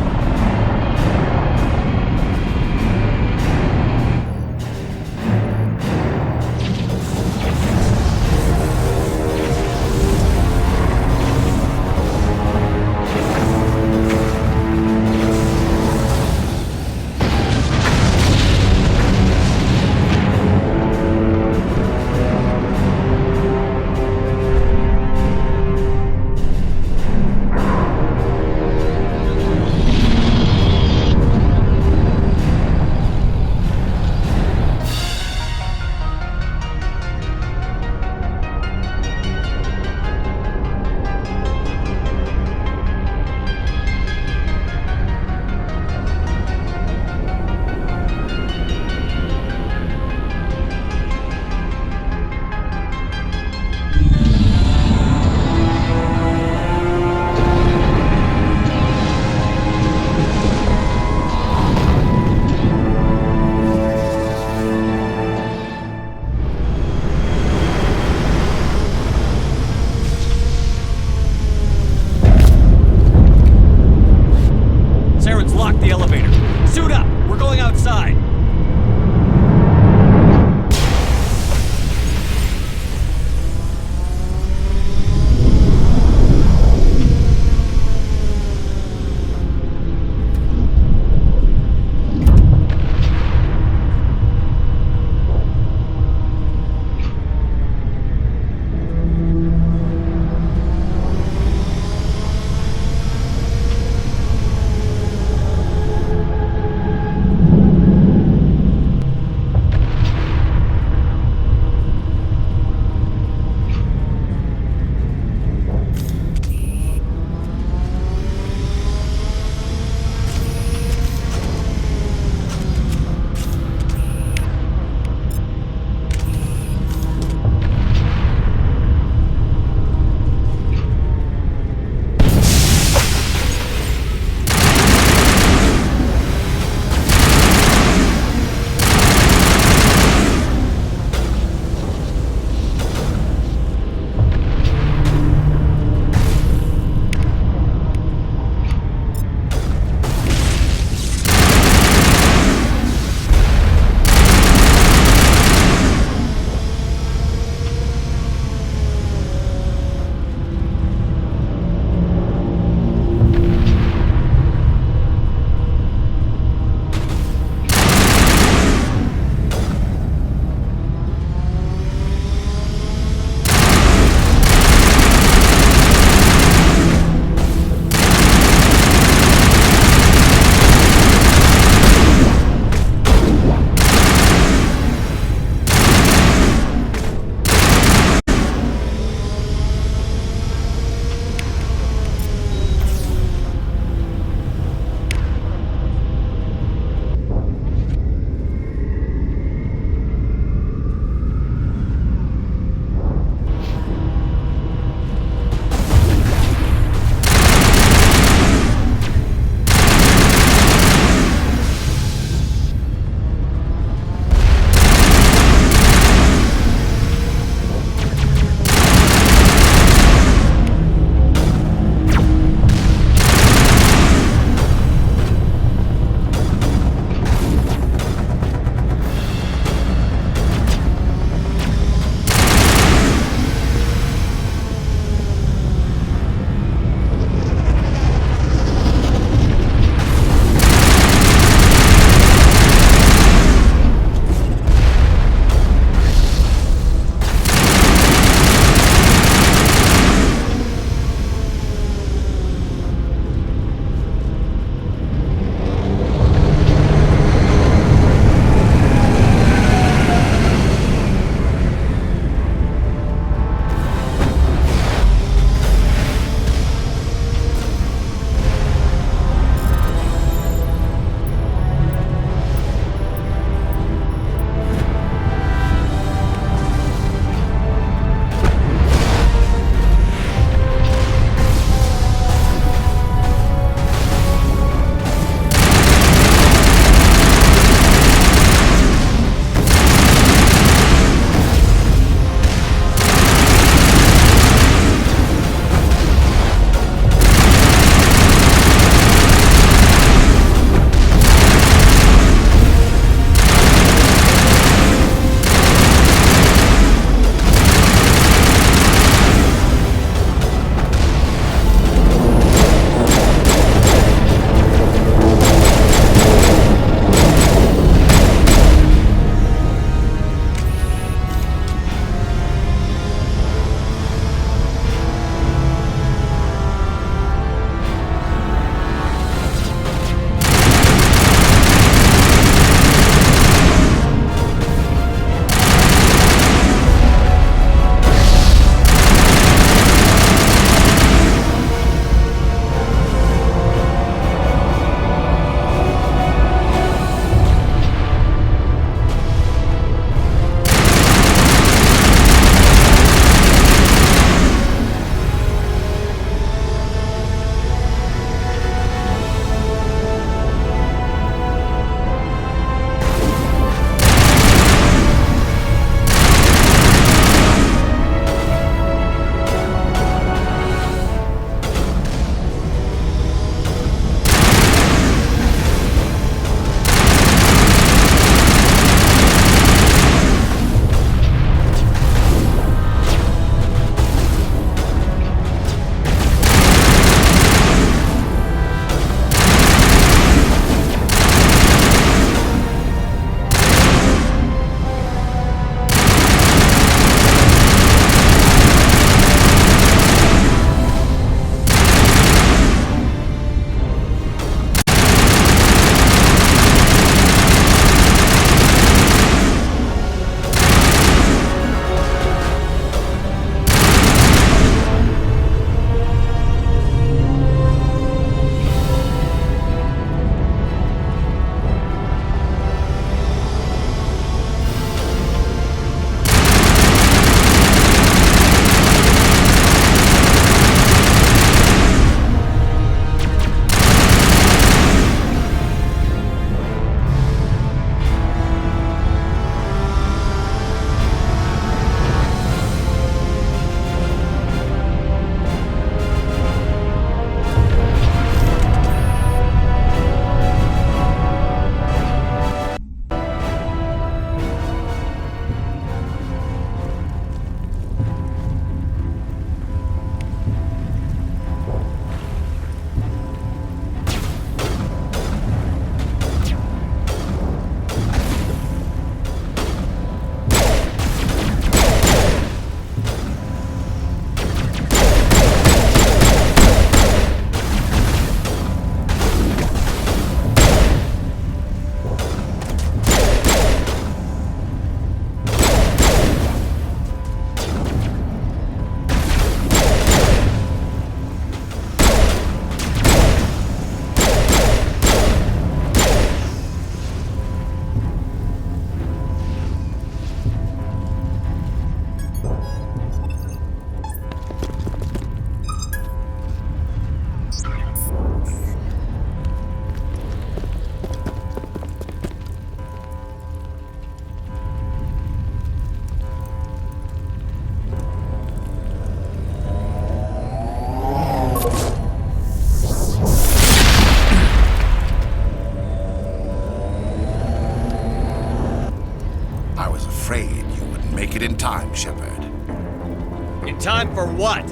time for what?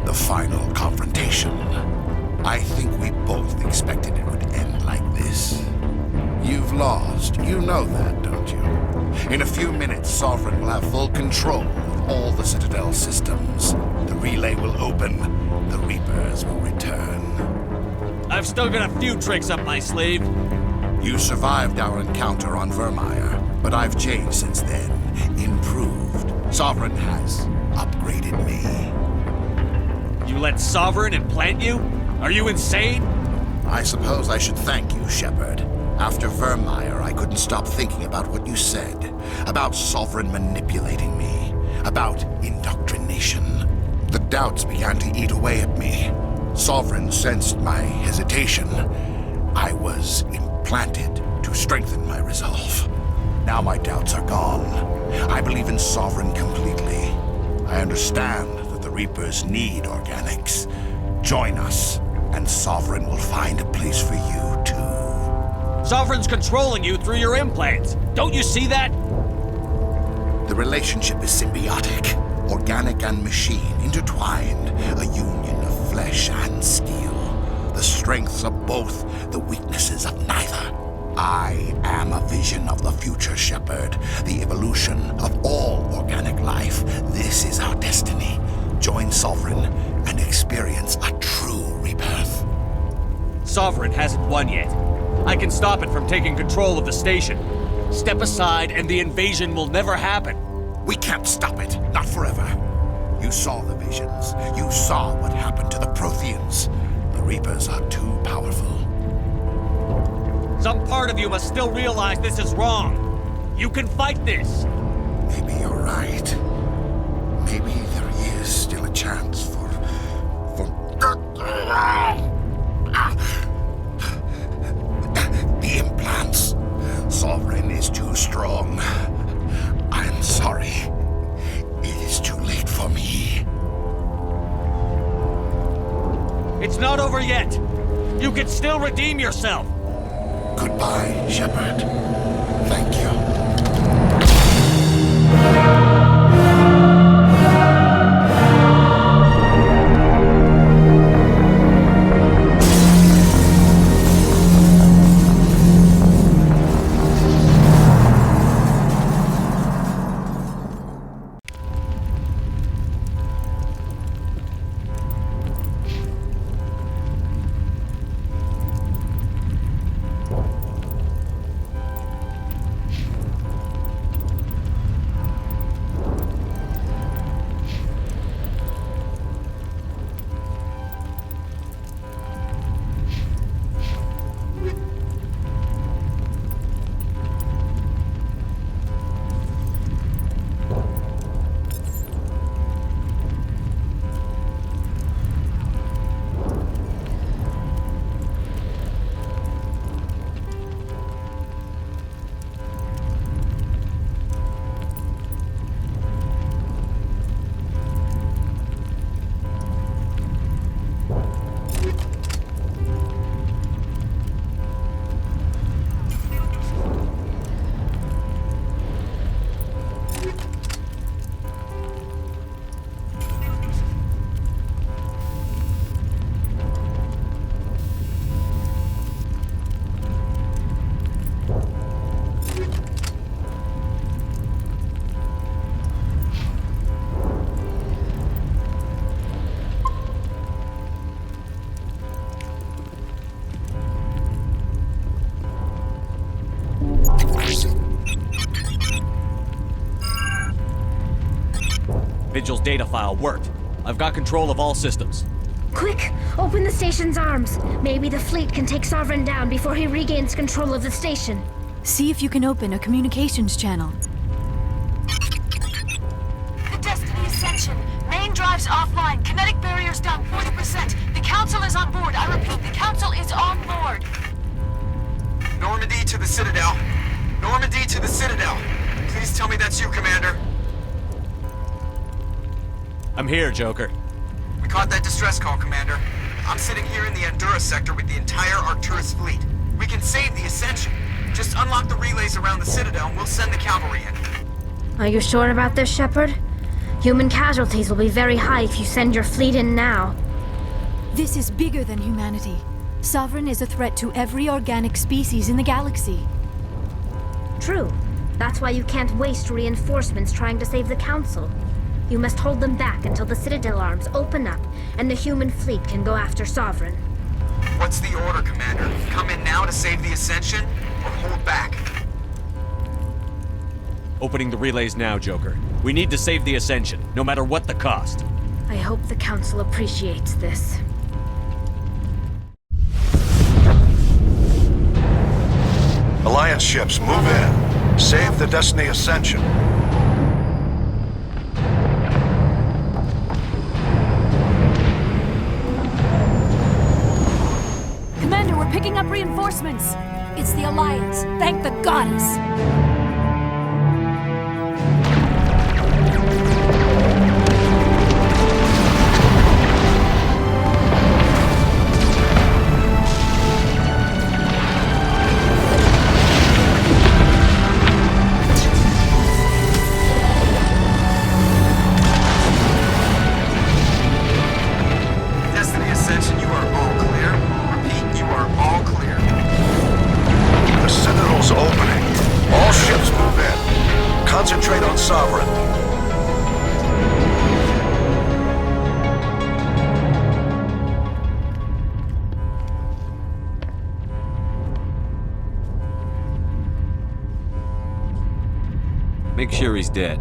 The final confrontation. I think we both expected it would end like this. You've lost. You know that, don't you? In a few minutes, Sovereign will have full control of all the Citadel systems. The relay will open. The Reapers will return. I've still got a few tricks up my sleeve. You survived our encounter on Vermeer, but I've changed since then. Improved. Sovereign has upgraded me. You let Sovereign implant you? Are you insane? I suppose I should thank you, Shepard. After Vermeer, I couldn't stop thinking about what you said. About Sovereign manipulating me. About indoctrination. The doubts began to eat away at me. Sovereign sensed my hesitation. I was implanted to strengthen my resolve. Now my doubts are gone. I believe in Sovereign completely. I understand that the Reapers need organics. Join us, and Sovereign will find a place for you, too. Sovereign's controlling you through your implants. Don't you see that? The relationship is symbiotic. Organic and machine, intertwined. A union of flesh and steel. The strengths of both, the weaknesses of neither. I am a vision of the future, Shepard. The evolution of all organic life. This is our destiny. Join Sovereign and experience a true rebirth. Sovereign hasn't won yet. I can stop it from taking control of the station. Step aside and the invasion will never happen. We can't stop it. Not forever. You saw the visions. You saw what happened to the Protheans. The Reapers are too powerful. Some part of you must still realize this is wrong. You can fight this. Maybe you're right. Maybe there is still a chance for... The implants. Sovereign is too strong. I'm sorry. It is too late for me. It's not over yet. You can still redeem yourself. Goodbye, Shepard. Thank you. Vigil's data file worked. I've got control of all systems. Quick! Open the station's arms. Maybe the fleet can take Sovereign down before he regains control of the station. See if you can open a communications channel. The Destiny Ascension. Main drives offline. Kinetic barriers down 40%. The Council is on board. I repeat, the Council is on board. Normandy to the Citadel. Normandy to the Citadel. Please tell me that's you, Commander. I'm here, Joker. We caught that distress call, Commander. I'm sitting here in the Andurra sector with the entire Arcturus fleet. We can save the Ascension. Just unlock the relays around the Citadel and we'll send the cavalry in. Are you sure about this, Shepard? Human casualties will be very high if you send your fleet in now. This is bigger than humanity. Sovereign is a threat to every organic species in the galaxy. True. That's why you can't waste reinforcements trying to save the Council. You must hold them back until the Citadel arms open up and the human fleet can go after Sovereign. What's the order, Commander? Come in now to save the Ascension, or hold back? Opening the relays now, Joker. We need to save the Ascension, no matter what the cost. I hope the Council appreciates this. Alliance ships, move in. Save the Destiny Ascension. Commander, we're picking up reinforcements. It's the Alliance. Thank the goddess. Destiny Ascension, you are all clear. Repeat, you are all clear. The Citadel's opening. All ships move in. Concentrate on Sovereign. Make sure he's dead.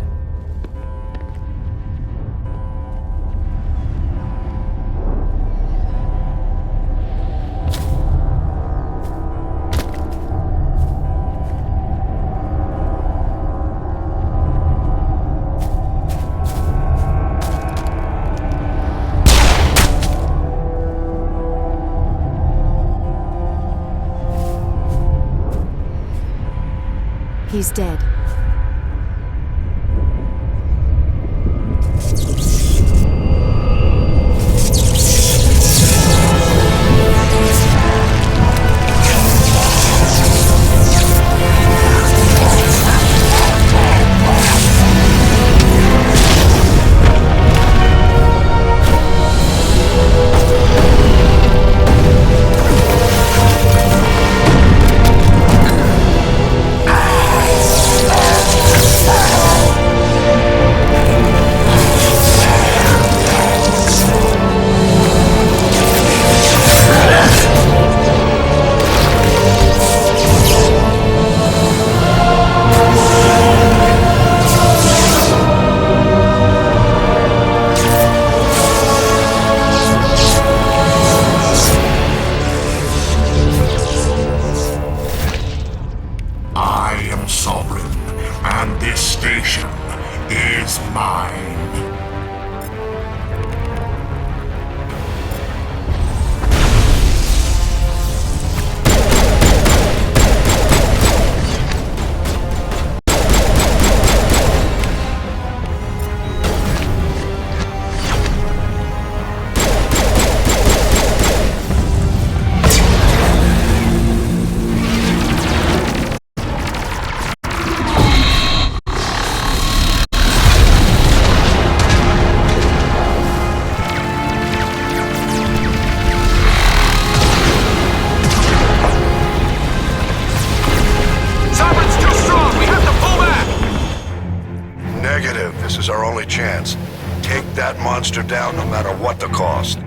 He's dead. I am Sovereign, and this station is mine. Sovereign's too strong! We have to pull back! Negative. This is our only chance. Take that monster down no matter what the cost.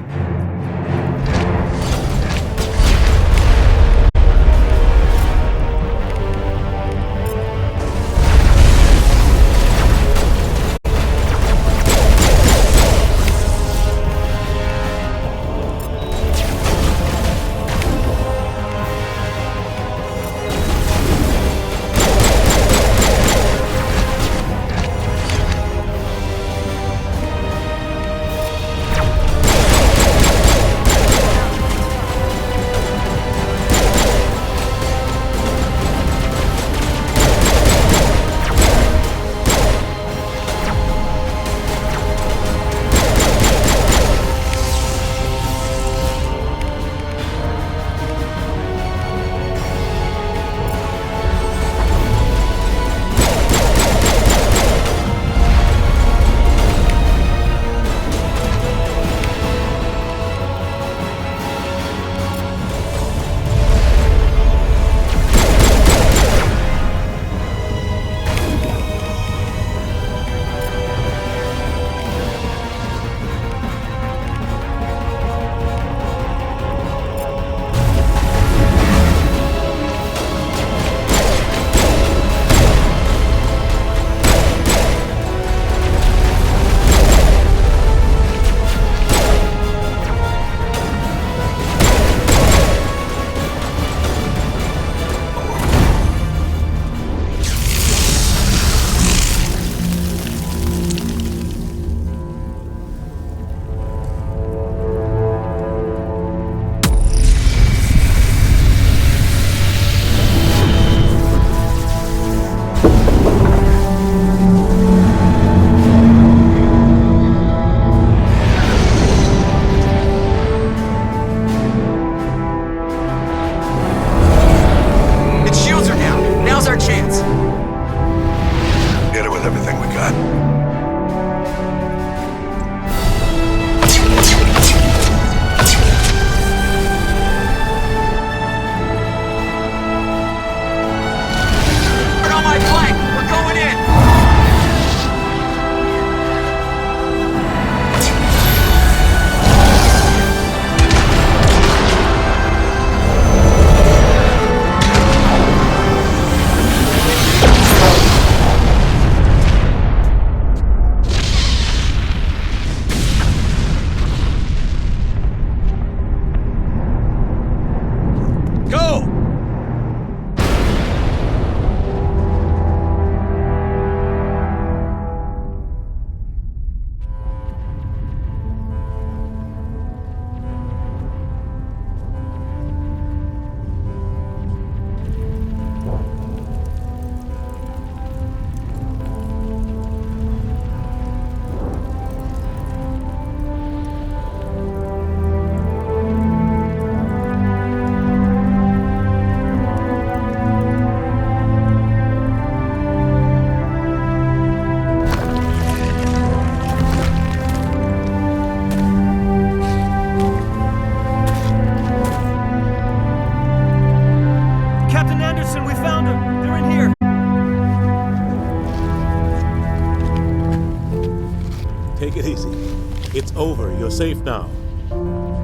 It's over. You're safe now.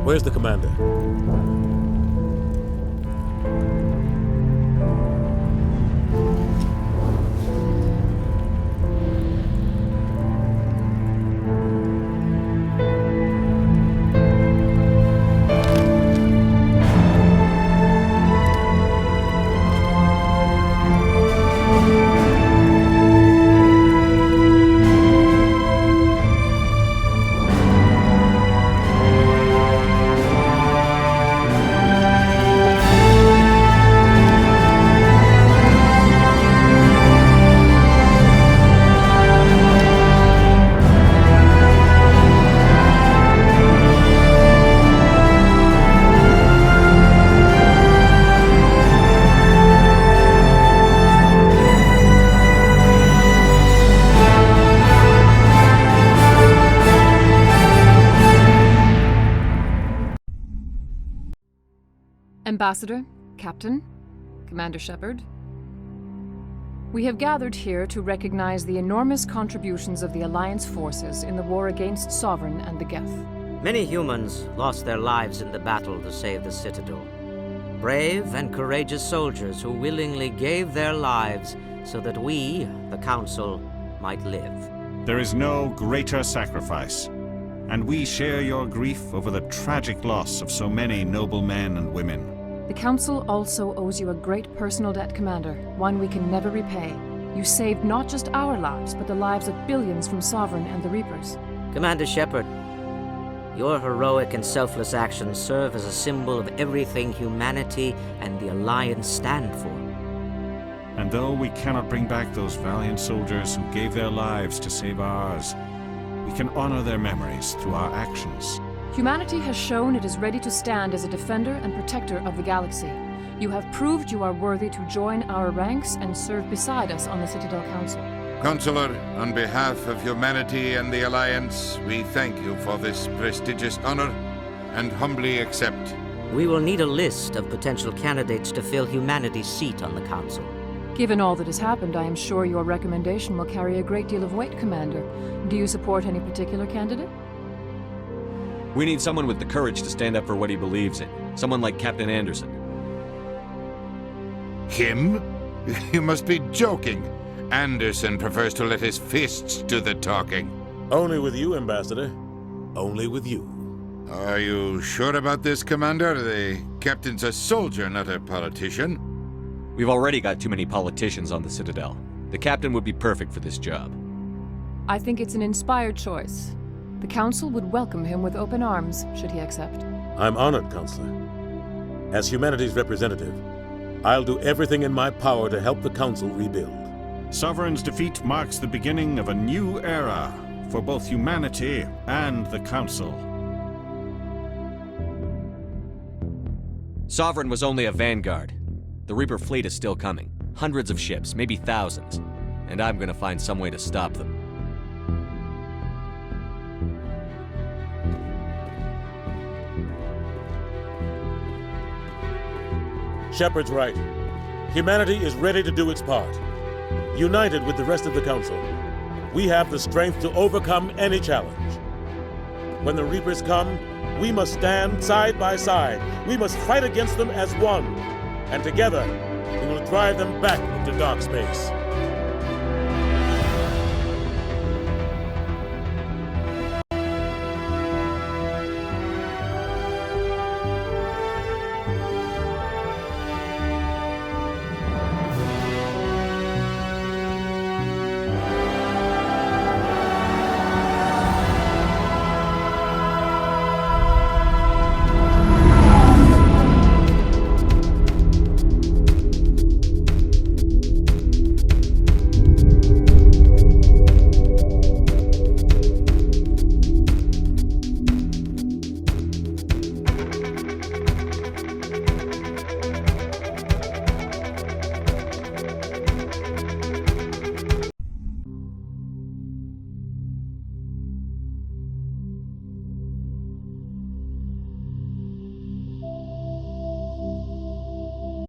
Where's the commander? Ambassador, Captain, Commander Shepard. We have gathered here to recognize the enormous contributions of the Alliance forces in the war against Sovereign and the Geth. Many humans lost their lives in the battle to save the Citadel. Brave and courageous soldiers who willingly gave their lives so that we, the Council, might live. There is no greater sacrifice, and we share your grief over the tragic loss of so many noble men and women. The Council also owes you a great personal debt, Commander, one we can never repay. You saved not just our lives, but the lives of billions from Sovereign and the Reapers. Commander Shepard, your heroic and selfless actions serve as a symbol of everything humanity and the Alliance stand for. And though we cannot bring back those valiant soldiers who gave their lives to save ours, we can honor their memories through our actions. Humanity has shown it is ready to stand as a defender and protector of the galaxy. You have proved you are worthy to join our ranks and serve beside us on the Citadel Council. Counselor, on behalf of humanity and the Alliance, we thank you for this prestigious honor and humbly accept. We will need a list of potential candidates to fill humanity's seat on the Council. Given all that has happened, I am sure your recommendation will carry a great deal of weight, Commander. Do you support any particular candidate? We need someone with the courage to stand up for what he believes in. Someone like Captain Anderson. Him? You must be joking. Anderson prefers to let his fists do the talking. Only with you, Ambassador. Only with you. Are you sure about this, Commander? The captain's a soldier, not a politician. We've already got too many politicians on the Citadel. The captain would be perfect for this job. I think it's an inspired choice. The Council would welcome him with open arms, should he accept. I'm honored, Counselor. As humanity's representative, I'll do everything in my power to help the Council rebuild. Sovereign's defeat marks the beginning of a new era for both humanity and the Council. Sovereign was only a vanguard. The Reaper fleet is still coming. Hundreds of ships, maybe thousands. And I'm gonna find some way to stop them. Shepard's right. Humanity is ready to do its part. United with the rest of the Council, we have the strength to overcome any challenge. When the Reapers come, we must stand side by side. We must fight against them as one. And together, we will drive them back into dark space.